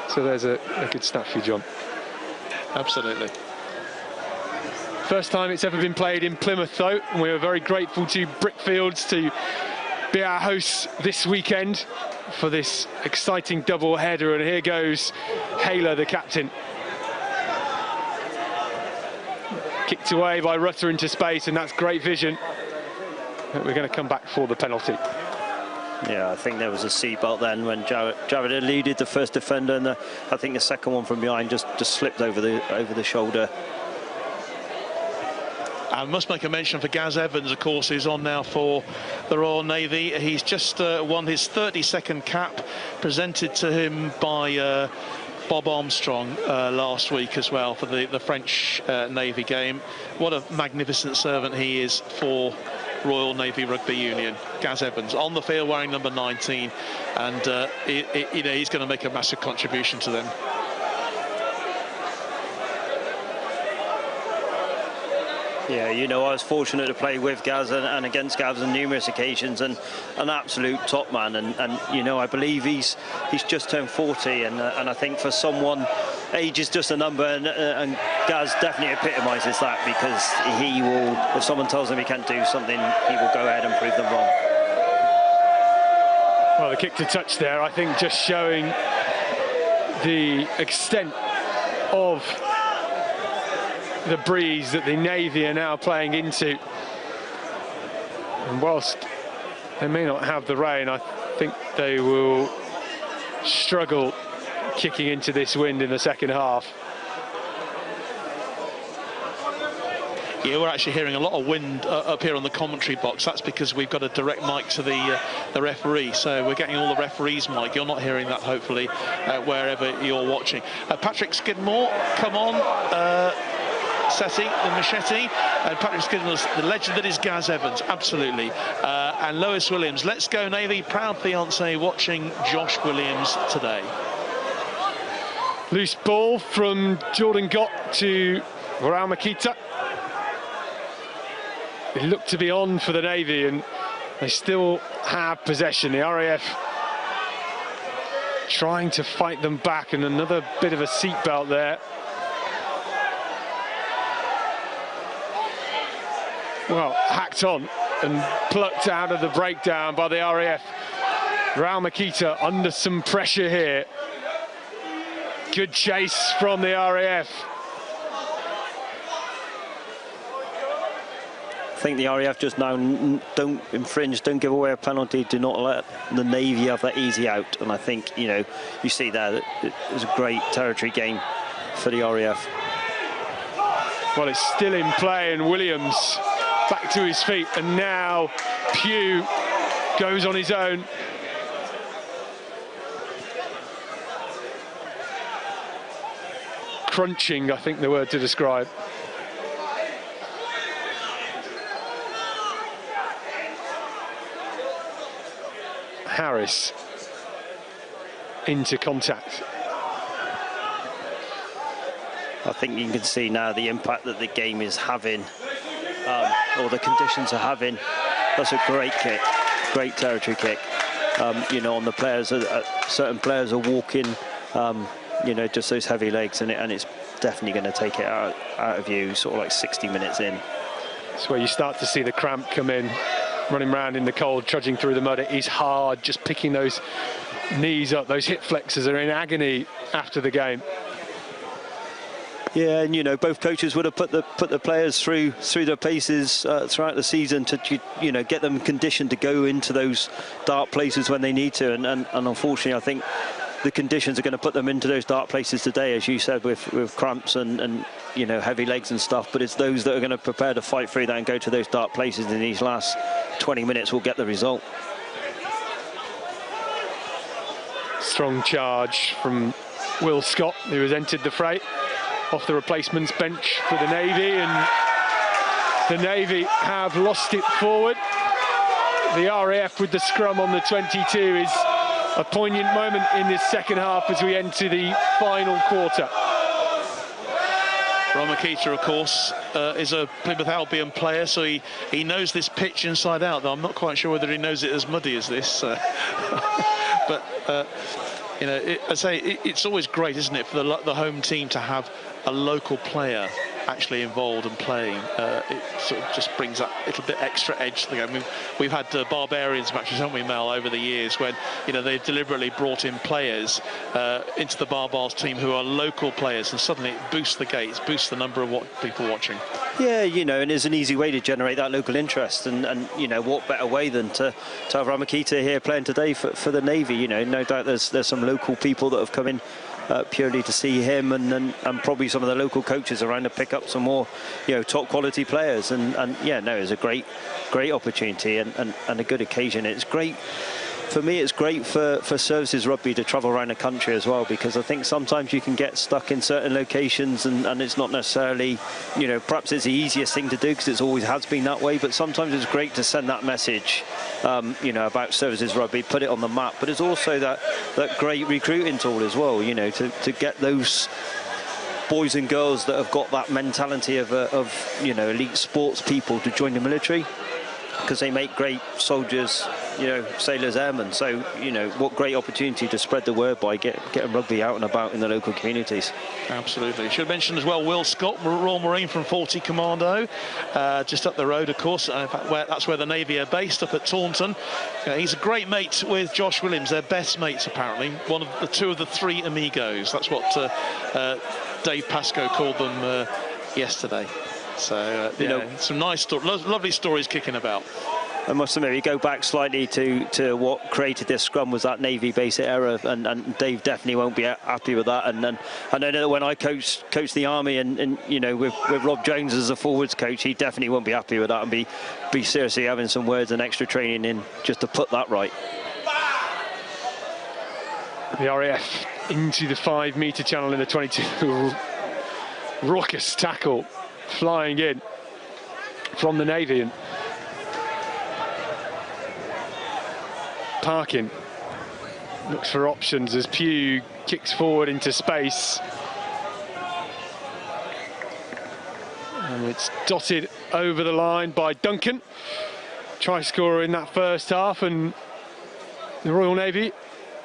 So there's a good stat for you, John. Absolutely. First time it's ever been played in Plymouth, though, and we are very grateful to Brickfields to be our hosts this weekend for this exciting double header. And here goes Hayler, the captain. Kicked away by Rutter into space, and that's great vision. But we're going to come back for the penalty. Yeah, I think there was a seatbelt then when Jared eluded the first defender, and I think the second one from behind just slipped over the shoulder. I must make a mention for Gaz Evans, of course, who's on now for the Royal Navy. He's just won his 32nd cap, presented to him by Bob Armstrong last week as well for the French Navy game. What a magnificent servant he is for Royal Navy Rugby Union. Gaz Evans on the field wearing number 19, and you know, he's going to make a massive contribution to them. Yeah, you know, I was fortunate to play with Gaz and against Gaz on numerous occasions, and an absolute top man. And you know, I believe he's just turned 40, and I think for someone, age is just a number, and Gaz definitely epitomises that, because he will, if someone tells him he can't do something, he will go ahead and prove them wrong. Well, the kick to touch there, I think, just showing the extent of the breeze that the Navy are now playing into. And whilst they may not have the rain, I think they will struggle kicking into this wind in the second half. Yeah, we're actually hearing a lot of wind up here on the commentary box. That's because we've got a direct mic to the referee, so we're getting all the referee's mic. You're not hearing that, hopefully, wherever you're watching. Patrick Skidmore, come on. Setti, the machete, and Patrick Skidmore's the legend that is Gaz Evans, absolutely. And Lois Williams. Let's go Navy, proud fiancé watching Josh Williams today. Loose ball from Jordan Gott to Raul Makita. It looked to be on for the Navy, and they still have possession. The RAF trying to fight them back, and another bit of a seatbelt there. Well, hacked on and plucked out of the breakdown by the RAF. Raul Makita under some pressure here. Good chase from the RAF. I think the RAF just now don't infringe, don't give away a penalty, do not let the Navy have that easy out. And I think, you know, you see there that it was a great territory game for the RAF. Well, it's still in play, and Williams back to his feet, and now Pugh goes on his own. Crunching, I think the word to describe. Harris into contact. I think you can see now the impact that the game is having, or the conditions are having. That's a great kick, great territory kick. You know, on the players, certain players are walking, you know, just those heavy legs, and it's definitely going to take it out of you, sort of like 60 minutes in. That's where you start to see the cramp come in, running around in the cold, trudging through the mud. It is hard, just picking those knees up. Those hip flexors are in agony after the game. Yeah, and you know, both coaches would have put the players through their paces throughout the season to, you know, get them conditioned to go into those dark places when they need to, and unfortunately, I think the conditions are going to put them into those dark places today, as you said, with cramps and you know, heavy legs and stuff. But it's those that are going to prepare to fight through that and go to those dark places in these last 20 minutes will get the result. Strong charge from Will Scott, who has entered the fray off the replacements bench for the Navy, and the Navy have lost it forward. The RAF with the scrum on the 22 is a poignant moment in this second half as we enter the final quarter. Raul Makita, of course, is a Plymouth Albion player, so he knows this pitch inside out, though I'm not quite sure whether he knows it as muddy as this. But, you know, I say it's always great, isn't it, for the home team to have a local player actually involved and playing. It sort of just brings that little bit extra edge to the game. We've had Barbarians matches, haven't we, Mel, over the years, when, you know, they've deliberately brought in players into the Barbars team who are local players, and suddenly it boosts the gates, boosts the number of people watching. Yeah, you know, and it's an easy way to generate that local interest, and you know, what better way than to have Raul Makita here playing today for the Navy. You know, no doubt there's some local people that have come in purely to see him, and probably some of the local coaches around to pick up some more, you know, top quality players, and yeah, no, it's a great opportunity and a good occasion. It's great for me, it's great for services rugby to travel around the country as well, because I think sometimes you can get stuck in certain locations and it's not necessarily, you know, perhaps it's the easiest thing to do because it always has been that way, but sometimes it's great to send that message, you know, about services rugby, put it on the map. But it's also that great recruiting tool as well, you know, to get those boys and girls that have got that mentality of you know, elite sports people to join the military, because they make great soldiers, you know, sailors, airmen. So, you know, what great opportunity to spread the word by getting rugby out and about in the local communities. Absolutely. Should mention as well Will Scott, Royal Marine from 40 Commando, just up the road, of course. In fact, that's where the Navy are based, up at Taunton. He's a great mate with Josh Williams. They're best mates, apparently. Two of the three amigos. That's what Dave Pascoe called them yesterday. So, yeah, some nice, lovely stories kicking about. I must admit, we go back slightly to what created this scrum was that Navy basic error, and Dave definitely won't be happy with that. And I know that when I coached the Army, and you know, with Rob Jones as a forwards coach, he definitely won't be happy with that, and be seriously having some words and extra training in just to put that right. The RAF into the 5 metre channel in the 22. Raucous tackle flying in from the Navy, and Parkin looks for options as Pugh kicks forward into space. And it's dotted over the line by Duncan. Try scorer in that first half, and the Royal Navy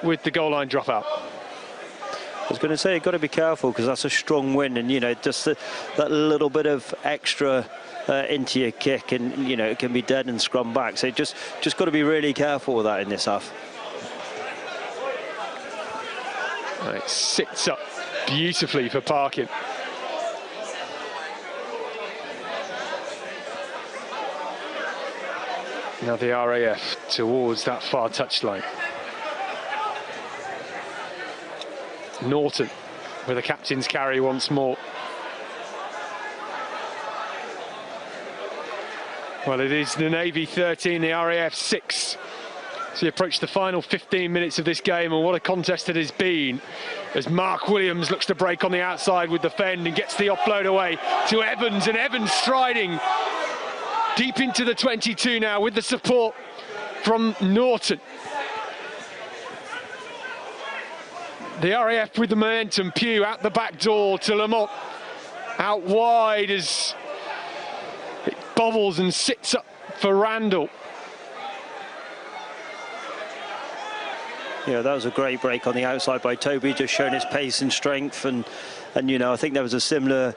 with the goal line dropout. I was going to say, you've got to be careful because that's a strong win, and you know, just that little bit of extra into your kick, and you know, it can be dead and scrum back. So just got to be really careful with that in this half. It sits up beautifully for Parkin. Now the RAF towards that far touchline. Norton with a captain's carry once more. Well, it is the Navy 13, the RAF 6. So you approach the final 15 minutes of this game, and what a contest it has been, as Mark Williams looks to break on the outside with the fend and gets the offload away to Evans, and Evans striding deep into the 22 now with the support from Norton. The RAF with the momentum. Pugh out the back door to Lamont, out wide as it bobbles and sits up for Randall. Yeah, that was a great break on the outside by Toby, just showing his pace and strength, and you know, I think there was a similar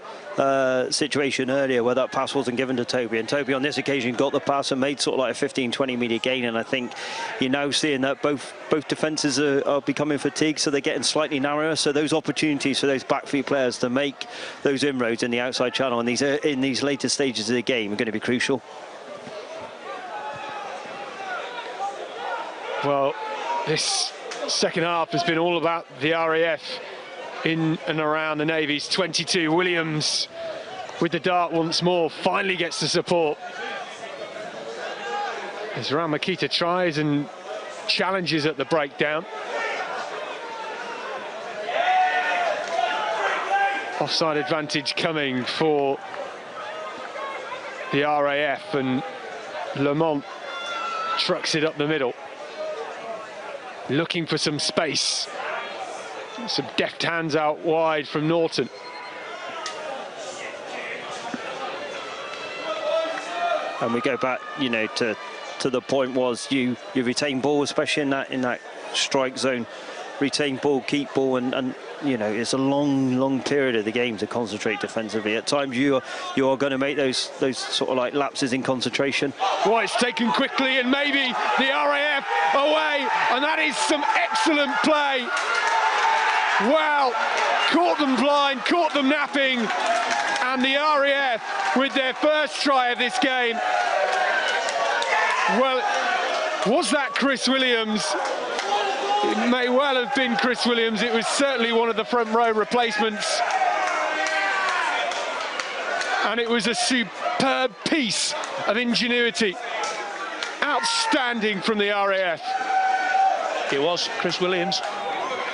situation earlier where that pass wasn't given to Toby, and Toby on this occasion got the pass and made sort of like a 15-20 metre gain, and I think you're now seeing that both defences are becoming fatigued, so they're getting slightly narrower, so those opportunities for those backfield players to make those inroads in the outside channel in these later stages of the game are going to be crucial. Well, this second half has been all about the RAF in and around the Navy's 22. Williams with the dart once more, finally gets the support. As Ramakita tries and challenges at the breakdown. Offside advantage coming for the RAF, and Lamont trucks it up the middle, looking for some space. Some deft hands out wide from Norton. And we go back, you know, to the point was you retain ball, especially in that strike zone. Retain ball, keep ball, and you know, it's a long period of the game to concentrate defensively. At times you are going to make those sort of like lapses in concentration. Well, it's taken quickly, and maybe the RAF away, and that is some excellent play. Wow, caught them blind, caught them napping, and the RAF with their first try of this game. Well, was that Chris Williams? It may well have been Chris Williams. It was certainly one of the front row replacements. And it was a superb piece of ingenuity. Outstanding from the RAF. It was Chris Williams.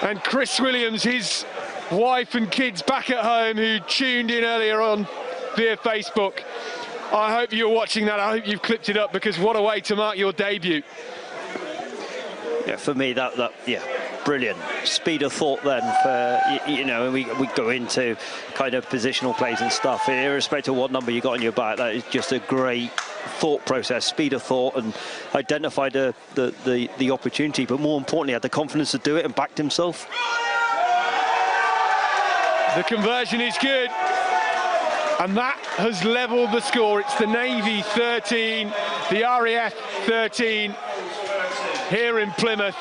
And Chris Williams, his wife and kids back at home who tuned in earlier on via Facebook. I hope you're watching that. I hope you've clipped it up, because what a way to mark your debut. Yeah, for me, that yeah, brilliant speed of thought then. For you know, we go into kind of positional plays and stuff. Irrespective of what number you got on your back, that is just a great thought process, speed of thought, and identified the opportunity, but more importantly, had the confidence to do it and backed himself. The conversion is good, and that has levelled the score. It's the Navy 13, the RAF 13. Here in Plymouth.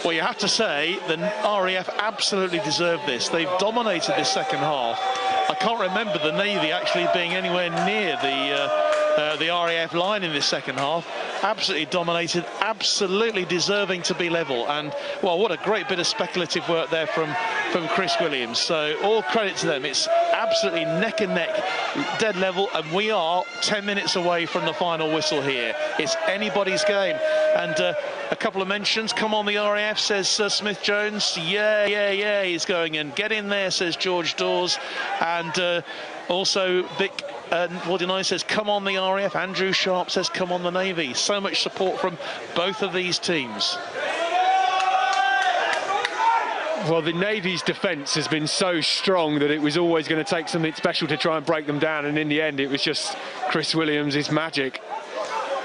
Well, you have to say the RAF absolutely deserved this. They've dominated this second half. I can't remember the Navy actually being anywhere near the the RAF line in this second half. Absolutely dominated, absolutely deserving to be level. And, well, what a great bit of speculative work there from Chris Williams. So all credit to them. It's absolutely neck and neck, dead level, and we are 10 minutes away from the final whistle here. It's anybody's game. And a couple of mentions. Come on, the RAF, says Smith-Jones. Yeah, he's going in. Get in there, says George Dawes. And also Vic Wardinine says, come on the RAF. Andrew Sharp says, come on the Navy. So much support from both of these teams. Well, the Navy's defence has been so strong that it was always going to take something special to try and break them down, and in the end it was just Chris Williams' magic.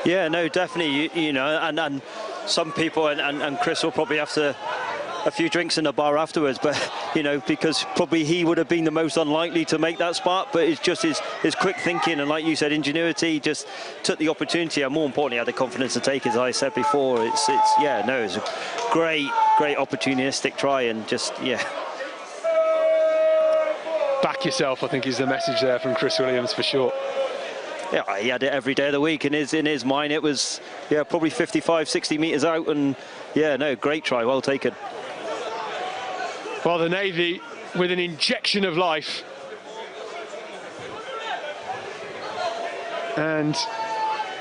Yeah, no, definitely, you know, and some people, and Chris will probably have to a few drinks in the bar afterwards, but you know, because probably he would have been the most unlikely to make that spark, but it's just his quick thinking and, like you said, ingenuity, just took the opportunity, and more importantly had the confidence to take, as I said before. It's a great opportunistic try, and just back yourself, I think, is the message there from Chris Williams for sure. Yeah, he had it every day of the week. In his mind, it was probably 55, 60 metres out, and great try, well taken. Well, the Navy with an injection of life, and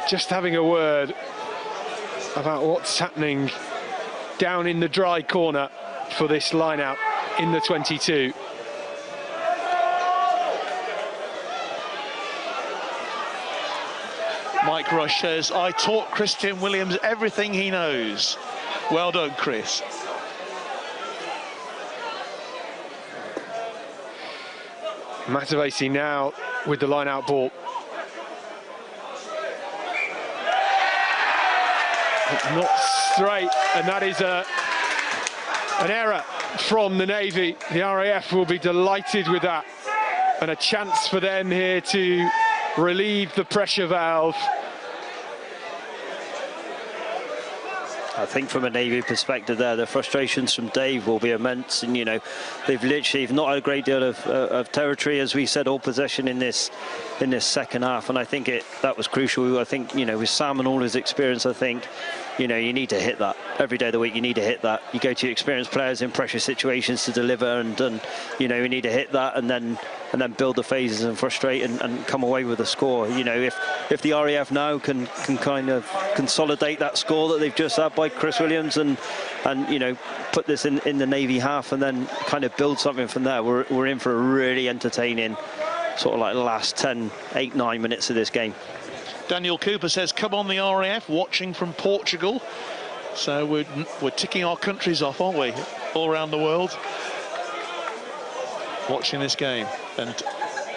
just having a word about what's happening down in the dry corner for this line-out in the 22. Mike Rush says, I taught Christian Williams everything he knows. Well done, Chris. Matavesi now with the line-out ball. It's not straight, and that is an error from the Navy. The RAF will be delighted with that, and a chance for them here to relieve the pressure valve. I think from a Navy perspective there, the frustrations from Dave will be immense, and they've not had a great deal of territory, as we said, all possession in this second half, and I think that was crucial. I think with Sam and all his experience, I think you need to hit that every day of the week. You need to hit that. You go to your experienced players in pressure situations to deliver, and you need to hit that, and then build the phases and frustrate and come away with a score. If the RAF now can kind of consolidate that score that they've just had by Chris Williams and put this in the Navy half, and then kind of build something from there, we're in for a really entertaining sort of like the last 8-9 minutes of this game. Daniel Cooper says, come on the RAF, watching from Portugal. So we're ticking our countries off, aren't we, all around the world, watching this game. And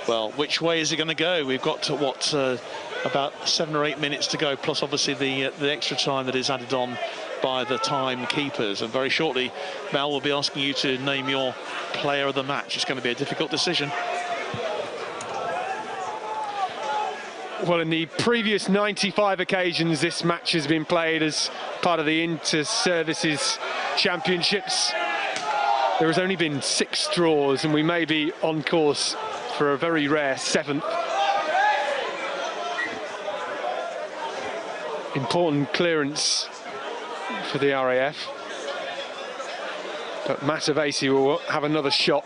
well, which way is it going to go? We've got to about 7 or 8 minutes to go, plus obviously the extra time that is added on by the timekeepers, and very shortly Mel will be asking you to name your player of the match. It's going to be a difficult decision. Well, in the previous 95 occasions this match has been played as part of the Inter-Services Championships, there has only been 6 draws, and we may be on course for a very rare 7th. Important clearance for the RAF, but Matavesi will have another shot.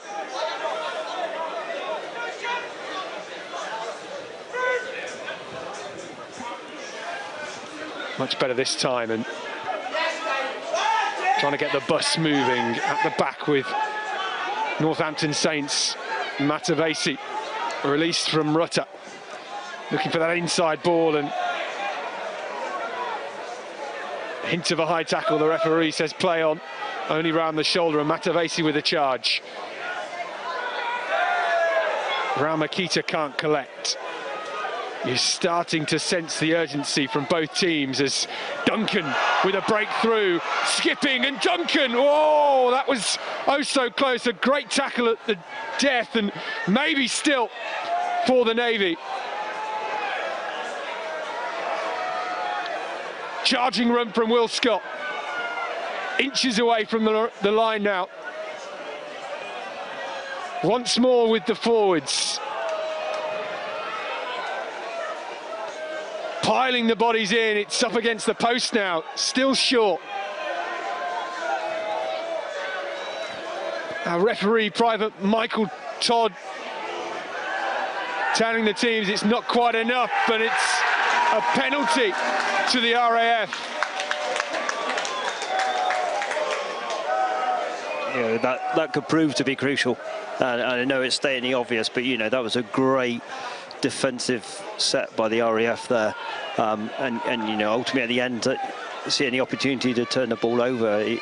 Much better this time, and trying to get the bus moving at the back with Northampton Saints. Matavesi released from Rutter, looking for that inside ball, and hint of a high tackle. The referee says play on, only round the shoulder, and Matavesi with a charge. Ramakita can't collect. You're starting to sense the urgency from both teams as Duncan with a breakthrough, skipping, and Duncan, oh, that was oh so close. A great tackle at the death, and maybe still for the Navy. Charging run from Will Scott, inches away from the line now. Once more with the forwards. piling the bodies in. It's up against the post now, still short. Our referee, Private Michael Todd, telling the teams it's not quite enough, but it's a penalty to the RAF. You know, that could prove to be crucial. And I know it's stating the obvious, but you know, that was a great defensive set by the RAF there. And you know, ultimately at the end, seeing the opportunity to turn the ball over,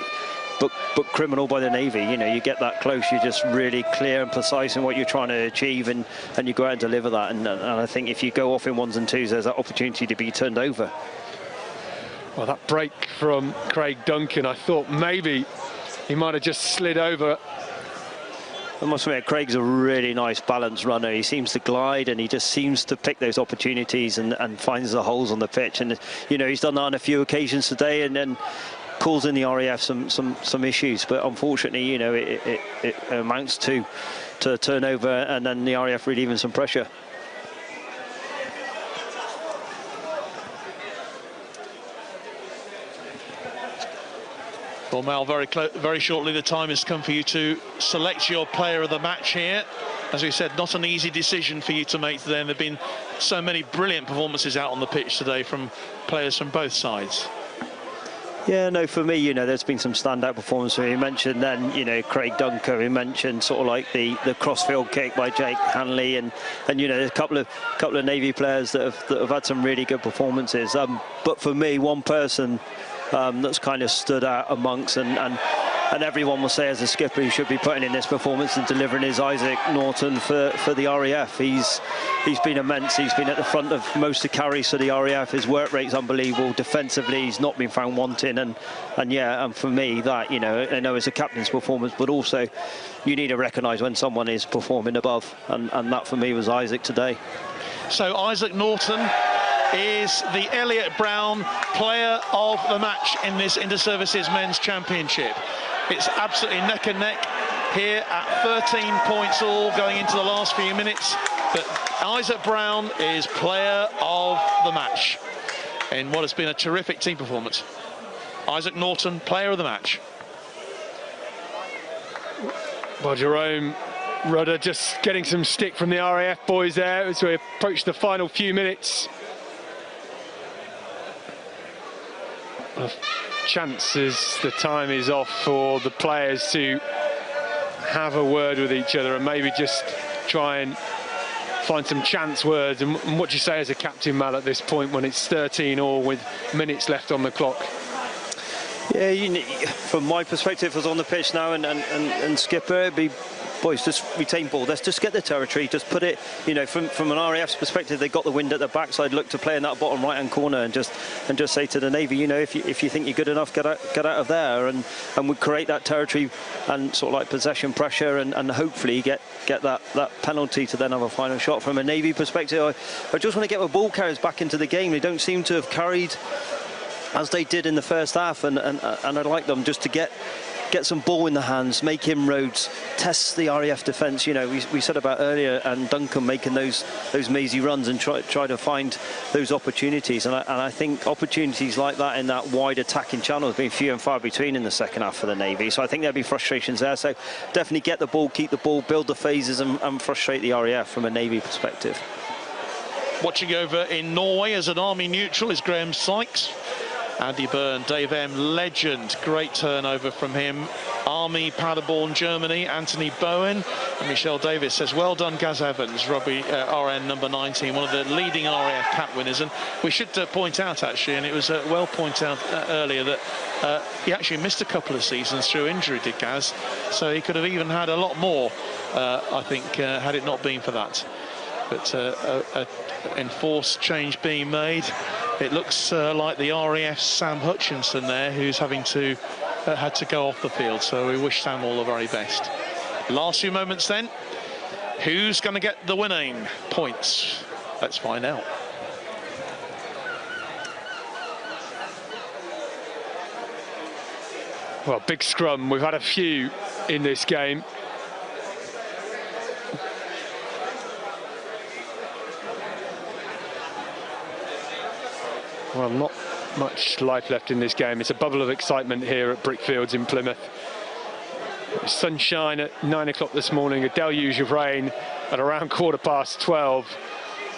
but criminal by the Navy. You know, you get that close, you're just really clear and precise in what you're trying to achieve, and you go out and deliver that. And I think if you go off in ones and twos, there's that opportunity to be turned over. Well, that break from Craig Duncan, I thought maybe he might have just slid over. I must admit, Craig's a really nice balanced runner. He seems to glide, and he just seems to pick those opportunities and finds the holes on the pitch. And you know, he's done that on a few occasions today, and then causing the RAF some issues. But unfortunately, you know, it amounts to a turnover, and then the RAF relieving some pressure. Well, Mal, very shortly the time has come for you to select your player of the match here. As we said, not an easy decision for you to make today, and there have been so many brilliant performances out on the pitch today from players from both sides. Yeah, no, for me, you know, there's been some standout performances. You mentioned then, you know, Craig Dunker. You mentioned sort of like the crossfield kick by Jake Hanley, and you know, there's a couple of Navy players that have had some really good performances. But for me, one person that's kind of stood out amongst, and everyone will say as a skipper he should be putting in this performance and delivering, is Isaac Norton for the RAF. He's been immense. He's been at the front of most of the carries for the RAF. His work rate's unbelievable. Defensively, he's not been found wanting, and for me, that, you know, I know it's a captain's performance, but also you need to recognise when someone is performing above, and that for me was Isaac today. So Isaac Norton is the Elliott Brown player of the match in this Inter-Services Men's Championship. It's absolutely neck and neck here at 13 points all going into the last few minutes, but Isaac Brown is player of the match in what has been a terrific team performance. Isaac Norton, player of the match. Well, Jerome Rudder just getting some stick from the RAF boys there as we approach the final few minutes. Chances the time is off for the players to have a word with each other and maybe just try and find some chance words. And what do you say as a captain, Mal, at this point when it's 13-all with minutes left on the clock? Yeah, from my perspective, as on the pitch now and skipper, it'd be, boys, just retain ball. Let's just get the territory. Just put it, you know, from an RAF's perspective, they got the wind at the backside. Look to play in that bottom right-hand corner, and just say to the Navy, you know, if you think you're good enough, get out of there, and we create that territory and sort of like possession pressure, and hopefully get that penalty to then have a final shot. From a Navy perspective, I just want to get the ball carriers back into the game. They don't seem to have carried as they did in the first half, and I'd like them just to get some ball in the hands, make inroads, test the RAF defence. You know, we said about earlier, and Duncan making those mazy runs and try to find those opportunities. And I think opportunities like that in that wide attacking channel has been few and far between in the second half for the Navy. So I think there'll be frustrations there. So definitely get the ball, keep the ball, build the phases, and frustrate the RAF from a Navy perspective. Watching over in Norway as an Army neutral is Graham Sykes. Andy Byrne, Dave M, legend, great turnover from him. Army, Paderborn, Germany, Anthony Bowen. And Michelle Davis says, well done, Gaz Evans, rugby RN number 19, one of the leading RAF cap winners. And we should point out, actually, and it was well pointed out earlier, that he actually missed a couple of seasons through injury, did Gaz. So he could have even had a lot more, I think, had it not been for that. But enforced change being made. It looks like the RAF's Sam Hutchinson there, who's had to go off the field. So we wish Sam all the very best. Last few moments then. Who's going to get the winning points? Let's find out. Well, big scrum. We've had a few in this game. Well, not much life left in this game. It's a bubble of excitement here at Brickfields in Plymouth. Sunshine at 9 o'clock this morning, a deluge of rain at around 12:15.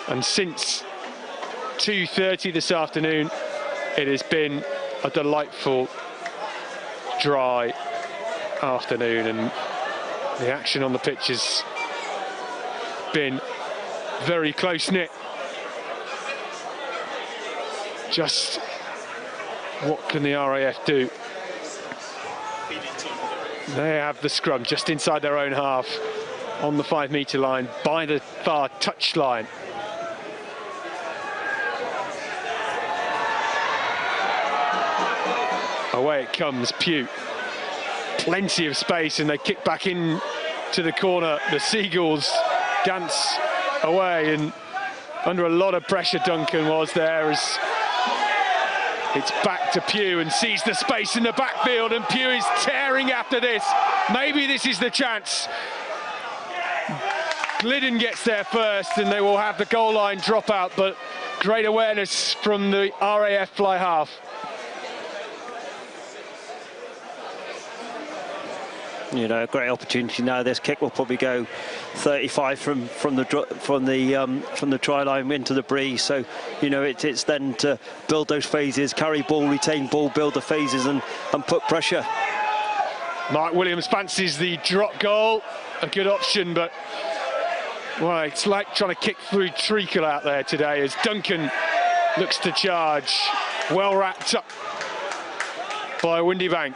And since 2:30 this afternoon, it has been a delightful, dry afternoon, and the action on the pitch has been very close-knit. Just what can the RAF do? They have the scrum just inside their own half on the 5-metre line by the far touch line. Away it comes, Pugh. Plenty of space, and they kick back in to the corner. The Seagulls dance away, and under a lot of pressure Duncan was there, as it's back to Pugh, and sees the space in the backfield, and Pugh is tearing after this. Maybe this is the chance. Glidden gets there first, and they will have the goal line drop out, but great awareness from the RAF fly half. You know, a great opportunity now. This kick will probably go 35 from the try line into the breeze. So, you know, it's then to build those phases, carry ball, retain ball, build the phases, and put pressure. Mark Williams fancies the drop goal, a good option, but well, it's like trying to kick through treacle out there today as Duncan looks to charge. Well wrapped up by Windybank.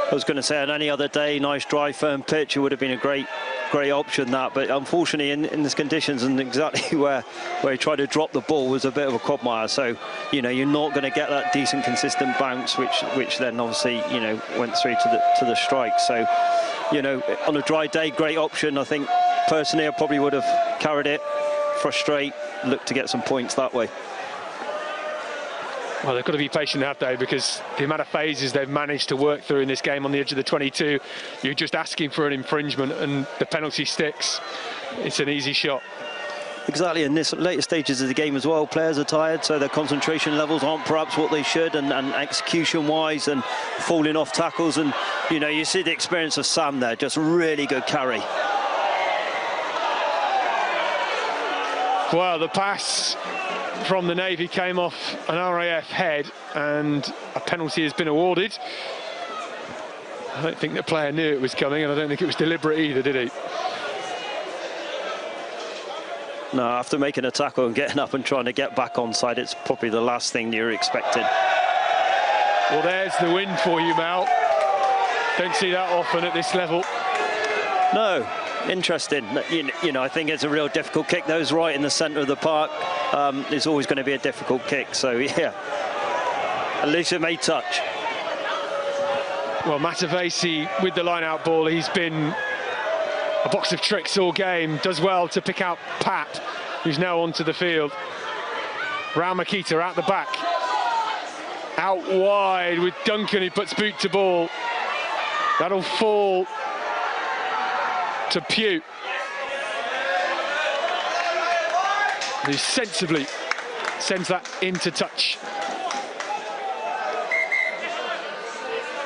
I was going to say, on any other day, nice dry firm pitch, it would have been a great option, that, but unfortunately in these conditions, and exactly where he tried to drop the ball was a bit of a quagmire. So, you know, you're not going to get that decent consistent bounce, which then obviously, you know, went through to the strike. So, you know, on a dry day, great option. I think personally I probably would have carried it, frustrate, look to get some points that way. Well, they've got to be patient, have they? Because the amount of phases they've managed to work through in this game on the edge of the 22, you're just asking for an infringement, and the penalty sticks. It's an easy shot. Exactly, in this later stages of the game as well, players are tired, so their concentration levels aren't perhaps what they should, and execution-wise, and falling off tackles, and, you know, you see the experience of Sam there, just really good carry. Well, the pass from the Navy came off an RAF head, and a penalty has been awarded. I don't think the player knew it was coming, and I don't think it was deliberate either, did he? No, after making a tackle and getting up and trying to get back onside, it's probably the last thing you're expecting. Well, there's the win for you, Mal. Don't see that often at this level. No. Interesting. You know, I think it's a real difficult kick. Those right in the centre of the park. It's always going to be a difficult kick. So, yeah, at least it made touch. Well, Matavesi with the line-out ball, he's been a box of tricks all game. Does well to pick out Pat, who's now onto the field. Raul Makita out the back. Out wide with Duncan, who puts boot to ball. That'll fall to Pugh, who sensibly sends that into touch.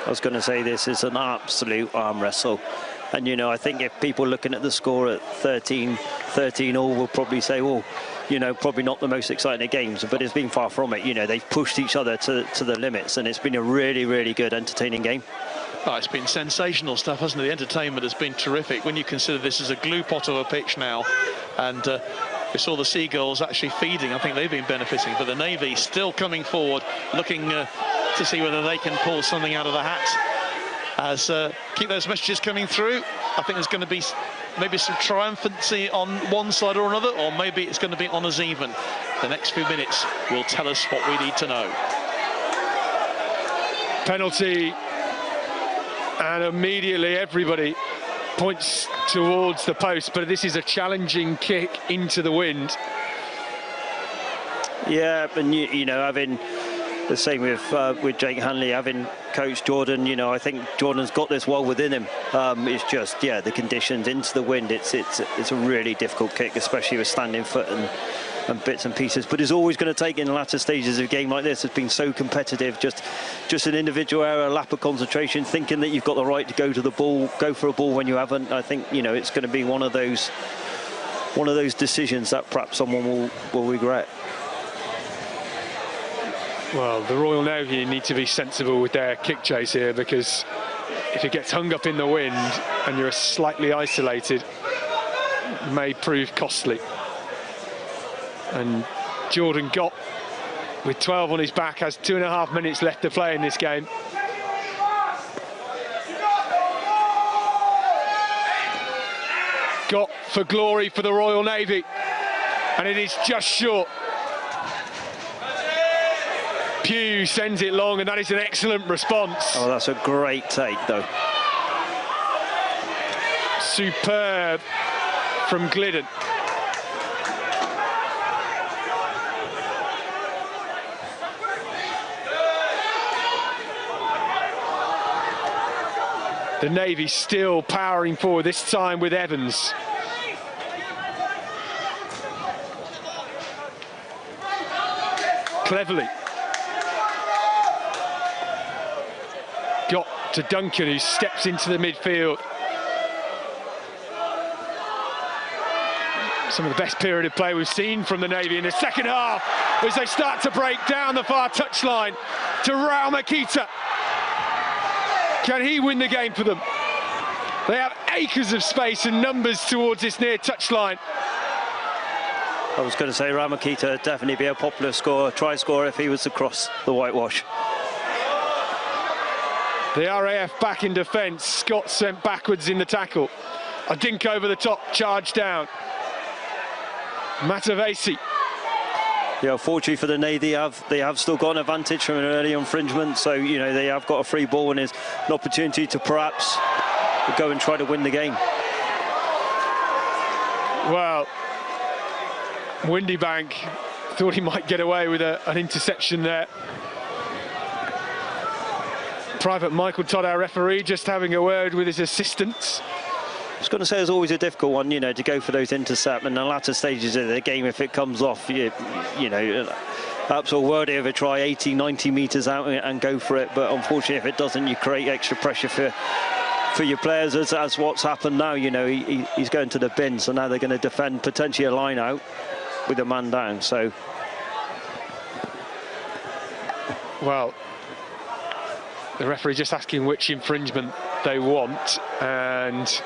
I was going to say, this is an absolute arm wrestle, and you know, I think if people looking at the score at 13 all will probably say, well, you know, probably not the most exciting of games, but it's been far from it. You know, they've pushed each other to the limits, and it's been a really good entertaining game. Oh, it's been sensational stuff, hasn't it? The entertainment has been terrific when you consider this is a glue pot of a pitch now, and we saw the Seagulls actually feeding. I think they've been benefiting, but the Navy still coming forward, looking to see whether they can pull something out of the hat. As keep those messages coming through. I think there's going to be maybe some triumphancy on one side or another, or maybe it's going to be honours even. The next few minutes will tell us what we need to know. Penalty. And immediately everybody points towards the post, but this is a challenging kick into the wind. Yeah, and you know, having the same with Jake Hanley having coached Jordan. You know, I think Jordan's got this well within him. It's just, yeah, the conditions into the wind. It's a really difficult kick, especially with standing foot and bits and pieces. But it's always going to take in the latter stages of a game like this. It's been so competitive. Just an individual error, a lack of concentration, thinking that you've got the right to go to the ball, go for a ball when you haven't. I think, you know, it's going to be one of those decisions that perhaps someone will regret. Well, the Royal Navy need to be sensible with their kick chase here, because if it gets hung up in the wind and you're slightly isolated, it may prove costly. And Jordan Gott, with 12 on his back, has 2.5 minutes left to play in this game. Gott for glory for the Royal Navy, and it is just short. Pugh sends it long, and that is an excellent response. Oh, that's a great take, though. Superb from Glidden. The Navy still powering forward, this time with Evans. Cleverly. Got to Duncan, who steps into the midfield. Some of the best period of play we've seen from the Navy in the second half, as they start to break down the far touchline to Rao Makita. Can he win the game for them? They have acres of space and numbers towards this near touchline. I was going to say Rao Makita would definitely be a popular scorer, try scorer if he was to cross the whitewash. The RAF back in defence. Scott sent backwards in the tackle. A dink over the top, charge down. Matavesi. Yeah, fortunately for the Navy, they have still got an advantage from an early infringement, so you know they have got a free ball and is an opportunity to perhaps go and try to win the game. Well, Windybank thought he might get away with an interception there. Private Michael Todd, our referee, just having a word with his assistants. I was going to say it's always a difficult one, you know, to go for those intercepts in the latter stages of the game. If it comes off, you know, perhaps all worthy of a try 80, 90 metres out and go for it. But unfortunately, if it doesn't, you create extra pressure for your players, as what's happened now. You know, he's going to the bin, so now they're going to defend potentially a line out with a man down. So, well, the referee just asking which infringement they want, and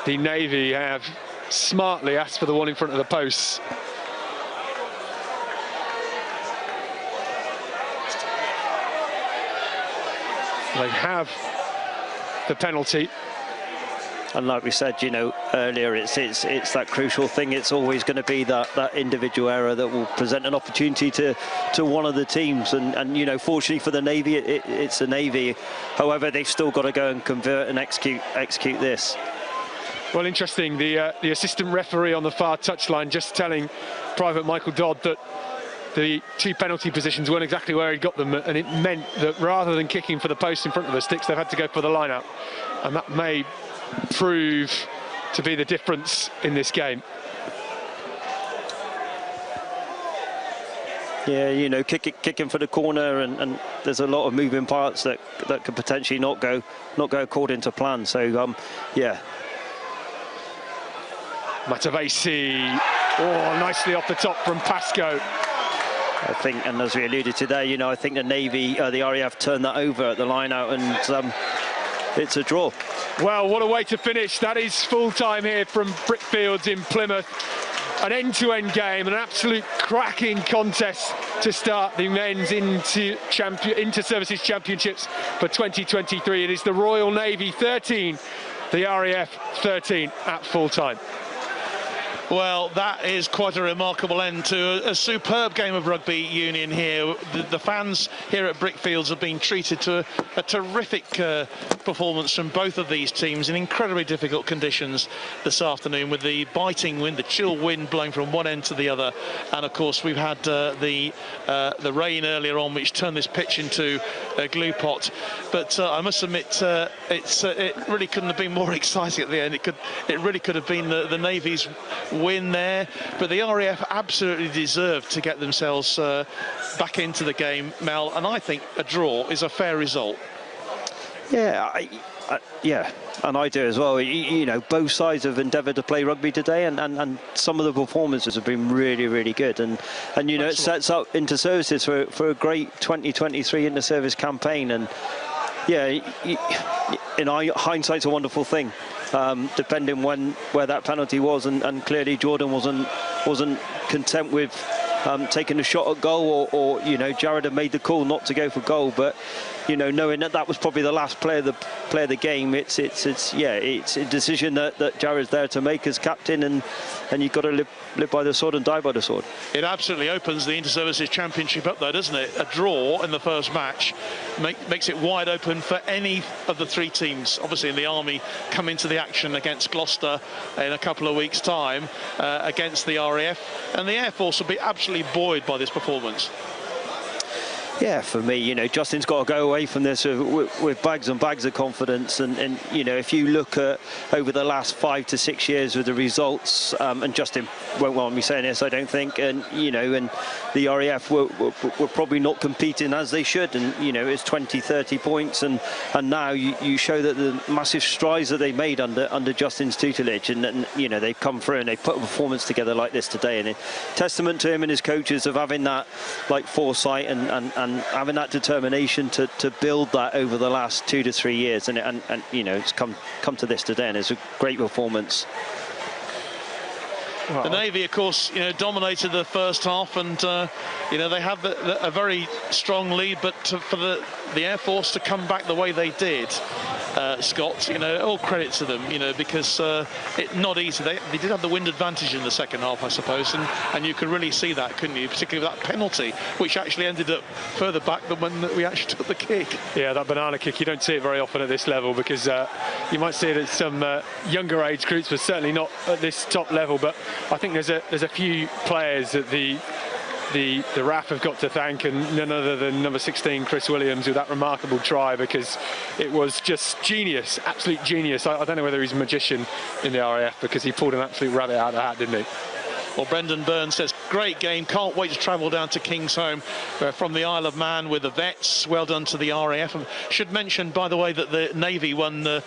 the Navy have smartly asked for the one in front of the posts. They have the penalty. And like we said, you know, earlier, it's that crucial thing. It's always going to be that individual error that will present an opportunity to one of the teams. And you know, fortunately for the Navy, it's the Navy. However, they've still got to go and convert and execute this. Well, interesting. The assistant referee on the far touchline just telling Private Michael Dodd that the two penalty positions weren't exactly where he got them, and it meant that rather than kicking for the post in front of the sticks, they've had to go for the line out, and that may prove to be the difference in this game. Yeah, you know, kicking for the corner, and there's a lot of moving parts that could potentially not go according to plan. So yeah. Matavesi, oh, nicely off the top from Pascoe. I think, and as we alluded to there, you know, I think the Navy, the RAF turned that over at the line out, and it's a draw. Well, what a way to finish. That is full time here from Brickfields in Plymouth. An end-to-end game, an absolute cracking contest to start the men's inter-services championships for 2023. It is the Royal Navy 13, the RAF 13 at full time. Well, that is quite a remarkable end to a superb game of rugby union here. The fans here at Brickfields have been treated to a terrific performance from both of these teams in incredibly difficult conditions this afternoon, with the biting wind, the chill wind blowing from one end to the other. And of course, we've had the rain earlier on, which turned this pitch into a glue pot. But I must admit, it really couldn't have been more exciting at the end. It really could have been the Navy's win there, but the RAF absolutely deserved to get themselves back into the game, Mel, and I think a draw is a fair result. Yeah, yeah, and I do as well. You know, both sides have endeavoured to play rugby today, and some of the performances have been really, really good, and you know, it sets up inter-services for a great 2023 inter-service campaign. And yeah, in hindsight's a wonderful thing. Depending where that penalty was, and clearly Jordan wasn't content with taking a shot at goal, or you know, Jared had made the call not to go for goal, but you know, knowing that was probably the last play of the game, it's a decision that Jared's there to make as captain, and you've got to live by the sword and die by the sword. It absolutely opens the Inter-Services Championship up though, doesn't it? A draw in the first match makes it wide open for any of the three teams. Obviously, in the Army come into the action against Gloucester in a couple of weeks' time against the RAF, and the Air Force will be absolutely buoyed by this performance. Yeah, for me, you know, Justin's got to go away from this with bags and bags of confidence. And you know, if you look at over the last 5 to 6 years with the results, and Justin won't want me saying this, I don't think, and you know, and the RAF were probably not competing as they should, and you know, it's 20-30 points, and now you show that the massive strides that they made under Justin's tutelage, and you know, they've come through and they've put a performance together like this today, and a testament to him and his coaches of having that like foresight and having that determination to build that over the last 2 to 3 years, and you know, it's come to this today, and it's a great performance. The Navy, of course, you know, dominated the first half, and you know, they had a very strong lead, but for the Air Force to come back the way they did, Scott, you know, all credit to them, you know, because it's not easy. They did have the wind advantage in the second half, I suppose, and you could really see that, couldn't you? Particularly with that penalty, which actually ended up further back than when we actually took the kick. Yeah, that banana kick, you don't see it very often at this level, because you might see it at some younger age groups, but certainly not at this top level. But I think there's a few players that the RAF have got to thank, and none other than number 16, Chris Williams, with that remarkable try, because it was just genius, absolute genius. I don't know whether he's a magician in the RAF, because he pulled an absolute rabbit out of the hat, didn't he? Well, Brendan Byrne says, great game, can't wait to travel down to Kingsholm from the Isle of Man with the vets. Well done to the RAF. And should mention, by the way, that the Navy won the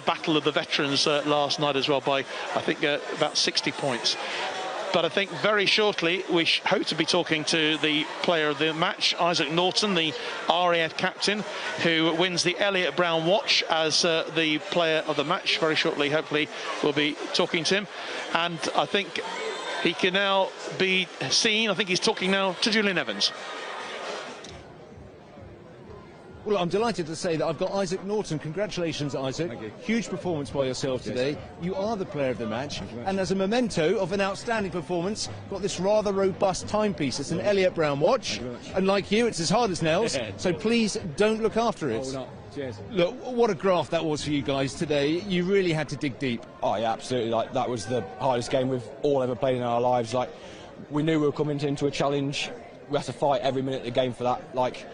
Battle of the Veterans last night as well by, I think, about 60 points. But I think very shortly we hope to be talking to the player of the match, Isaac Norton, the RAF captain, who wins the Elliot Brown watch as the player of the match. Very shortly, hopefully, we'll be talking to him. And I think he can now be seen. I think he's talking now to Julian Evans. Well, I'm delighted to say that I've got Isaac Norton. Congratulations, Isaac. Thank you. Huge performance by yourself today. Yes. You are the player of the match. And as a memento of an outstanding performance, got this rather robust timepiece. It's an Elliot Brown watch. And like you, it's as hard as nails. So please don't look after it. Oh, no. Cheers. Look, what a graft that was for you guys today. You really had to dig deep. Oh, yeah, absolutely. Like, that was the hardest game we've all ever played in our lives. Like, we knew we were coming into a challenge. We had to fight every minute of the game for that. Like,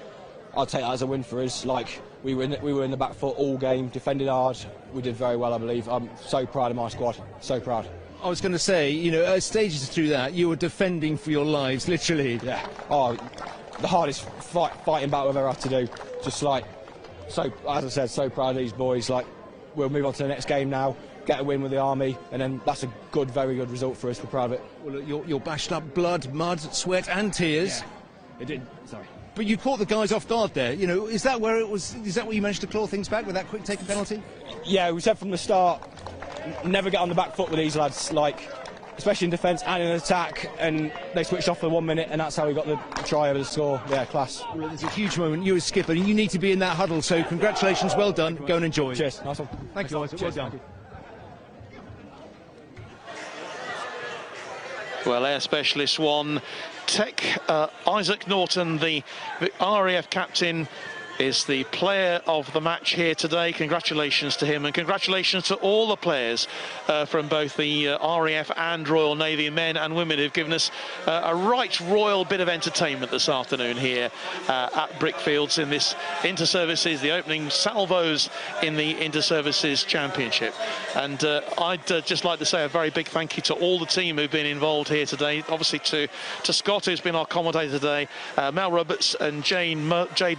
I'd take that as a win for us. Like, we were in the back foot all game, defended hard. We did very well, I believe. I'm so proud of my squad. So proud. I was going to say, you know, at stages through that, you were defending for your lives, literally. Yeah. Oh, the hardest fighting battle I've ever had to do. Just like, so, as I said, so proud of these boys. Like, we'll move on to the next game now, get a win with the Army, and then that's a good, very good result for us. We're proud of it. Well, look, you're bashed up blood, mud, sweat and tears. Yeah, it did. Sorry. But you caught the guys off guard there. You know, is that where it was? Is that where you managed to claw things back with that quick taken penalty? Yeah, we said from the start, never get on the back foot with these lads. Like, especially in defence and in attack, and they switched off for 1 minute, and that's how we got the try over the score. Yeah, class. Well, it's a huge moment. You're a skipper, you need to be in that huddle. So congratulations, well done. Go and enjoy. Cheers. Nice one. Thank you, Isaac. Well done. Well, Air Specialist 1 Tech, Isaac Norton, the RAF captain, is the player of the match here today. Congratulations to him, and congratulations to all the players from both the RAF and Royal Navy, men and women, who've given us a right royal bit of entertainment this afternoon here at Brickfields in this Inter-Services, the opening salvos in the Inter-Services Championship. And I'd just like to say a very big thank you to all the team who've been involved here today. Obviously to Scott, who's been our commentator today, Mel Roberts and Jade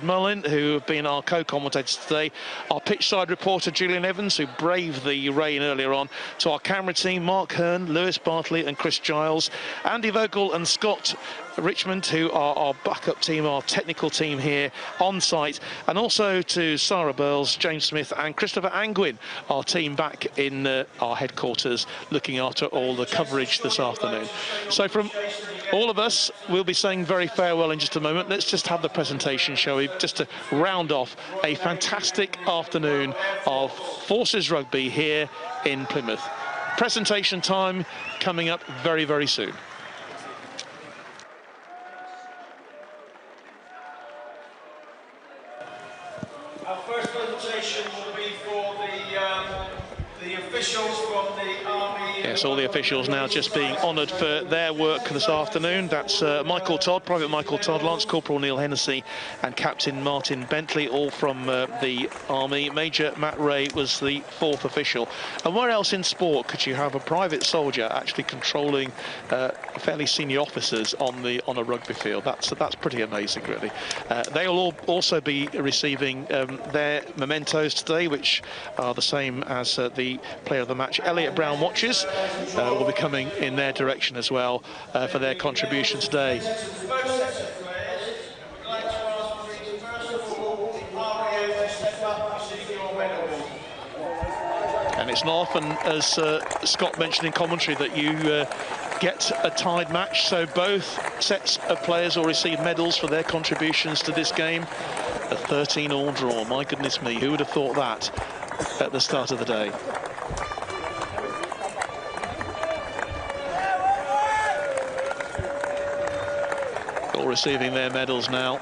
Mullin, who have been our co-commentators today, our pitchside reporter Julian Evans, who braved the rain earlier on, to our camera team Mark Hearn, Lewis Bartley and Chris Giles, Andy Vogel and Scott Richmond, who are our backup team, our technical team here on site, and also to Sarah Burles, James Smith and Christopher Angwin, our team back in our headquarters, looking after all the coverage this afternoon. So from all of us, we'll be saying very farewell in just a moment. Let's just have the presentation, shall we, just to round off a fantastic afternoon of Forces Rugby here in Plymouth. Presentation time coming up very, very soon. Our first presentation will be for the officials from the Army. Yes, all the officials now just being honoured for their work this afternoon. That's Michael Todd, Private Michael Todd, Lance Corporal Neil Hennessy and Captain Martin Bentley, all from the Army. Major Matt Ray was the fourth official. And where else in sport could you have a private soldier actually controlling fairly senior officers on a rugby field? That's pretty amazing, really. They'll all also be receiving their mementos today, which are the same as the player of the match, Elliot Brown watches. Will be coming in their direction as well for their contribution today. And it's not often, as Scott mentioned in commentary, that you get a tied match, so both sets of players will receive medals for their contributions to this game. A 13-all draw, my goodness me, who would have thought that at the start of the day? All receiving their medals now.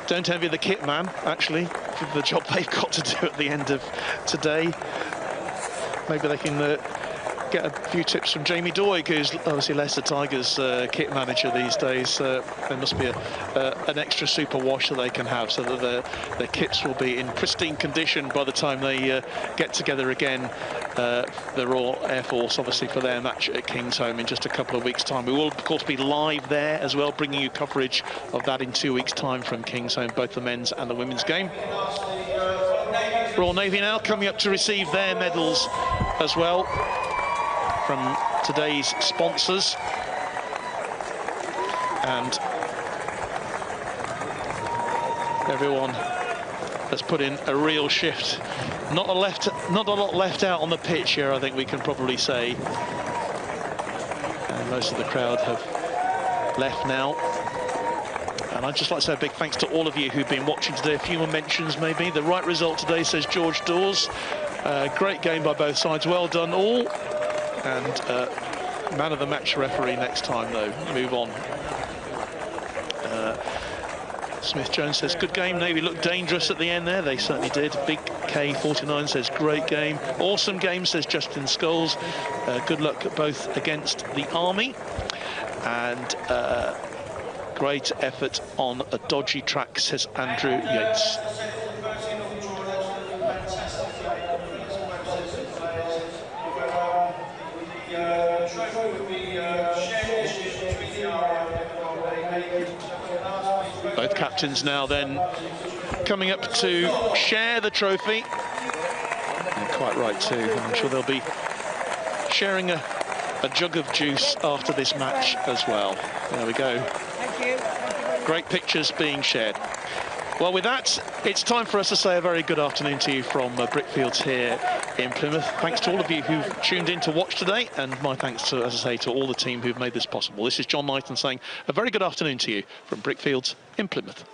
Don't envy the kit man, actually, for the job they've got to do at the end of today. Maybe they can get a few tips from Jamie Doig, who's obviously Leicester Tigers kit manager these days. There must be an extra super wash that they can have, so that their kits will be in pristine condition by the time they get together again. The Royal Air Force, obviously, for their match at Kingsholm in just a couple of weeks' time. We will, of course, be live there as well, bringing you coverage of that in 2 weeks' time from Kingsholm, both the men's and the women's game. Royal Navy now coming up to receive their medals as well from today's sponsors. And everyone has put in a real shift. Not a lot left out on the pitch here, I think we can probably say. And most of the crowd have left now. And I'd just like to say a big thanks to all of you who've been watching today. A few more mentions, maybe. The right result today, says George Dawes. Great game by both sides. Well done, all. And man of the match referee next time, though. Move on. Smith Jones says good game. Navy looked dangerous at the end there. They certainly did. Big K49 says great game. Awesome game, says Justin Scholes. Good luck both against the Army. And great effort on a dodgy track, says Andrew Yates. Both captains now then coming up to share the trophy. And quite right too. I'm sure they'll be sharing a jug of juice after this match as well. There we go. Thank you. Great pictures being shared. Well, with that, it's time for us to say a very good afternoon to you from Brickfields here in Plymouth. Thanks to all of you who've tuned in to watch today, and my thanks to, as I say, to all the team who've made this possible. This is John Knighton saying a very good afternoon to you from Brickfields in Plymouth.